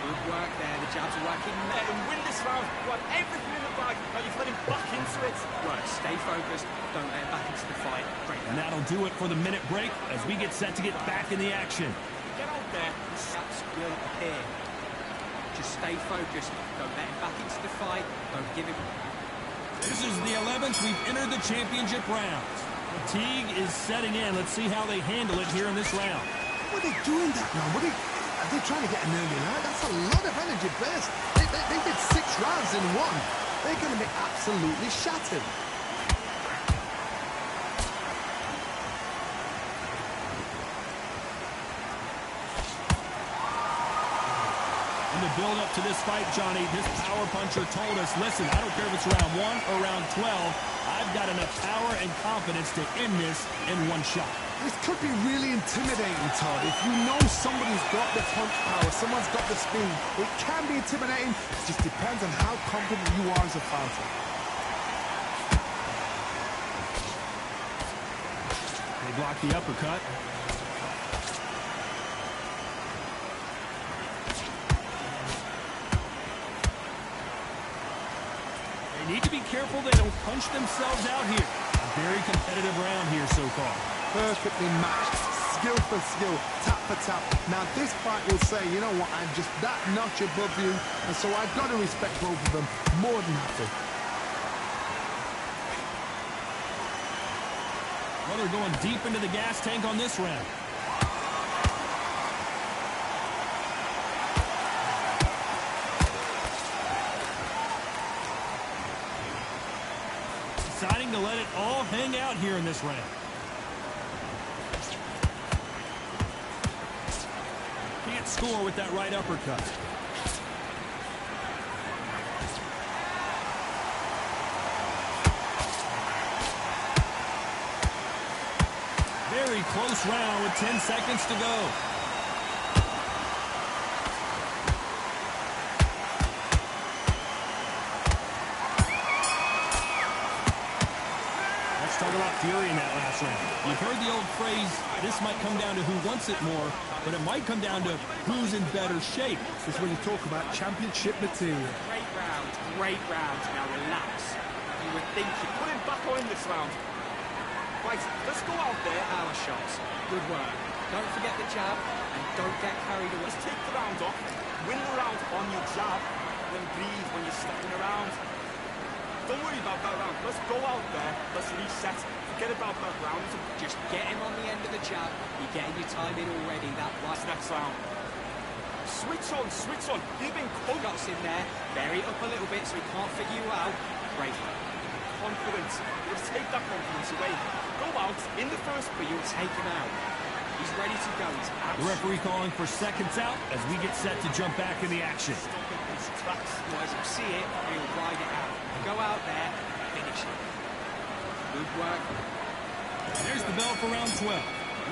S5: Good work there. The jabs are working.
S7: Let him win this round. You have everything in the bag. Now you've let him back into it.
S5: Work. Stay focused. Don't let him back into the fight. Great.
S2: And that'll do it for the minute break as we get set to get back in the action.
S7: Get out there.
S5: Gaps will appear. Just stay focused. Don't let him back into the fight. Don't give him...
S2: This is the 11th. We've entered the championship rounds. Fatigue is setting in. Let's see how they handle it here in this round.
S3: What are they doing that now? Are they trying to get an early night? That's a lot of energy burst. They did 6 rounds in one. They're going to be absolutely shattered.
S2: In the build-up to this fight, Johnny, this power puncher told us, listen, I don't care if it's round 1 or round 12, I've got enough power and confidence to end this in one shot.
S3: This could be really intimidating, Todd. If you know somebody's got the punch power, someone's got the speed, it can be intimidating. It just depends on how confident you are as a fighter.
S2: They block the uppercut. Need to be careful they don't punch themselves out here. A very competitive round here so far.
S3: Perfectly matched, skill for skill, tap for tap. Now this fight will say, you know what, I'm just that notch above you, and so I've got to respect both of them more than happy.
S2: Well, they're going deep into the gas tank on this round. Deciding to let it all hang out here in this round. Can't score with that right uppercut. Very close round with 10 seconds to go. Talk about fury in that last round. You've heard the old phrase, this might come down to who wants it more, but it might come down to who's in better shape.
S3: This is when you talk about championship material.
S7: Great round, great round. Now relax. You would think you put him back on this round. Right, let's go out there.
S5: Power shots. Good work. Don't forget the jab, and don't get carried away.
S7: Let's take the round off. Win the round on your jab, then breathe when you're stepping around. Don't worry about that round. Let's go out there. Let's reset. Forget about that round.
S5: Just get him on the end of the jab. You're getting your time in already. That right
S7: next round. Switch on, switch on. You've been
S5: Got in there. Bury it up a little bit so he can't figure you out. Great.
S7: Confidence. Let's take that confidence away. Go out in the first, but you'll take him out. He's ready to go. He's out.
S2: The referee calling for seconds out as we get set to jump back in the action.
S5: Otherwise, you'll see it, he'll ride it out. Go out there, finish it. Good work.
S2: There's the bell for round 12.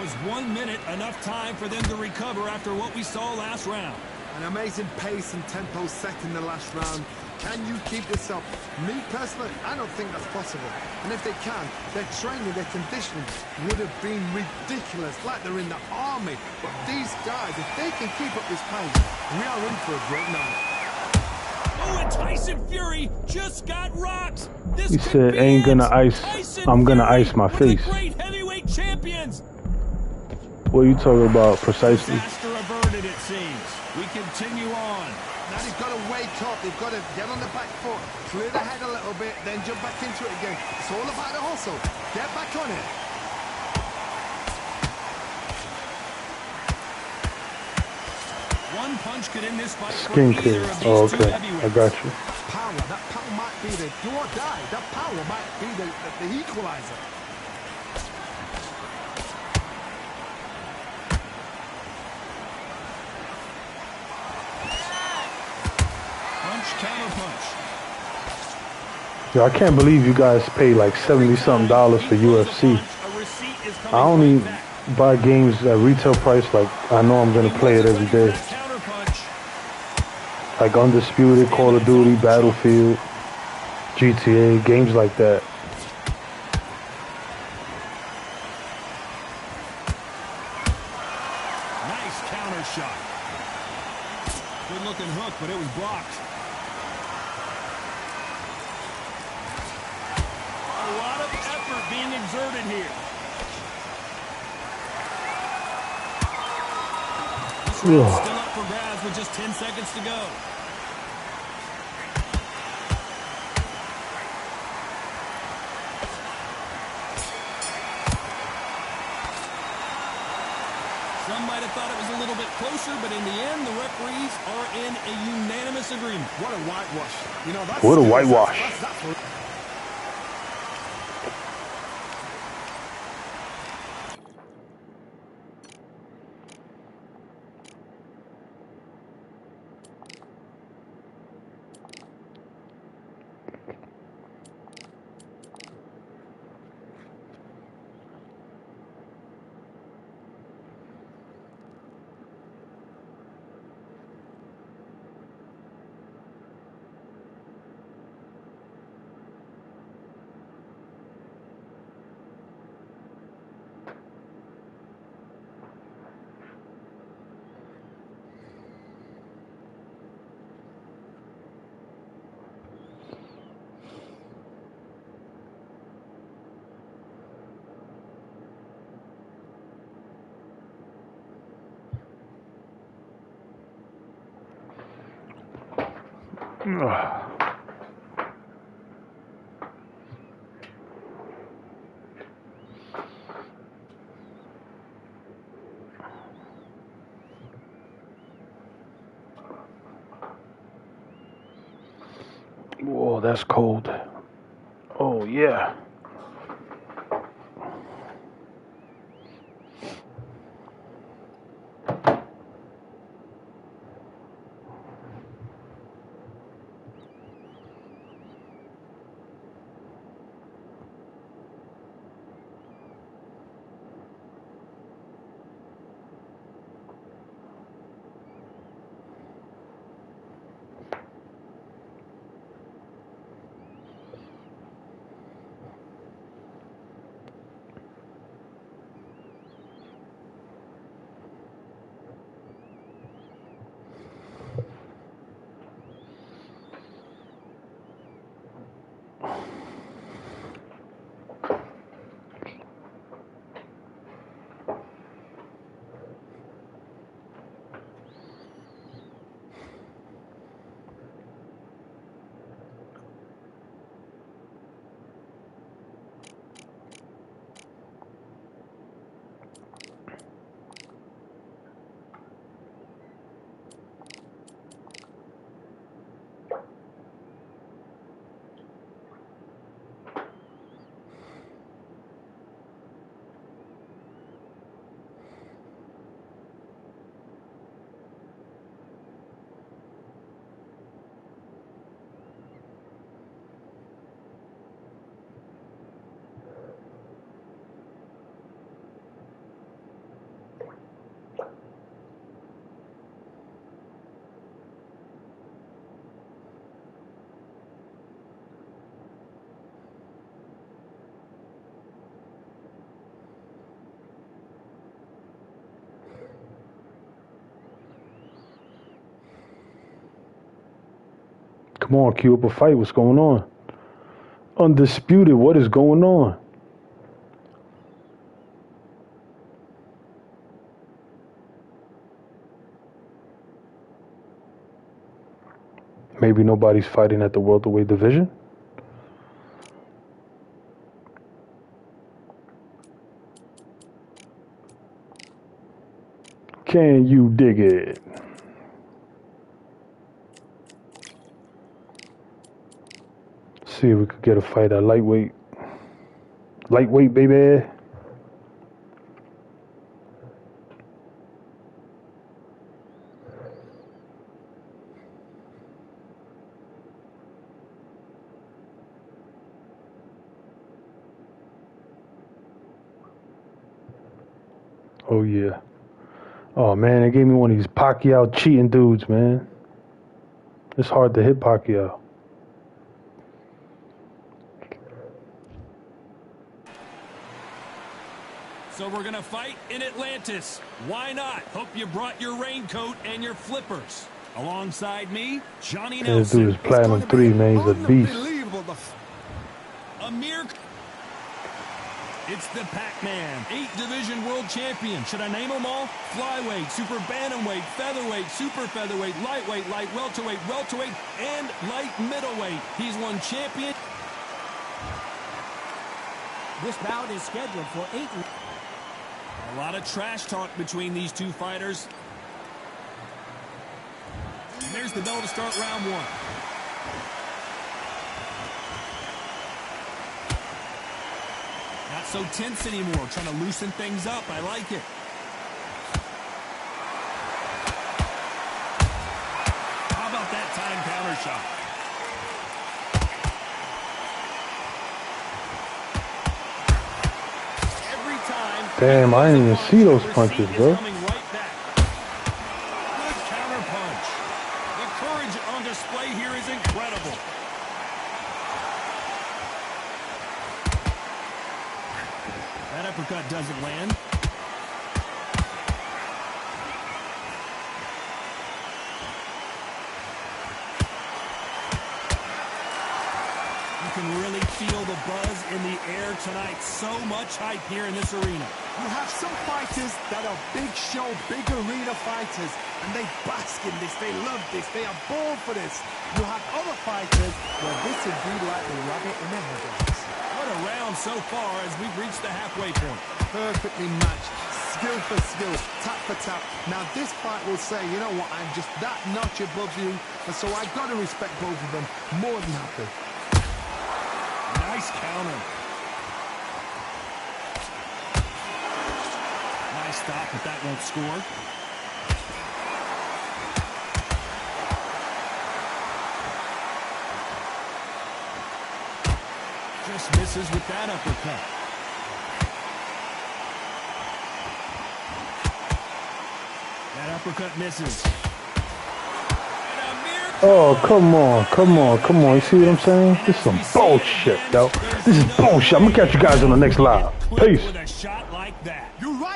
S2: Was 1 minute enough time for them to recover after what we saw last round?
S3: An amazing pace and tempo set in the last round. Can you keep this up? Me personally, I don't think that's possible. And if they can, their training, their conditioning would have been ridiculous, like they're in the army. But these guys, if they can keep up this pace, we are in for a great night.
S2: Oh, and Tyson Fury just got rocked. This
S1: He
S2: could
S1: said,
S2: be
S1: ain't gonna
S2: it.
S1: ice,
S2: Tyson
S1: I'm gonna
S2: Fury,
S1: ice my
S2: one of
S1: face.
S2: the great heavyweight champions.
S1: What are you talking about precisely?
S2: Disaster averted, it seems. We continue on.
S3: Now they've got to wake up. They've got to get on the back foot, clear the head a little bit, then jump back into it again. It's all about the hustle. Get back on it.
S2: One punch could end this fight for
S1: Skincare.
S2: either of these
S1: Oh,
S2: two
S1: okay.
S2: heavyweights.
S1: I got you.
S3: Power. That power might be the do or die. That power might be the equalizer.
S2: Punch, counter punch.
S1: Yo, I can't believe you guys pay like $70-something for UFC. I only buy games at retail price. Like I know I'm gonna play it every day. Like Undisputed, Call of Duty, Battlefield, GTA, games like that.
S2: Nice counter shot. Good looking hook, but it was blocked. A lot of effort being exerted here. This round's still up for grabs with just 10 seconds to go. Some might have thought it was a little bit closer, but in the end, the referees are in a unanimous agreement.
S3: What a whitewash. You know, that's
S1: What a
S3: skills.
S1: whitewash.
S3: That's what...
S1: Whoa, that's cold. Oh yeah. Come on, cue up a fight. What's going on? Undisputed, what is going on? Maybe nobody's fighting at the welterweight division? Can you dig it? See if we could get a fight at lightweight. Lightweight, baby. Oh, yeah. Oh, man, they gave me one of these Pacquiao cheating dudes, man. It's hard to hit Pacquiao.
S2: So we're going to fight in Atlantis. Why not? Hope you brought your raincoat and your flippers. Alongside me, Johnny
S1: Okay, this
S2: Nelson.
S1: dude is Platinum 3, man. He's a beast.
S2: Amir. It's the Pac-Man, 8-division world champion. Should I name them all? Flyweight, super bantamweight, featherweight, super featherweight, lightweight, light welterweight, welterweight, and light middleweight. He's won champion.
S4: This bout is scheduled for 8.
S2: A lot of trash talk between these two fighters. And there's the bell to start round one. Not so tense anymore, trying to loosen things up. I like it. How about that time counter shot? Every time.
S1: Damn, I didn't even see those punches, bro.
S2: Right back. Good counter punch. The courage on display here is incredible. That uppercut doesn't land. You can really feel the buzz in the air tonight. So much hype here in this arena.
S3: You have some fighters that are big show, big arena fighters, and they bask in this, they love this, they are born for this. You have other fighters where this would be like the rabbit in the headlights.
S2: What a round so far as we've reached the halfway point.
S3: Perfectly matched, skill for skill, tap for tap. Now this fight will say, you know what, I'm just that notch above you, and so I've got to respect both of them more than happy.
S2: Nice counter. Nice stop, but that won't score. Just misses with that uppercut. That uppercut misses.
S1: Oh, come on, come on, come on. You see what I'm saying? This is some bullshit, yo. This is bullshit. I'm gonna catch you guys on the next live. Peace.
S2: With a shot like that.
S3: You're right.